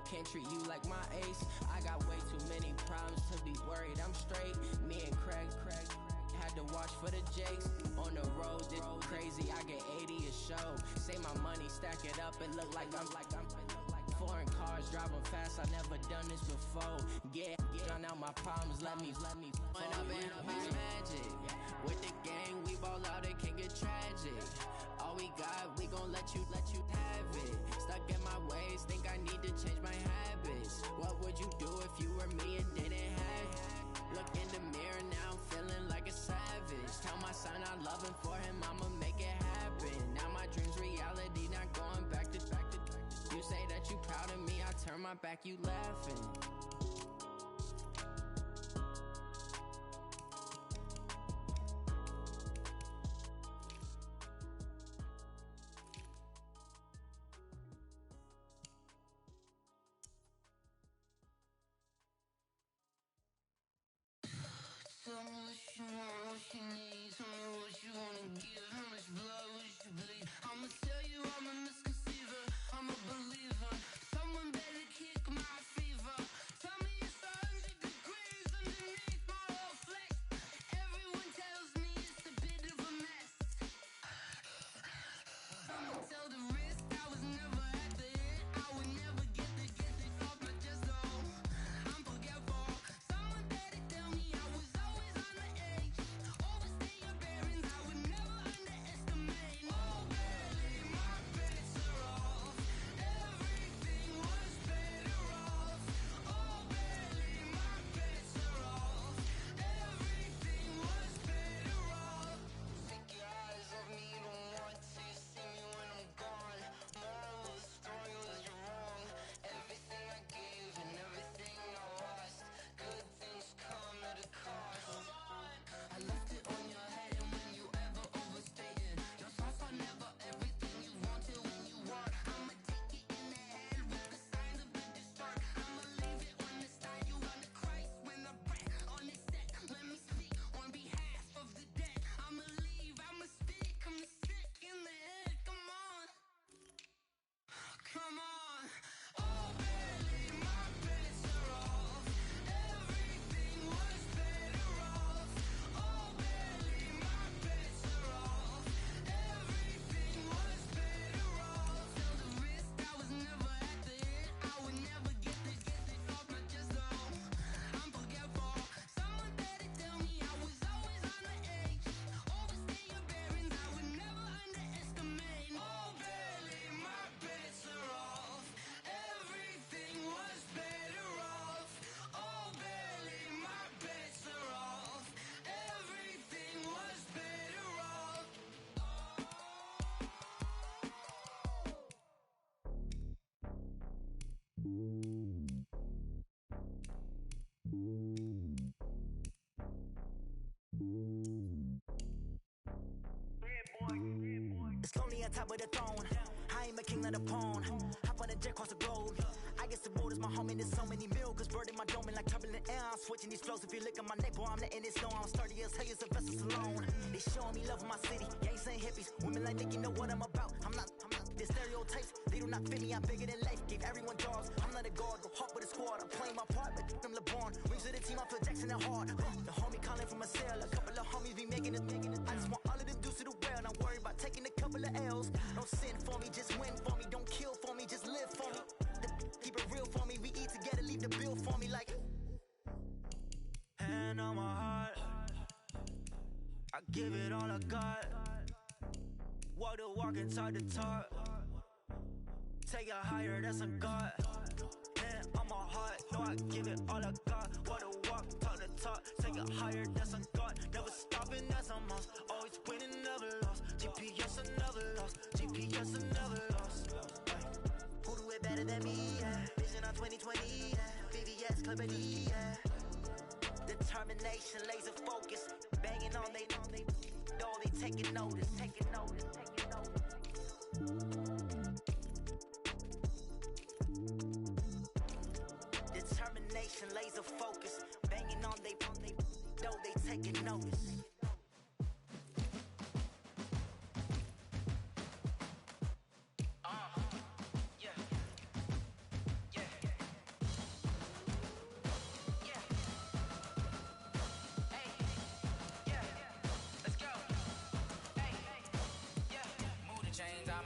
can't treat you like my ace. I got way too many problems to be worried, I'm straight. Me and Craig had to watch for the Jakes. On the road, this crazy, I get 80 a show. Say my money, stack it up, it look like I'm foreign cars, driving fast, I never done this before. Get drown out my problems, let me run up and up, it's magic. With the gang, we ball out, it can get tragic. All we got, we gon' let you have it. Stuck in my ways, think I need to change my habits. What would you do if you were me and didn't have it? Look in the mirror, now I'm feeling like a savage. Tell my son I love him, for him I'ma make it happen. Now my dream's reality, not going back to. You say that you proud of me, I turn my back, you laughing. Tell me what you want, what you need. Tell me what you wanna give. How much blood would you bleed? I'ma tell you I'm a misconceiver, I'm a believer. Someone better kick my fever. Tell me it's 100 degrees underneath my whole flesh. Everyone tells me it's a bit of a mess. I'ma tell the risk I was never at the hit. I would never get this off my chest though. I'm forgetful. Someone better tell me I was always on the edge. Overstay your bearings. of the throne. I ain't a king of the pawn. Hop on a jet across the globe. I guess the world is my home and there's so many milk. Bird in my dome and like turbulent air. I'm switching these flows. If you look at my neck, boy, I'm letting it snow. I'm sturdy as hell, it's a vessel alone. They showing me love in my city. Gangsta and hippies. Women like Nick, you know what I'm about. I'm not the stereotypes. They do not fit me. I'm bigger than life. Gave everyone jobs. I'm not a guard. Go hard with a squad. I'm playing my part, but I'm LeBron. Wings of the team, I feel Jackson and hard. The homie calling from a cell. A couple of homies be making it. I just want all of them dudes to the well. Don't worry about taking a couple of L's. Don't sin for me, just win for me. Don't kill for me, just live for me. Keep it real for me. We eat together, leave the bill for me like. Hand on my heart, I give it all I got. Walk the walk and talk the talk. Take it higher, that's a God. Hand on my heart, no, I give it all I got. Walk the walk, talk the talk. Take it higher, that's a God. Never stopping, that's a must. Always winning, never lost. GPS, I never lost. GPS, I never lost. Who do it better than me? Yeah. Vision on 2020. Yeah. VVS, Clippity. Yeah. Determination, laser focus. Banging on they though they taking notice. Determination, laser focus. Banging on they though they taking notice.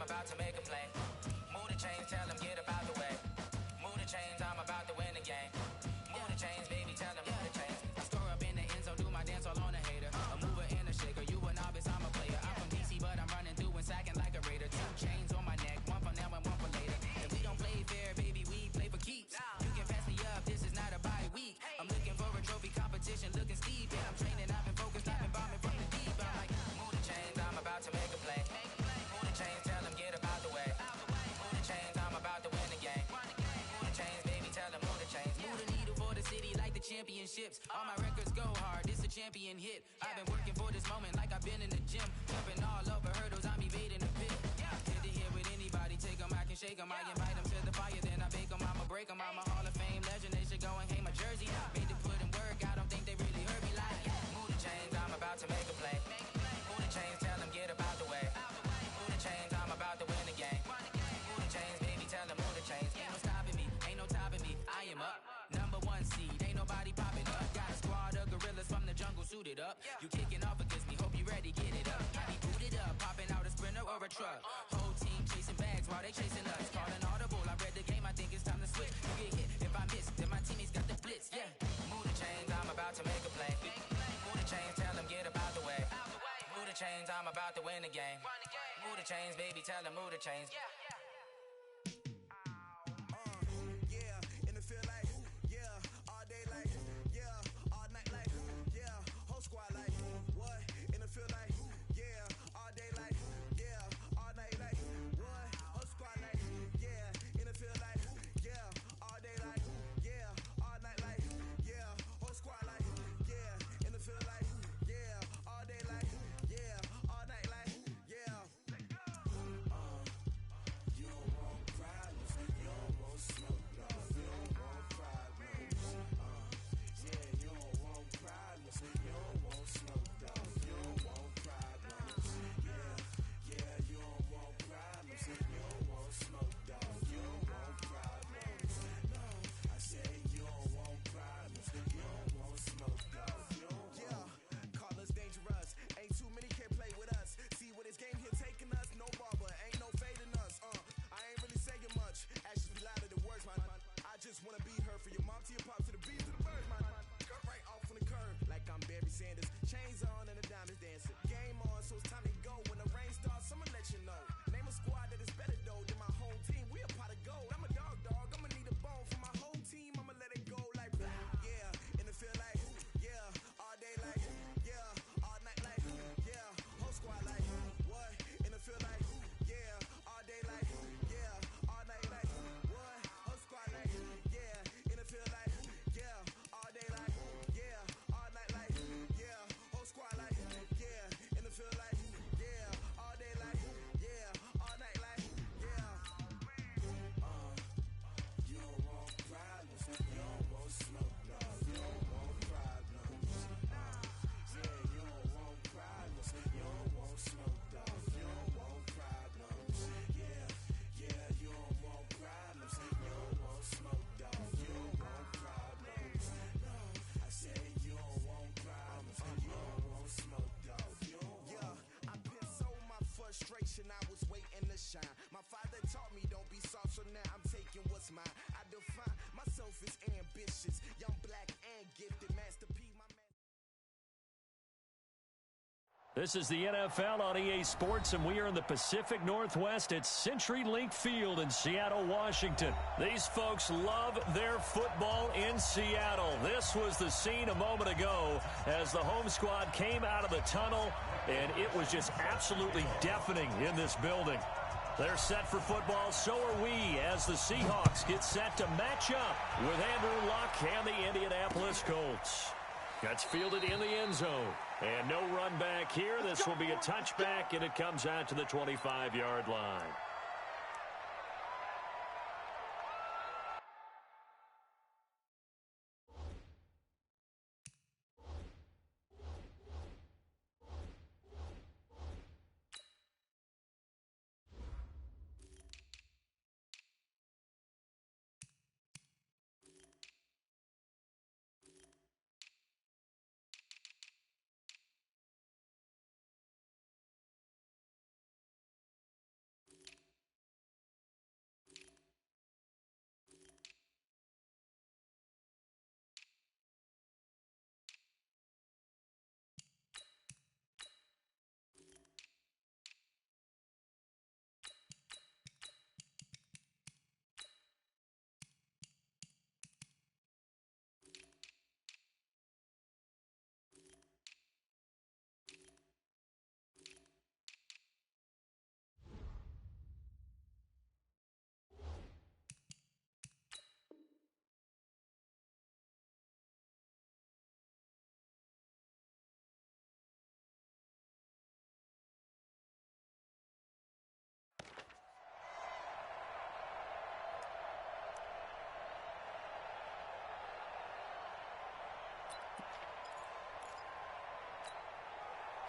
About to make a play. Move the chains, tell them get about the way. Move the chains, I'm about to win the game. Move the chains, baby, tell them move the chains. I score up in the end zone, do my dance all on a hater. A mover and a shaker, you a novice, I'm a player. I'm from DC, but I'm running through and sacking like a raider. 2 chains on my neck, one for now and one for later. If we don't play fair, baby, we play for keeps. You can pass me up, this is not a bye week. I'm looking for a trophy competition, looking steep. Yeah, I'm training, I've been focused, I've been bombing from the deep. I'm like, move the chains, I'm about to make a play. Move the chains, tell them get about the way. Move the chains, I'm about to win the game. Move the chains, baby, tell them move the chains. Move the needle for the city like the championships. All my records go hard, this a champion hit. I've been working for this moment like I've been in the gym. Jumping all over hurdles, I'm evading the pit. Hit to hit with anybody, take them, I can shake them. I invite them to the fire, then I bake them, I'ma break them. I'm a Hall of Fame legend, they should go and hang my jersey. Made to put in work, I don't think they really heard me like. Move the chains, I'm about to make a play. Move the chains, tell them get about the way. Move the chains, I'm about to win the game. Move the chains, baby, tell them move the chains. Ain't no stopping me, ain't no topping me. I am up, #1 seed, ain't nobody popping up. Got a squad of gorillas from the jungle suited up. You kicking off against me, hope you ready, get it up. I be booted up, popping out a sprinter or a truck. Whole team chasing bags while they chasing us. Calling audible, I read the game, I think it's time to switch. You get hit, if I miss, then my teammates got the blitz, yeah. Move the chains, I'm about to make a play. Move the chains, tell them get about the way. Move the chains, I'm about to win the game. Move the chains, baby, tell them move the chains. Yeah, in the field like, yeah, all day like, yeah, all night like, yeah, whole squad like, what? In the field like, yeah, all day like, yeah, all night like, what? Whole squad like, yeah, in the field like, yeah, all day like, yeah, all night like, yeah, whole squad like, yeah, in the field like, yeah, all day like, yeah, all night like, yeah. what's mine. I define myself as ambitious, young, black, and gifted. Master P, my man. This is the NFL on EA Sports, and we are in the Pacific Northwest at CenturyLink Field in Seattle, Washington. These folks love their football in Seattle. This was the scene a moment ago as the home squad came out of the tunnel, and it was just absolutely deafening in this building. They're set for football, so are we, as the Seahawks get set to match up with Andrew Luck and the Indianapolis Colts. That's fielded in the end zone. And no run back here. This will be a touchback, and it comes out to the 25-yard line.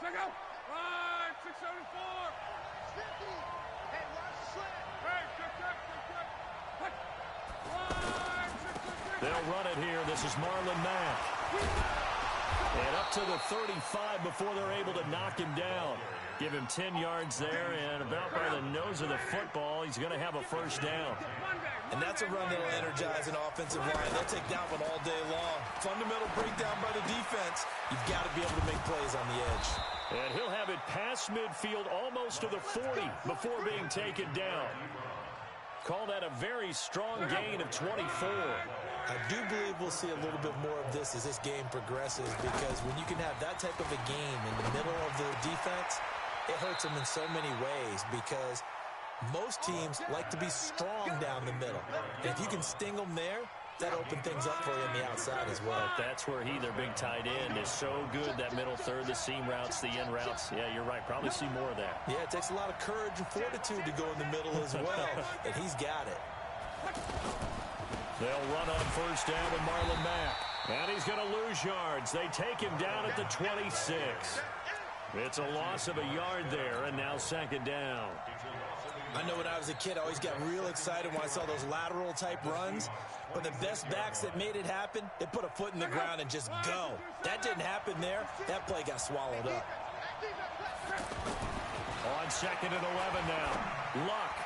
Check out! Line 674! Sticky! Hey, watch the slant! Hey, check! Line 666! They'll run it here. This is Marlon Mack. And up to the 35 before they're able to knock him down. Give him 10 yards there, and about by the nose of the football, he's going to have a first down. And that's a run that'll energize an offensive line. They'll take that one all day long. Fundamental breakdown by the defense. You've got to be able to make plays on the edge. And he'll have it past midfield almost to the 40 before being taken down. Call that a very strong gain of 24. I do believe we'll see a little bit more of this as this game progresses, because when you can have that type of a game in the middle of the defense, it hurts them in so many ways, because most teams like to be strong down the middle. And if you can sting them there, that opens things up for you on the outside as well. That's where their big tight end, is so good, that middle third, the seam routes, the end routes. Yeah, you're right. Probably see more of that. Yeah, it takes a lot of courage and fortitude to go in the middle as well, and he's got it. They'll run on first down with Marlon Mack. And he's going to lose yards. They take him down at the 26. It's a loss of a yard there, and now second down. I know when I was a kid, I always got real excited when I saw those lateral-type runs. But the best backs that made it happen, they put a foot in the ground and just go. That didn't happen there. That play got swallowed up. On second and 11 now. Luck.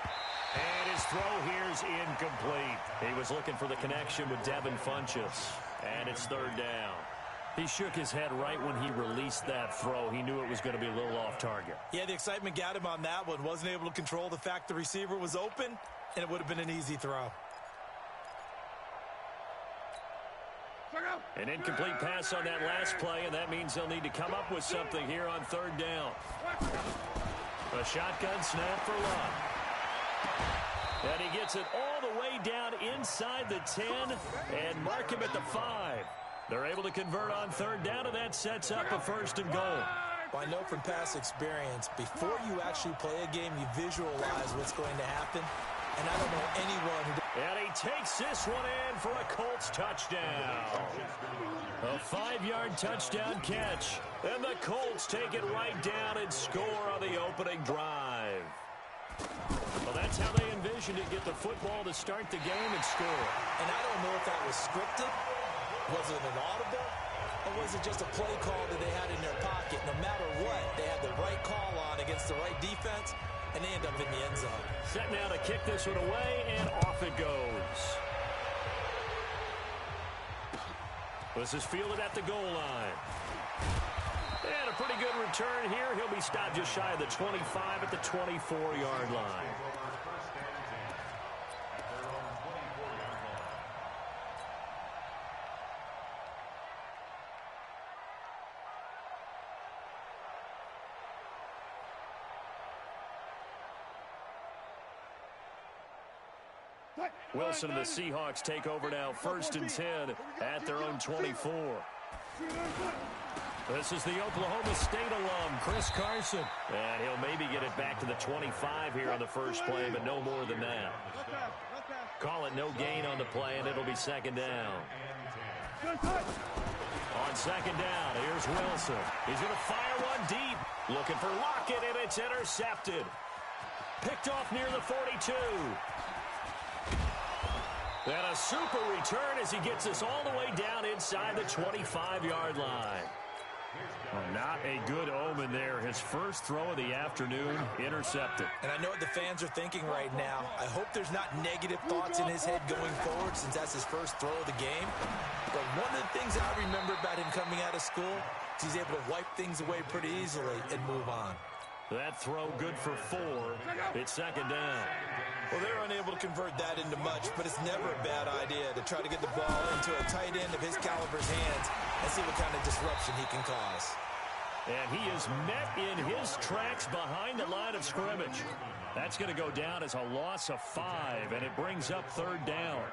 And his throw here's incomplete. He was looking for the connection with Devin Funchess. And it's third down. He shook his head right when he released that throw. He knew it was going to be a little off target. Yeah, the excitement got him on that one. Wasn't able to control the fact the receiver was open, and it would have been an easy throw. An incomplete pass on that last play, and that means they'll need to come up with something here on third down. A shotgun snap for Luck. And he gets it all the way down inside the 10 and mark him at the 5. They're able to convert on third down, and that sets up a first and goal. Well, I know from past experience, before you actually play a game, you visualize what's going to happen. And I don't know anyone who... And he takes this one in for a Colts touchdown. A 5-yard touchdown catch. And the Colts take it right down and score on the opening drive. Well, that's how they envisioned it, get the football to start the game and score. And I don't know if that was scripted. Was it an audible? Or was it just a play call that they had in their pocket? No matter what, they had the right call on against the right defense, and they end up in the end zone. Set now to kick this one away, and off it goes. This is fielded at the goal line. And a pretty good return here. He'll be stopped just shy of the 25 at the 24-yard line. Wilson and the Seahawks take over now, 1st and 10 at their own 24. This is the Oklahoma State alum, Chris Carson. And he'll maybe get it back to the 25 here on the first play, but no more than that. Call it no gain on the play, and it'll be 2nd down. On 2nd down, here's Wilson. He's going to fire one deep. Looking for Lockett, and it's intercepted. Picked off near the 42. And a super return as he gets us all the way down inside the 25-yard line. Oh, not a good omen there. His first throw of the afternoon, intercepted. And I know what the fans are thinking right now. I hope there's not negative thoughts in his head going forward since that's his first throw of the game. But one of the things I remember about him coming out of school is he's able to wipe things away pretty easily and move on. That throw good for 4. It's 2nd down. Well, they're unable to convert that into much, but it's never a bad idea to try to get the ball into a tight end of his caliber's hands and see what kind of disruption he can cause. And he is met in his tracks behind the line of scrimmage. That's going to go down as a loss of 5, and it brings up 3rd down.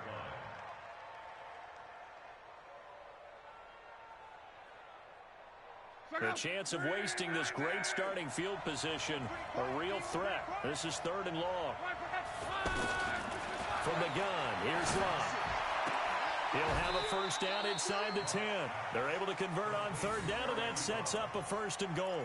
The chance of wasting this great starting field position, a real threat. This is 3rd and long. From the gun, here's Locke. He'll have a 1st down inside the 10. They're able to convert on 3rd down, and that sets up a 1st and goal.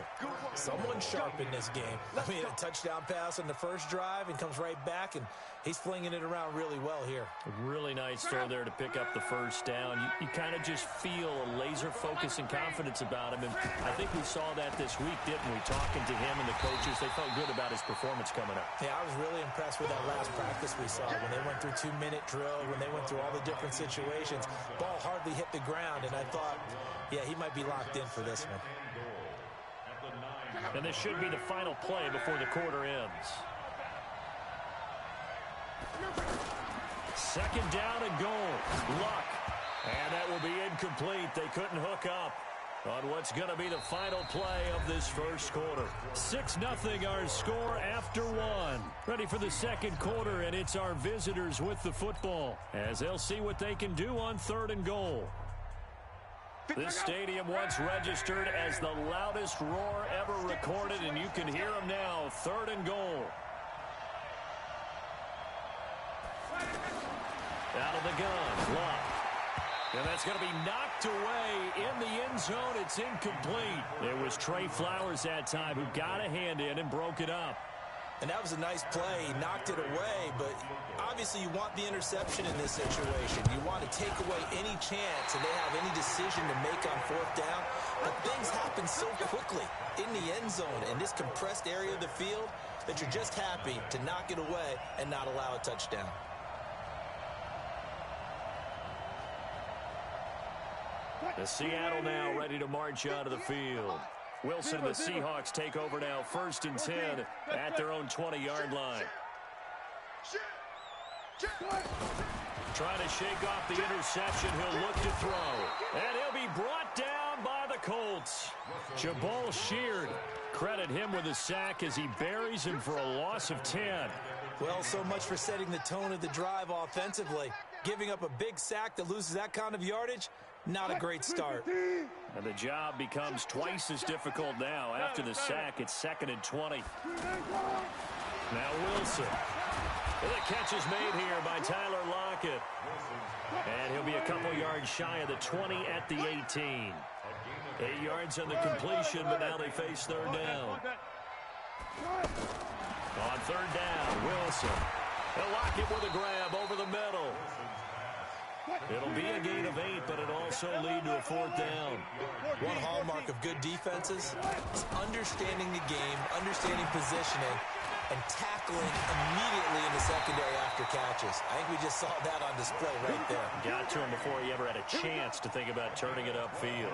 Someone sharp in this game. I mean, a touchdown pass on the first drive and comes right back, and he's flinging it around really well here. A really nice throw there to pick up the 1st down. You kind of just feel a laser focus and confidence about him, and I think we saw that this week, didn't we? Talking to him and the coaches, they felt good about his performance coming up. Yeah, I was really impressed with that last practice we saw when they went through 2-minute drill, when they went through all the different situations. Ball hardly hit the ground, and I thought, yeah, he might be locked in for this one. And this should be the final play before the quarter ends. 2nd down and goal. Luck. And that will be incomplete. They couldn't hook up on what's going to be the final play of this first quarter. 6-0 our score after 1. Ready for the 2nd quarter, and it's our visitors with the football as they'll see what they can do on 3rd and goal. This stadium once registered as the loudest roar ever recorded, and you can hear them now. 3rd and goal. Out of the gun, Luck. And that's going to be knocked away in the end zone. It's incomplete. It was Trey Flowers that time who got a hand in and broke it up. And that was a nice play. He knocked it away, but obviously you want the interception in this situation. You want to take away any chance and they have any decision to make on 4th down. But things happen so quickly in the end zone in this compressed area of the field that you're just happy to knock it away and not allow a touchdown. The Seattle now ready to march out of the field. Wilson and the Seahawks take over now, 1st and 10 at their own 20-yard line. Trying to shake off the interception. He'll look to throw. And he'll be brought down by the Colts. Jabal Sheard. Credit him with a sack as he buries him for a loss of 10. Well, so much for setting the tone of the drive offensively. Giving up a big sack that loses that kind of yardage, not a great start. And the job becomes twice as difficult now. After the sack, it's 2nd and 20. Now Wilson. The catch is made here by Tyler Lockett. And he'll be a couple yards shy of the 20 at the 18. 8 yards on the completion, but now they face 3rd down. On 3rd down, Wilson. They'll lock it with a grab over the middle. It'll be a gain of 8, but it'll also lead to a 4th down. One hallmark of good defenses is understanding the game, understanding positioning, and tackling immediately in the secondary after catches. I think we just saw that on display right there. Got to him before he ever had a chance to think about turning it upfield.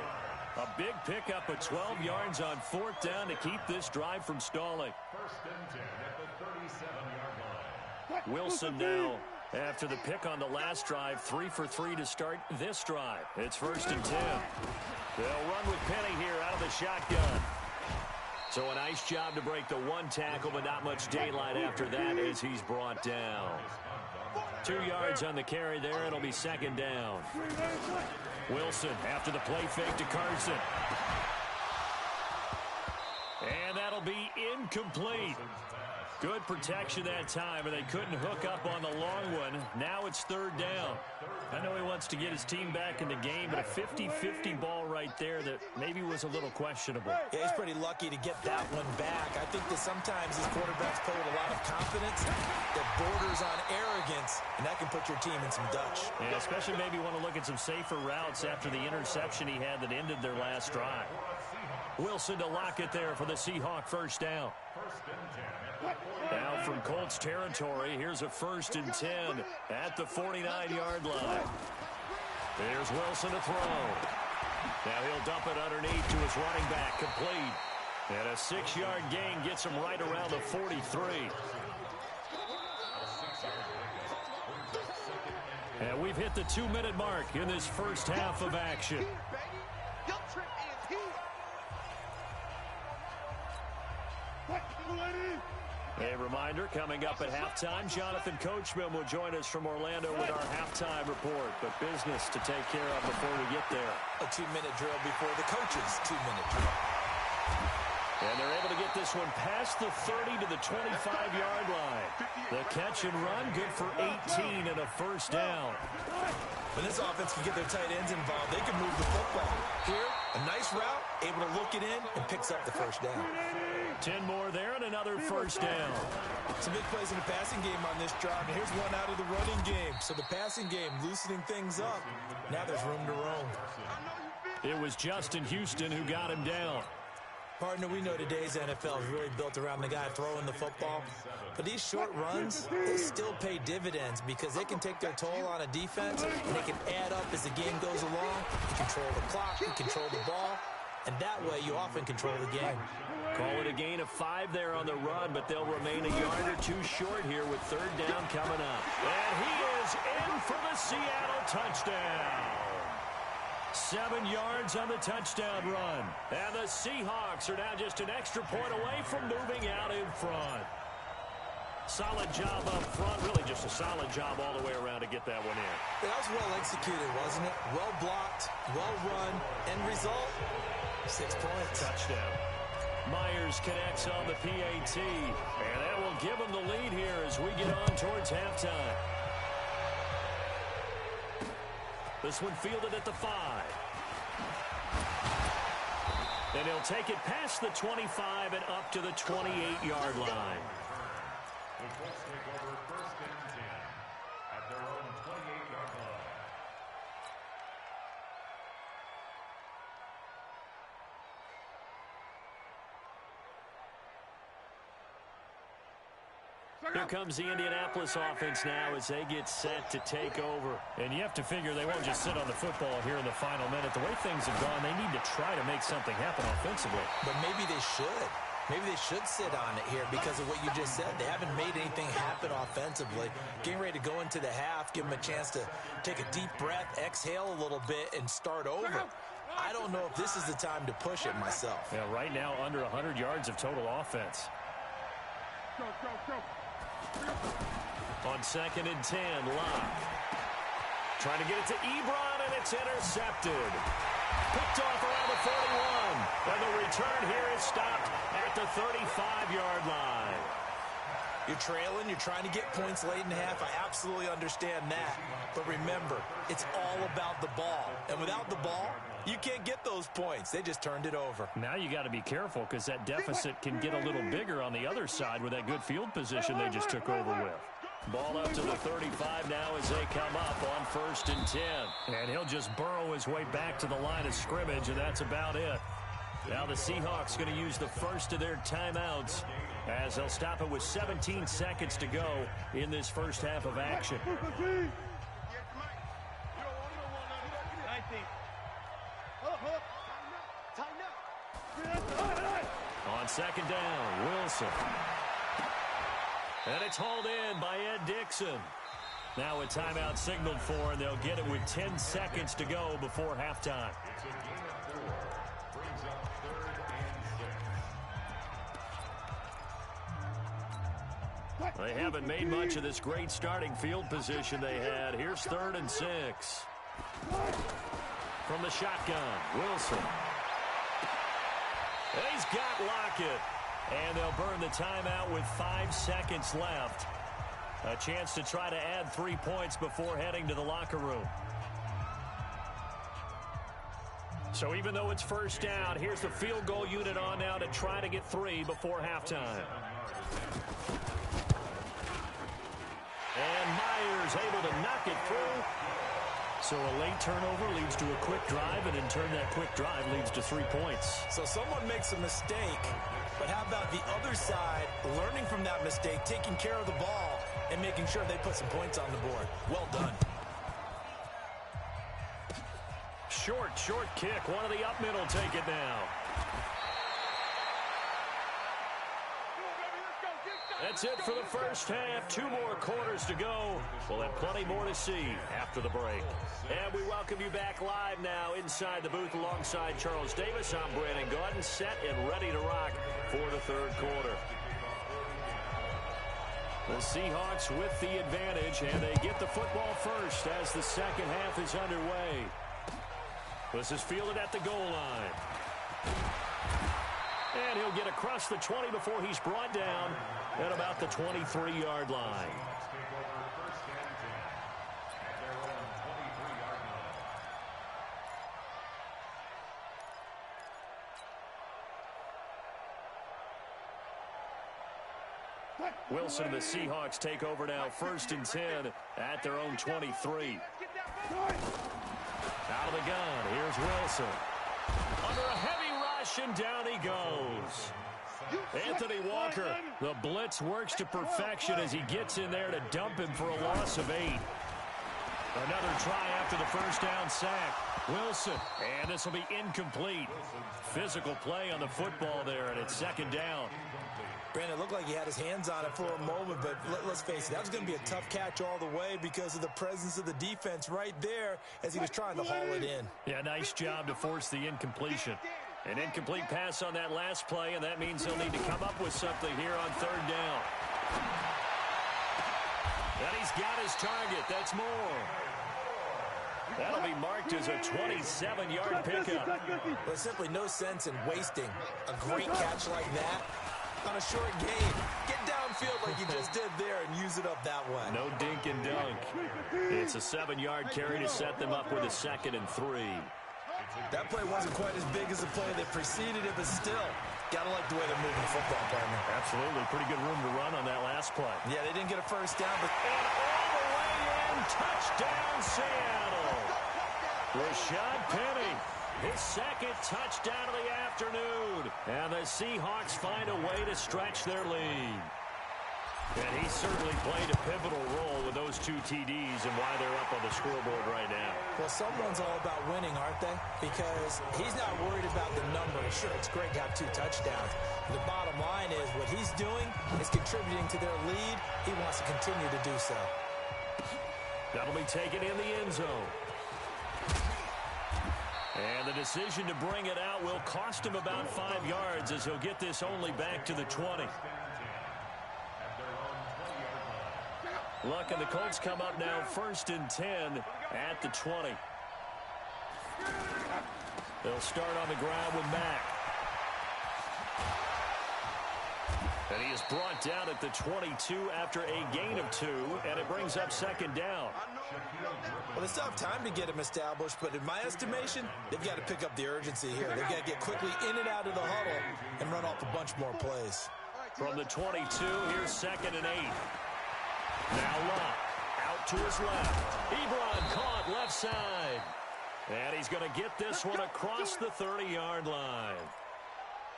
A big pickup of 12 yards on 4th down to keep this drive from stalling. 1st and 10 at the 37-yard line. Wilson now, after the pick on the last drive, 3 for 3 to start this drive. It's 1st and 10. They'll run with Penny here out of the shotgun. So a nice job to break the one tackle, but not much daylight after that as he's brought down. 2 yards on the carry there. It'll be 2nd down. Wilson after the play fake to Carson. And that'll be incomplete. Good protection that time, and they couldn't hook up on the long one. Now it's 3rd down. I know he wants to get his team back in the game, but a 50-50 ball right there that maybe was a little questionable. Yeah, he's pretty lucky to get that one back. I think that sometimes these quarterbacks play with a lot of confidence that borders on arrogance, and that can put your team in some Dutch. Yeah, especially maybe want to look at some safer routes after the interception he had that ended their last drive. Wilson to lock it there for the Seahawk 1st down. Now from Colts territory, here's a 1st and 10 at the 49-yard line. There's Wilson to throw. Now he'll dump it underneath to his running back, complete. And a 6-yard gain gets him right around the 43. And we've hit the 2-minute mark in this first half of action. A reminder, coming up at halftime, Jonathan Coachman will join us from Orlando with our halftime report. But business to take care of before we get there. A 2-minute drill before the coach's 2-minute drill. And they're able to get this one past the 30 to the 25-yard line. The catch and run, good for 18 and a 1st down. When this offense can get their tight ends involved, they can move the football. Here, a nice route, able to look it in, and picks up the 1st down. 10 more there and another 1st down. Some big plays in the passing game on this drive, and here's one out of the running game. So the passing game loosening things up. Now there's room to roam. It was Justin Houston who got him down. Partner, we know today's NFL is really built around the guy throwing the football. But these short runs, they still pay dividends because they can take their toll on a defense, and they can add up as the game goes along. You control the clock, you control the ball, and that way you often control the game. Call it a gain of 5 there on the run, but they'll remain a yard or 2 short here with 3rd down coming up. And he is in for the Seattle touchdown. 7 yards on the touchdown run. And the Seahawks are now just an extra point away from moving out in front. Solid job up front, really just a solid job all the way around to get that one in. That was well executed, wasn't it? Well blocked, well run, end result, 6 points. Touchdown. Myers connects on the PAT, and that will give him the lead here as we get on towards halftime. This one fielded at the 5. And he'll take it past the 25 and up to the 28-yard line. The Colts take over 1st and 10 at their own 28-yard line. Here comes the Indianapolis offense now as they get set to take over. And you have to figure they won't just sit on the football here in the final minute. The way things have gone, they need to try to make something happen offensively. But maybe they should. Maybe they should sit on it here because of what you just said. They haven't made anything happen offensively. Getting ready to go into the half, give them a chance to take a deep breath, exhale a little bit, and start over. I don't know if this is the time to push it myself. Yeah, right now under 100 yards of total offense. On 2nd and 10, Locke. Trying to get it to Ebron, and it's intercepted. Picked off around the 41. And the return here is stopped at the 35-yard line. You're trailing, you're trying to get points late in the half. I absolutely understand that. But remember, it's all about the ball. And without the ball, you can't get those points. They just turned it over. Now you got to be careful because that deficit can get a little bigger on the other side with that good field position they just took over with. Ball up to the 35 now as they come up on 1st and 10. And he'll just burrow his way back to the line of scrimmage, and that's about it. Now the Seahawks going to use the first of their timeouts as they'll stop it with 17 seconds to go in this first half of action. On second down, Wilson. And it's hauled in by Ed Dixon. Now a timeout signaled for, and they'll get it with 10 seconds to go before halftime. It's a gain of 4. Brings up 3rd and 6. They haven't made much of this great starting field position they had. Here's 3rd and 6. From the shotgun, Wilson. He's got Lockett. And they'll burn the timeout with 5 seconds left. A chance to try to add 3 points before heading to the locker room. So even though it's first down, here's the field goal unit on now to try to get 3 before halftime. And Myers able to knock it through. So a late turnover leads to a quick drive, and in turn that quick drive leads to 3 points. So someone makes a mistake, but how about the other side learning from that mistake, taking care of the ball, and making sure they put some points on the board? Well done. Short kick. One of the up middle take it now. That's it for the first half. 2 more quarters to go. We'll have plenty more to see after the break. And we welcome you back live now inside the booth alongside Charles Davis. I'm Brandon Gordon, set and ready to rock for the 3rd quarter. The Seahawks with the advantage, and they get the football first as the second half is underway. This is fielded at the goal line. And he'll get across the 20 before he's brought down at about the 23-yard line. Wilson and the Seahawks take over now, 1st and 10 at their own 23. Out of the gun, here's Wilson. Under a heavy rush, and down he goes. Anthony Walker, the blitz works to perfection as he gets in there to dump him for a loss of 8. Another try after the first down sack. Wilson, and this will be incomplete. Physical play on the football there, and it's 2nd down. Brandon, it looked like he had his hands on it for a moment, but let's face it, that was going to be a tough catch all the way because of the presence of the defense right there as he was trying to haul it in. Yeah, nice job to force the incompletion. An incomplete pass on that last play, and that means he'll need to come up with something here on 3rd down. And he's got his target. That's more. That'll be marked as a 27-yard pickup. There's simply no sense in wasting a great catch like that on a short gain. Get downfield like you just did there and use it up that way. No dink and dunk. It's a 7-yard carry to set them up with a 2nd and 3. That play wasn't quite as big as the play that preceded it, but still, gotta like the way they're moving the football, partner. Absolutely. Pretty good room to run on that last play. Yeah, they didn't get a first down, but... And all the way in, touchdown Seattle. Rashad Penny, his 2nd touchdown of the afternoon. And the Seahawks find a way to stretch their lead. And he certainly played a pivotal role with those 2 TDs and why they're up on the scoreboard right now. Well, someone's all about winning, aren't they? Because he's not worried about the number. Sure, it's great to have 2 touchdowns. The bottom line is what he's doing is contributing to their lead. He wants to continue to do so. That'll be taken in the end zone. And the decision to bring it out will cost him about 5 yards as he'll get this only back to the 20. Luck and the Colts come up now 1st and 10 at the 20. They'll start on the ground with Mack. And he is brought down at the 22 after a gain of 2, and it brings up 2nd down. Well, they still have time to get him established, but in my estimation, they've got to pick up the urgency here. They've got to get quickly in and out of the huddle and run off a bunch more plays. From the 22, here's 2nd and 8. Now Luck, out to his left. Ebron caught left side. And he's going to get this one across the 30-yard line.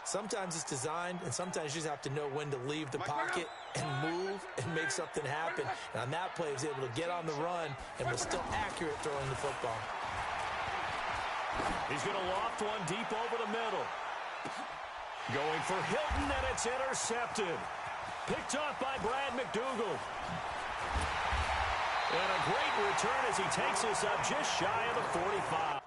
Sometimes it's designed, and sometimes you just have to know when to leave the pocket and move and make something happen. And on that play, he was able to get on the run and was still accurate throwing the football. He's going to loft one deep over the middle. Going for Hilton, and it's intercepted. Picked off by Brad McDougal. And a great return as he takes us up just shy of the 45.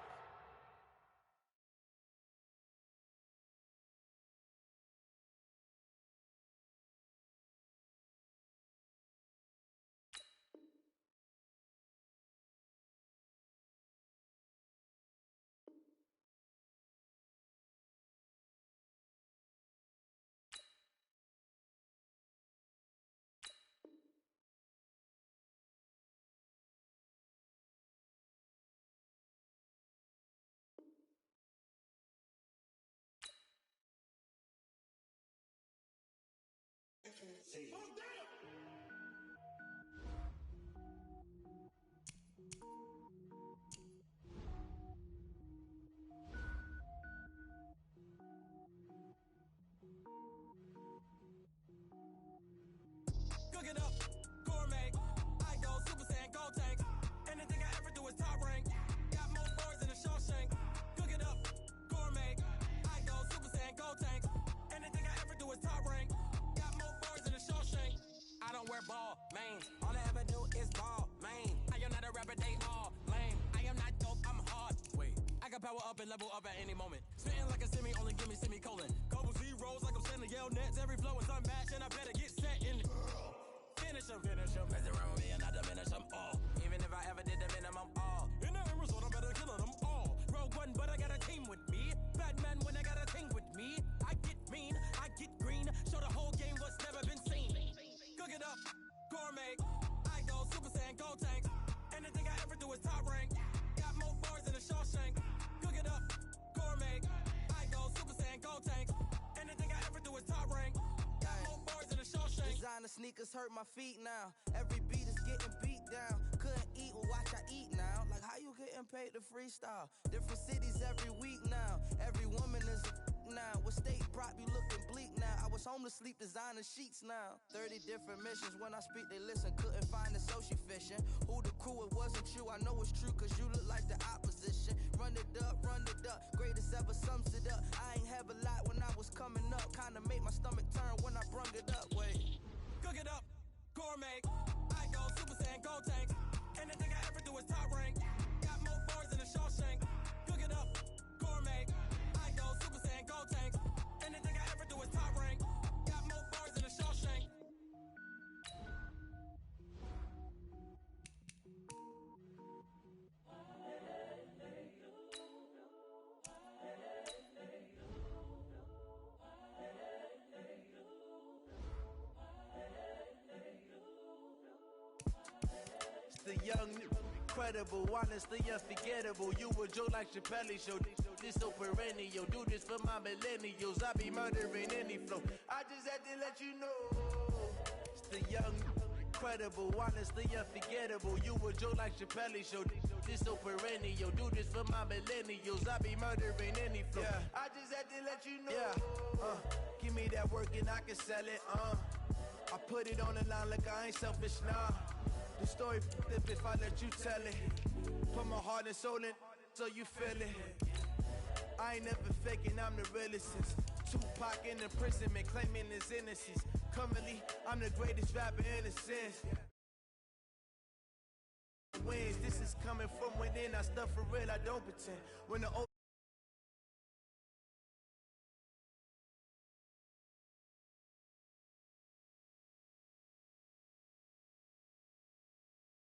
Cook it up, gourmet. I go Super Saiyan, go tank. Anything I ever do is top rank. Got more bars than a Shawshank. Cook it up, gourmet. I go Super Saiyan, go tank. Anything I ever do is top rank. Got more bars than a Shawshank. I don't wear ball, man. All I ever do is ball, man. I am not a rapper, they all lame. I am not dope, I'm hard. Wait, I can power up and level up at any moment. Spitting like a semi, only give me semicolon. Couple zeros like I'm sending yell nets. Every flow is unmatched, and I better get set in. Finish them. Mess around with me and I diminish them all. Even if I ever did the minimum all. In the end result, I better kill them all. Rogue One, but I got a team with me. Batman when I got a thing with me. I get mean, I get green. Show the whole game what's never been seen. Cook it up, gourmet. I go Super Saiyan, go tank. Anything I ever do is top rank. Got more bars than a Shawshank. Cook it up, gourmet. I go Super Saiyan, go tank. Anything I ever do is top rank. Got more bars than a Shawshank. Designer sneakers hurt my feet now. Every beat is getting beat down. Couldn't eat, well watch I eat now. Like how you getting paid to freestyle? Different cities every week now. Every woman is a now. What state prop you looking bleak now? I was home to sleep designer sheets now. 30 different missions. When I speak they listen. Couldn't find it so she fishing. Who the crew, it wasn't you. I know it's true cause you look like the opposition. Run it up, greatest ever sums it up. I ain't have a lot when I was coming up. Kinda made my stomach turn when I brung it up. Wait. Cook it up, gourmet. I go Super Saiyan, go tank. Anything I ever do is top rank. Got more bars than a Shawshank. Cook it up, gourmet. I go Super Saiyan, go tank. Anything I ever do is top rank. Got more bars than a Shawshank. The young, incredible, honestly unforgettable. You a joke like Chappelle show. This so perennial. Do this for my millennials. I be murdering any flow. I just had to let you know. It's the young, incredible, honestly unforgettable. You a joke like Chappelle show. This so perennial. Do this for my millennials. I be murdering any flow. Yeah. I just had to let you know. Yeah. Give me that work and I can sell it. I put it on the line like I ain't selfish, nah. The story flip if I let you tell it. Put my heart and soul in so you feel it. I ain't never faking, I'm the realest since Tupac in imprisonment, claiming his innocence. Currently, I'm the greatest rapper in a sense. Wins, this is coming from within. I stuff for real, I don't pretend. When the